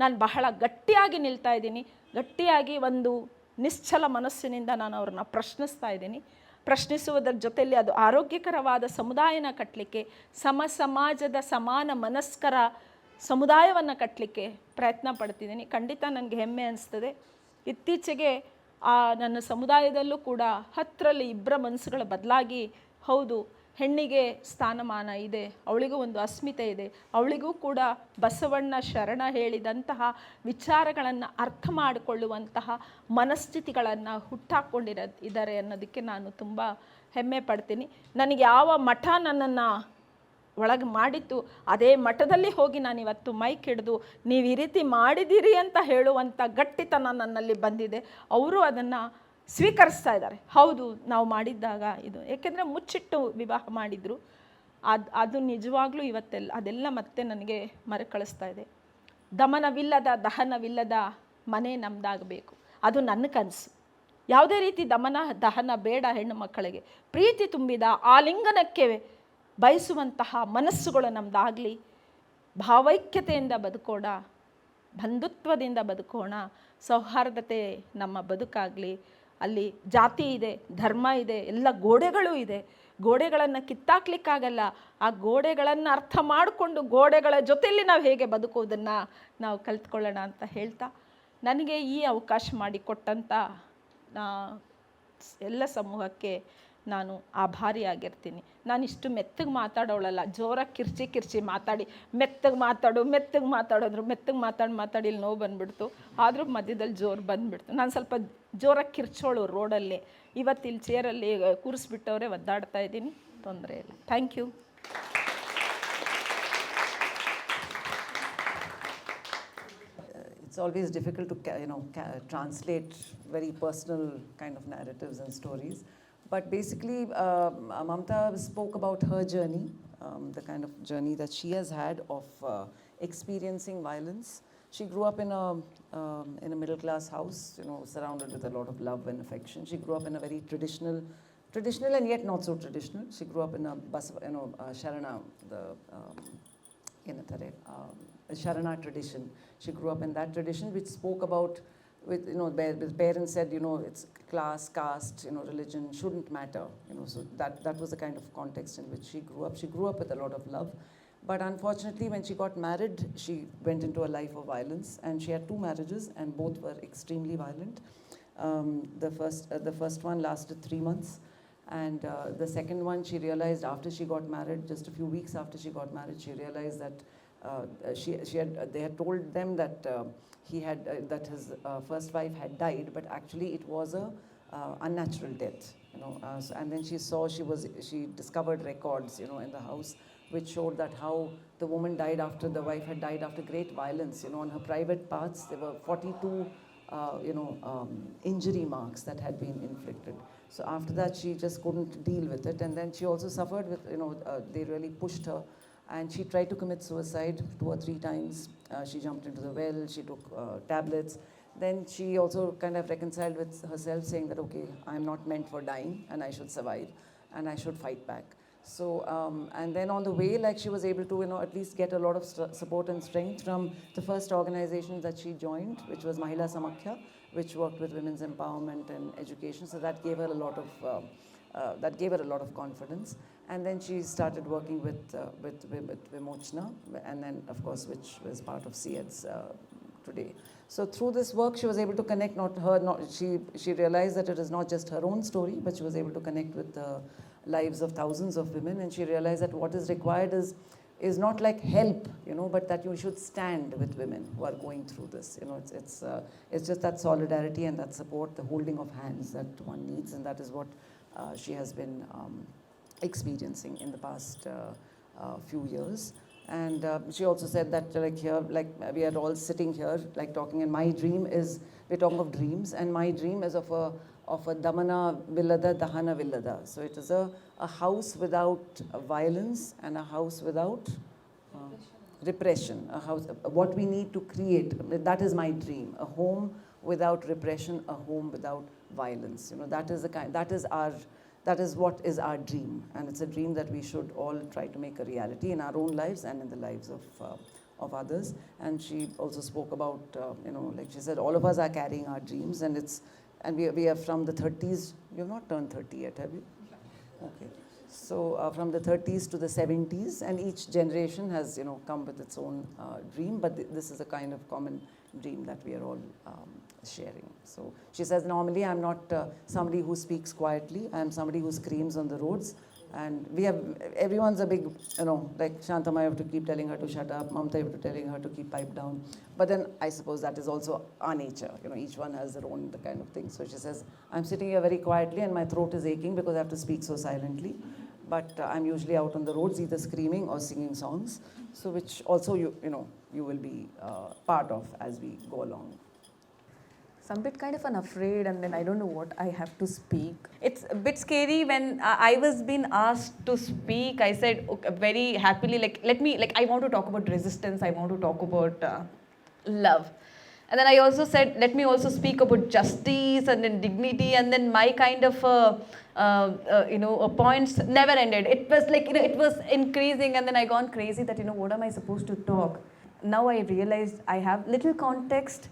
ನಾನು ಬಹಳ ಗಟ್ಟಿಯಾಗಿ ನಿಲ್ತಾ ಇದ್ದೀನಿ. ಗಟ್ಟಿಯಾಗಿ ಒಂದು ನಿಶ್ಚಲ ಮನಸ್ಸಿನಿಂದ ನಾನು ಅವ್ರನ್ನ ಪ್ರಶ್ನಿಸ್ತಾ ಇದ್ದೀನಿ. ಪ್ರಶ್ನಿಸುವುದರ ಜೊತೆಯಲ್ಲಿ ಅದು ಆರೋಗ್ಯಕರವಾದ ಸಮುದಾಯನ ಕಟ್ಟಲಿಕ್ಕೆ, ಸಮಾಜದ ಸಮಾನ ಮನಸ್ಕರ ಸಮುದಾಯವನ್ನು ಕಟ್ಟಲಿಕ್ಕೆ ಪ್ರಯತ್ನ ಪಡ್ತಿದ್ದೀನಿ. ಖಂಡಿತ ನನಗೆ ಹೆಮ್ಮೆ ಅನಿಸ್ತದೆ. ಇತ್ತೀಚೆಗೆ ನನ್ನ ಸಮುದಾಯದಲ್ಲೂ ಕೂಡ 10ರಲ್ಲಿ 2 ಮನಸ್ಸುಗಳ ಬದಲಾಗಿ, ಹೌದು ಹೆಣ್ಣಿಗೆ ಸ್ಥಾನಮಾನ ಇದೆ, ಅವಳಿಗೂ ಒಂದು ಅಸ್ಮಿತೆ ಇದೆ, ಅವಳಿಗೂ ಕೂಡ ಬಸವಣ್ಣ ಶರಣ ಹೇಳಿದಂತಹ ವಿಚಾರಗಳನ್ನು ಅರ್ಥ ಮಾಡಿಕೊಳ್ಳುವಂತಹ ಮನಸ್ಥಿತಿಗಳನ್ನು ಇದ್ದಾರೆ ಅನ್ನೋದಕ್ಕೆ ನಾನು ತುಂಬ ಹೆಮ್ಮೆ ಪಡ್ತೀನಿ. ನನಗೆ ಯಾವ ಮಠ ನನ್ನನ್ನು ಒಳಗೆ ಮಾಡಿತ್ತು, ಅದೇ ಮಠದಲ್ಲಿ ಹೋಗಿ ನಾನಿವತ್ತು ಮೈಕ್ ಹಿಡಿದು ನೀವು ಈ ರೀತಿ ಮಾಡಿದ್ದೀರಿ ಅಂತ ಹೇಳುವಂಥ ಗಟ್ಟಿತನ ನನ್ನಲ್ಲಿ ಬಂದಿದೆ. ಅವರು ಅದನ್ನು ಸ್ವೀಕರಿಸ್ತಾ ಇದ್ದಾರೆ. ಹೌದು, ನಾವು ಮಾಡಿದ್ದಾಗ ಇದು, ಏಕೆಂದರೆ ಮುಚ್ಚಿಟ್ಟು ವಿವಾಹ ಮಾಡಿದರು. ಅದು ನಿಜವಾಗ್ಲೂ ಅದೆಲ್ಲ ಮತ್ತೆ ನನಗೆ ಮರುಕಳಿಸ್ತಾ ಇದೆ. ದಹನವಿಲ್ಲದ ಮನೆ ನಮ್ಮದಾಗಬೇಕು, ಅದು ನನ್ನ ಕನಸು. ಯಾವುದೇ ರೀತಿ ದಹನ ಬೇಡ. ಹೆಣ್ಣು ಮಕ್ಕಳಿಗೆ ಪ್ರೀತಿ ತುಂಬಿದ ಆಲಿಂಗನಕ್ಕೆ ಬಯಸುವಂತಹ ಮನಸ್ಸುಗಳು ನಮ್ಮದಾಗಲಿ. ಭಾವೈಕ್ಯತೆಯಿಂದ ಬದುಕೋಣ, ಬಂಧುತ್ವದಿಂದ ಬದುಕೋಣ, ಸೌಹಾರ್ದತೆ ನಮ್ಮ ಬದುಕಾಗಲಿ. ಅಲ್ಲಿ ಜಾತಿ ಇದೆ, ಧರ್ಮ ಇದೆ, ಎಲ್ಲ ಗೋಡೆಗಳು ಇದೆ. ಗೋಡೆಗಳನ್ನು ಕಿತ್ತಾಕ್ಲಿಕ್ಕಾಗಲ್ಲ. ಆ ಗೋಡೆಗಳನ್ನು ಅರ್ಥ ಮಾಡಿಕೊಂಡು ಗೋಡೆಗಳ ಜೊತೆಯಲ್ಲಿ ನಾವು ಹೇಗೆ ಬದುಕೋದನ್ನು ನಾವು ಕಲ್ತ್ಕೊಳ್ಳೋಣ ಅಂತ ಹೇಳ್ತಾ, ನನಗೆ ಈ ಅವಕಾಶ ಮಾಡಿಕೊಟ್ಟಂಥ ಎಲ್ಲ ಸಮೂಹಕ್ಕೆ ನಾನು ಆಭಾರಿಯಾಗಿರ್ತೀನಿ. ನಾನಿಷ್ಟು ಮೆತ್ತಗೆ ಮಾತಾಡೋಳಲ್ಲ, ಜೋರಾಗಿ ಕಿರ್ಚಿ ಮಾತಾಡಿ ಮೆತ್ತಗೆ ಮಾತಾಡೋದ್ರು ಮೆತ್ತಗೆ ಮಾತಾಡಿ ಇಲ್ಲಿ ನೋವು ಬಂದುಬಿಡ್ತು. ಆದರೂ ಮಧ್ಯದಲ್ಲಿ ಜೋರು ಬಂದುಬಿಡ್ತು. ನಾನು ಸ್ವಲ್ಪ ಜೋರಾಗಿ ಕಿರ್ಚೋಳು ರೋಡಲ್ಲಿ. ಇವತ್ತು ಇಲ್ಲಿ ಚೇರಲ್ಲಿ ಕೂರಿಸ್ಬಿಟ್ಟವರೇ ಒದ್ದಾಡ್ತಾ ಇದ್ದೀನಿ, ತೊಂದರೆ ಇಲ್ಲ. Thank you. It's always difficult to translate very personal kind of narratives and stories. But basically, Mamta spoke about her journey, the kind of journey that she has had of experiencing violence. She grew up in a middle-class house, surrounded with a lot of love and affection. She grew up in a very traditional and yet not so traditional. She grew up in a Sharana, Sharana tradition. She grew up in that tradition, which spoke about, with parents said, it's class, caste, religion shouldn't matter. So that was the kind of context in which she grew up. She grew up with a lot of love, But unfortunately, when she got married, she went into a life of violence, and she had 2 marriages, and both were extremely violent. The first one lasted 3 months, and the second one, she realized after she got married, just a few weeks after she got married, she realized that they had told them that that his first wife had died, but actually it was a unnatural death. And then she discovered records, in the house, which showed that how the woman died after the wife had died after great violence. On her private parts, there were 42 injury marks that had been inflicted. So after that, she just couldn't deal with it. And then she also suffered with, they really pushed her. And she tried to commit suicide 2 or 3 times. She jumped into the well, she took tablets. Then she also kind of reconciled with herself, saying that, okay, I'm not meant for dying, and I should survive, and I should fight back. So, and then on the way, like, she was able to, at least get a lot of support and strength from the first organization that she joined, which was Mahila Samuha, which worked with women's empowerment and education. So that gave her a lot of confidence. And then she started working with Vimochna, and then, of course, which was part of CED's today. So through this work, she was able to connect, she realized that it is not just her own story, but she was able to connect with the lives of thousands of women, and she realized that what is required is not like help, but that you should stand with women who are going through this. It's just that solidarity and that support, the holding of hands that one needs, and that is what she has been experiencing in the past few years. And she also said that, we are all sitting here, talking, and my dream is, we're talking of dreams, and my dream is of a Damana Villada, Dahana Villada. So it is a house without violence and a house without repression. A house, what we need to create, that is my dream. A home without repression, a home without violence. That is what is our dream, and it's a dream that we should all try to make a reality in our own lives and in the lives of others. And she also spoke about, she said, all of us are carrying our dreams, and we are from the 30s. You have not turned 30 yet, have you? Okay. So from the 30s to the 70s, and each generation has, come with its own dream, but this is a kind of common dream that we are all sharing. So she says, normally I'm not somebody who speaks quietly. I'm somebody who screams on the roads. And everyone's a big, like Shantama, I have to keep telling her to shut up. Mamta, I have to telling her to keep pipe down. But then I suppose that is also our nature. Each one has their own kind of thing. So she says, I'm sitting here very quietly and my throat is aching because I have to speak so silently. But I'm usually out on the roads, either screaming or singing songs. So which also you will be part of as we go along. So I'm a bit kind of afraid, and then I don't know what I have to speak. It's a bit scary when I was being asked to speak. I said very happily, I want to talk about resistance. I want to talk about love. And then I also said, let me also speak about justice and then dignity, and then my kind of points never ended. It was it was increasing, and then I gone crazy that what am I supposed to talk? Now I realized I have little context,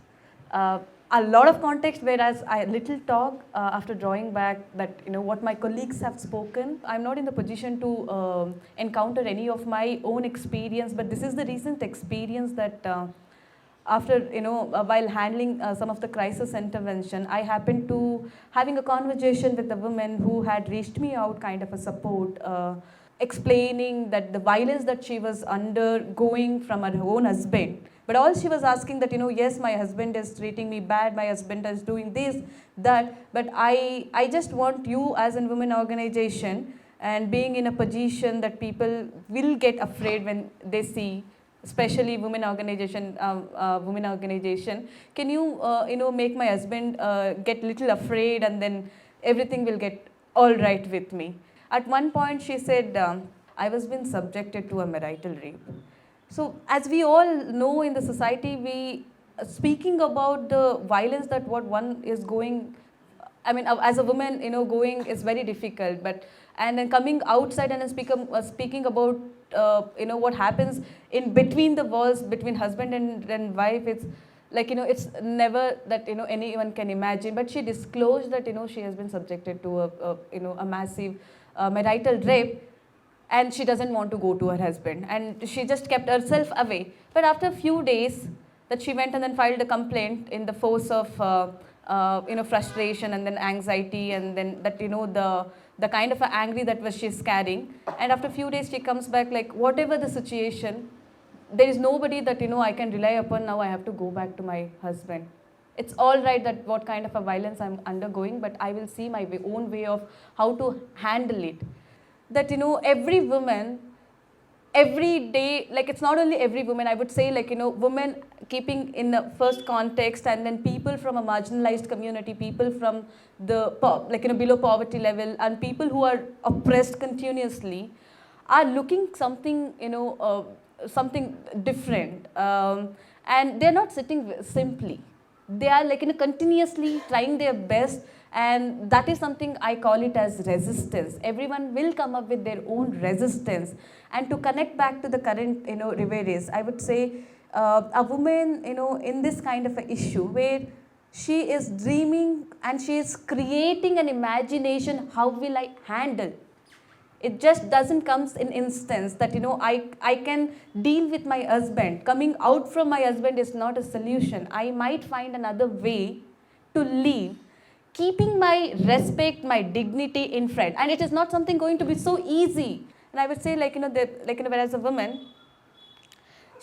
a lot of context, whereas I little talk after drawing back that what my colleagues have spoken. I'm not in the position to encounter any of my own experience, but this is the recent experience that after while handling some of the crisis intervention, I happened to having a conversation with a woman who had reached me out, kind of a support, explaining that the violence that she was undergoing from her own husband. But all she was asking that, yes, my husband is treating me bad, my husband is doing this, that, but I just want you as a women organization, and being in a position that people will get afraid when they see, especially women organization, can you, make my husband get little afraid, and then everything will get all right with me. At one point she said, I was being subjected to a marital rape. So as we all know in the society, we speaking about the violence that what one is going, I mean, as a woman, going is very difficult. But and then coming outside and speaking about, what happens in between the walls between husband and wife, it's like, it's never that, anyone can imagine. But she disclosed that, she has been subjected to a massive marital rape. and she doesn't want to go to her husband, and she just kept herself away. But after a few days, that she went and then filed a complaint in the force of frustration and then anxiety, and then that the kind of angry that was she's carrying. And after a few days, she comes back like, whatever the situation, there is nobody that I can rely upon. Now I have to go back to my husband. It's all right that what kind of a violence I'm undergoing, but I will see my own way of how to handle it. That every woman, every day, like it's not only every woman, I would say, like women keeping in the first context, and then people from a marginalized community, people from the below poverty level, and people who are oppressed continuously, are looking something something different, and they're not sitting simply. They are continuously trying their best, and that is something I call it as resistance. Everyone will come up with their own resistance. And to connect back to the current reveries, I would say a woman in this kind of an issue where she is dreaming and she is creating an imagination, how will I handle? It just doesn't come in instance that I can deal with my husband. Coming out from my husband is not a solution. I might find another way to live, keeping my respect, my dignity in front. And it is not something going to be so easy. And I would say whereas a woman,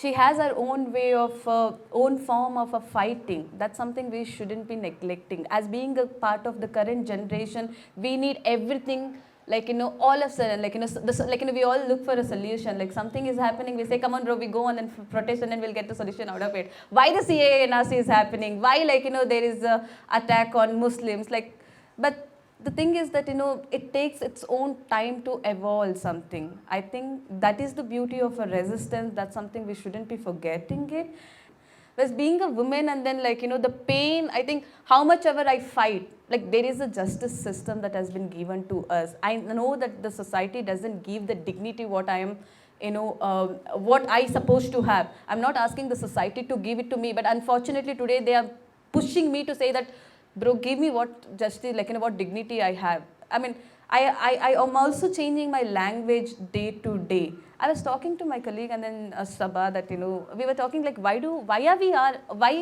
she has her own way of, own form of a fighting. That's something we shouldn't be neglecting. As being a part of the current generation, we need everything. All of a sudden, we all look for a solution. Like something is happening, we say, come on bro, we go on and protest, and then we'll get the solution out of it. Why the CAA NRC is happening? Why there is a attack on Muslims? But the thing is that, it takes its own time to evolve something. I think that is the beauty of a resistance. That's something we shouldn't be forgetting it. Whereas being a woman, and then the pain, I think how much ever I fight, there is a justice system that has been given to us. I know that the society doesn't give the dignity what I am, what I supposed to have. I'm not asking the society to give it to me, but unfortunately today they are pushing me to say that, bro, give me what justice, what dignity I have. I mean, I am also changing my language day to day. I was talking to my colleague and then Sabha that, we were talking why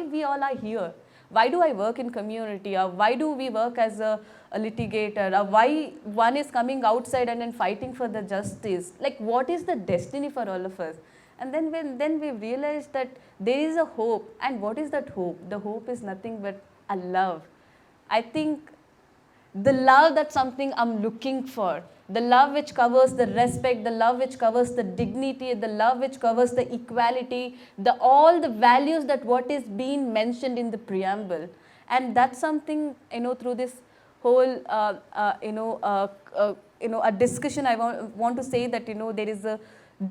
we all are here? Why do I work in community? Or why do we work as a litigator? Or why one is coming outside and then fighting for the justice? What is the destiny for all of us? And then we realized that there is a hope. And what is that hope? The hope is nothing but a love. I think the love, that's something I'm looking for. The love which covers the respect, the love which covers the dignity, the love which covers the equality, all the values that what is being mentioned in the preamble. And that's something, through this whole, a discussion, I want to say that, there is a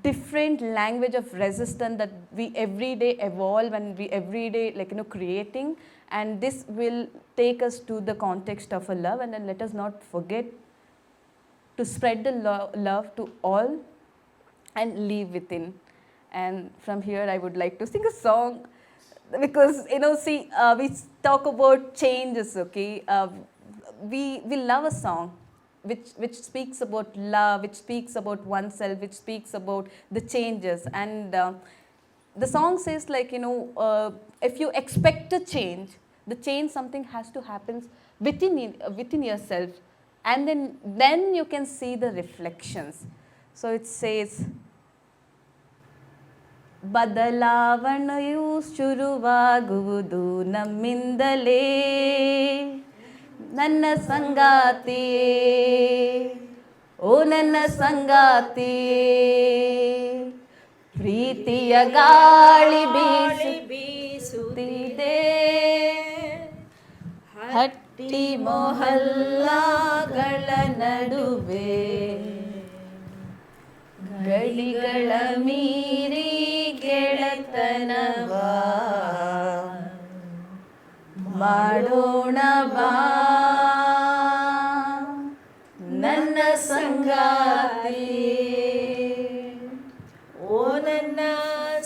different language of resistance that we every day evolve and we every day creating. And this will take us to the context of a love, and then let us not forget to spread the love to all and live within. And from here I would like to sing a song, because we talk about changes, okay? We love a song which speaks about love, which speaks about oneself, which speaks about the changes. And the song says if you expect a change, the change something has to happen within yourself, and then you can see the reflections. So it says, ಬದಲಾವಣೆಯು ಶುರುವಾಗುವುದು ನಮ್ಮಿಂದಲೇ ನನ್ನ ಸಂಗಾತಿಯೇ ಓ ನನ್ನ ಸಂಗಾತಿಯೇ ಪ್ರೀತಿಯ ಗಾಳಿ ಬೀಸುತ್ತಿದೆ ಹಟ್ಟಿ ಮೊಹಲ್ಲಾಗಳ ನಡುವೆ ಗಡಿಗಳ ಮೀರಿ ಗೆಳೆತನವ ಮಾಡೋಣ ಬಾ ನನ್ನ ಸಂಗಾತಿ ಓ ನನ್ನ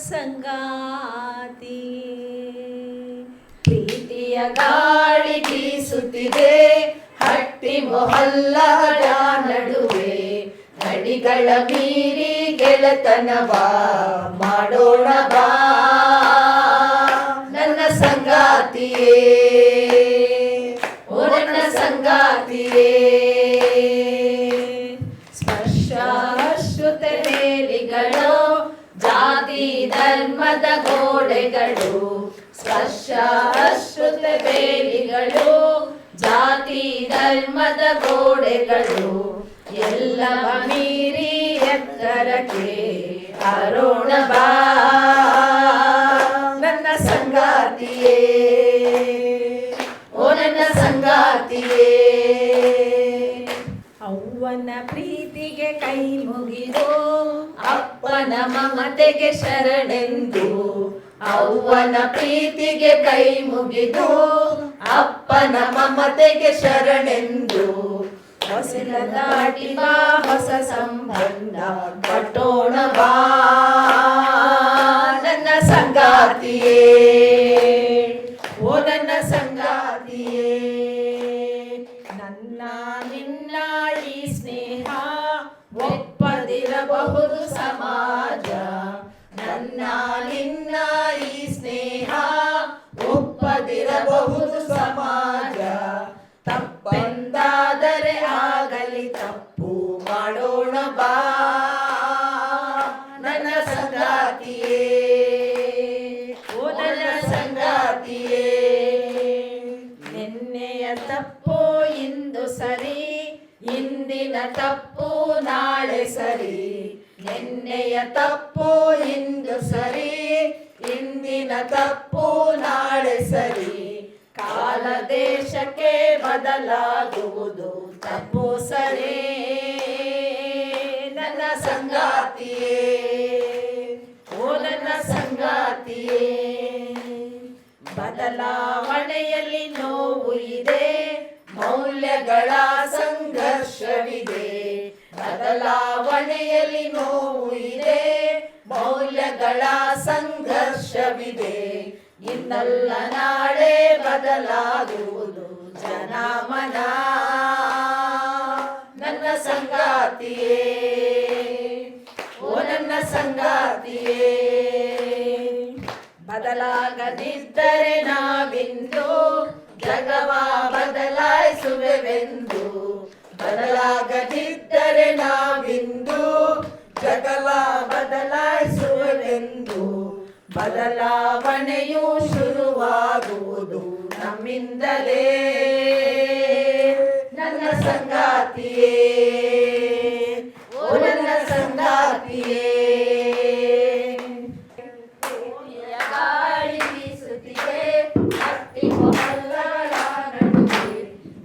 ಸಂಗಾತಿ ಪ್ರೀತಿಯ ಗಾಳಿ ಬೀಸುತ್ತಿದೆ ಹಟ್ಟಿ ಮೊಹಲ್ಲಾದ ನಡುವೆ ಗಡಿ ಬೇಲಿಗಳ ಮೀರಿ ಗೆಳೆತನವ ಮಾಡೋಣ ಬಾ ನನ್ನ ಸಂಗಾತಿಯೇ, ಓ ನನ್ನ ಸಂಗಾತಿಯೇ. ಸ್ಪರ್ಶ ಶ್ರುತೆ ಬೇಲಿಗಳು, ಜಾತಿ ಧರ್ಮದ ಗೋಡೆಗಳು. ಸ್ಪರ್ಶ ಶ್ರುತೆ ಬೇಲಿಗಳು, ಜಾತಿ ಧರ್ಮದ ಗೋಡೆಗಳು. ಎಲ್ಲವ ಮೀರಿ ಎತ್ತರಕ್ಕೆ ಹಾರೋಣ ಬಾ ನನ್ನ ಸಂಗಾತಿಯೇ, ಓ ನನ್ನ ಸಂಗಾತಿಯೇ. ಅವ್ವನ ಪ್ರೀತಿಗೆ ಕೈ ಮುಗಿದು, ಅಪ್ಪನ ಮಮತೆಗೆ ಶರಣೆಂದು. ಅವ್ವನ ಪ್ರೀತಿಗೆ ಕೈ ಮುಗಿದು, ಅಪ್ಪನ ಮಮತೆಗೆ ಶರಣೆಂದು. ಹೊಸಲ ದಾಟಿ ಬಾ ಹೊಸ ಸಂಬಂಧ ಕಟ್ಟೋಣ ಬಾ ನನ್ನ ಸಂಗಾತಿಯೇ, ಓ ನನ್ನ ಸಂಗಾತಿಯೇ. ನನ್ನ ನಿನ್ನ ಈ ಸ್ನೇಹ ಒಪ್ಪದಿರಬಹುದು ಸಮಾಜ. ನನ್ನ ನಿನ್ನ ಈ ಸ್ನೇಹ ಒಪ್ಪದಿರಬಹುದು ಸಮಾಜ. ತಪ್ಪೆಂದಾದರೆ ಆಗಲಿ ತಪ್ಪು ಮಾಡೋಣ ಬಾ ನನ್ನ ಸಂಗಾತಿಯೇ, ಓ ನನ್ನ ಸಂಗಾತಿಯೇ. ನಿನ್ನೆಯ ತಪ್ಪು ಇಂದು ಸರಿ, ಇಂದಿನ ತಪ್ಪು ನಾಳೆ ಸರಿ. ನಿನ್ನೆಯ ತಪ್ಪು ಇಂದು ಸರಿ, ಇಂದಿನ ತಪ್ಪು ನಾಳೆ ಸರಿ. ಕಾಲ ದೇಶಕ್ಕೆ ಬದಲಾಗುವುದು ತಪ್ಪು ಸರಿ ನನ್ನ ಸಂಗಾತಿಯೇ, ಓ ನನ್ನ ಸಂಗಾತಿಯೇ. ಬದಲಾವಣೆಯಲ್ಲಿ ನೋವು ಇದೆ, ಮೌಲ್ಯಗಳ ಸಂಘರ್ಷವಿದೆ. ಬದಲಾವಣೆಯಲ್ಲಿ ನೋವು ಇದೆ, ಮೌಲ್ಯಗಳ ಸಂಘರ್ಷವಿದೆ. ಇನ್ನಲ್ಲ ನಾಳೆ ಬದಲಾಗುವುದು ಜನಮನ ನನ್ನ ಸಂಗಾತಿಯೇ, ಓ ನನ್ನ ಸಂಗಾತಿಯೇ. ಬದಲಾಗದಿದ್ದರೆ ನಾವಿಂದು ಜಗವ ಬದಲಾಯಿಸುವೆವೆಂದು. ಬದಲಾಗದಿದ್ದರೆ ನಾವಿಂದು ಜಗವ ಬದಲಾಯಿಸುವೆವೆಂದು. ಬದಲಾವಣೆಯು ಶುರುವಾಗುವುದು ನಮ್ಮಿಂದಲೇ ನನ್ನ ಸಂಗಾತಿಯೇ, ಓ ನನ್ನ ಸಂಗಾತಿಯೇ. ಗಾಳಿ ಬೀಸುತ್ತಿದೆ ಹಟ್ಟಿಗಳ ನಡುವೆ,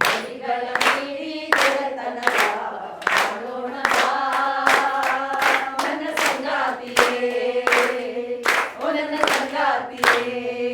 ಗಡಿಗಳ ಮೀರಿ ಗೆಳೆತನವ ಮಾಡೋಣ ಬಾ ನನ್ನ ಸಂಗಾತಿಯೇ, ಓ ನನ್ನ ಸಂಗಾತಿಯೇ.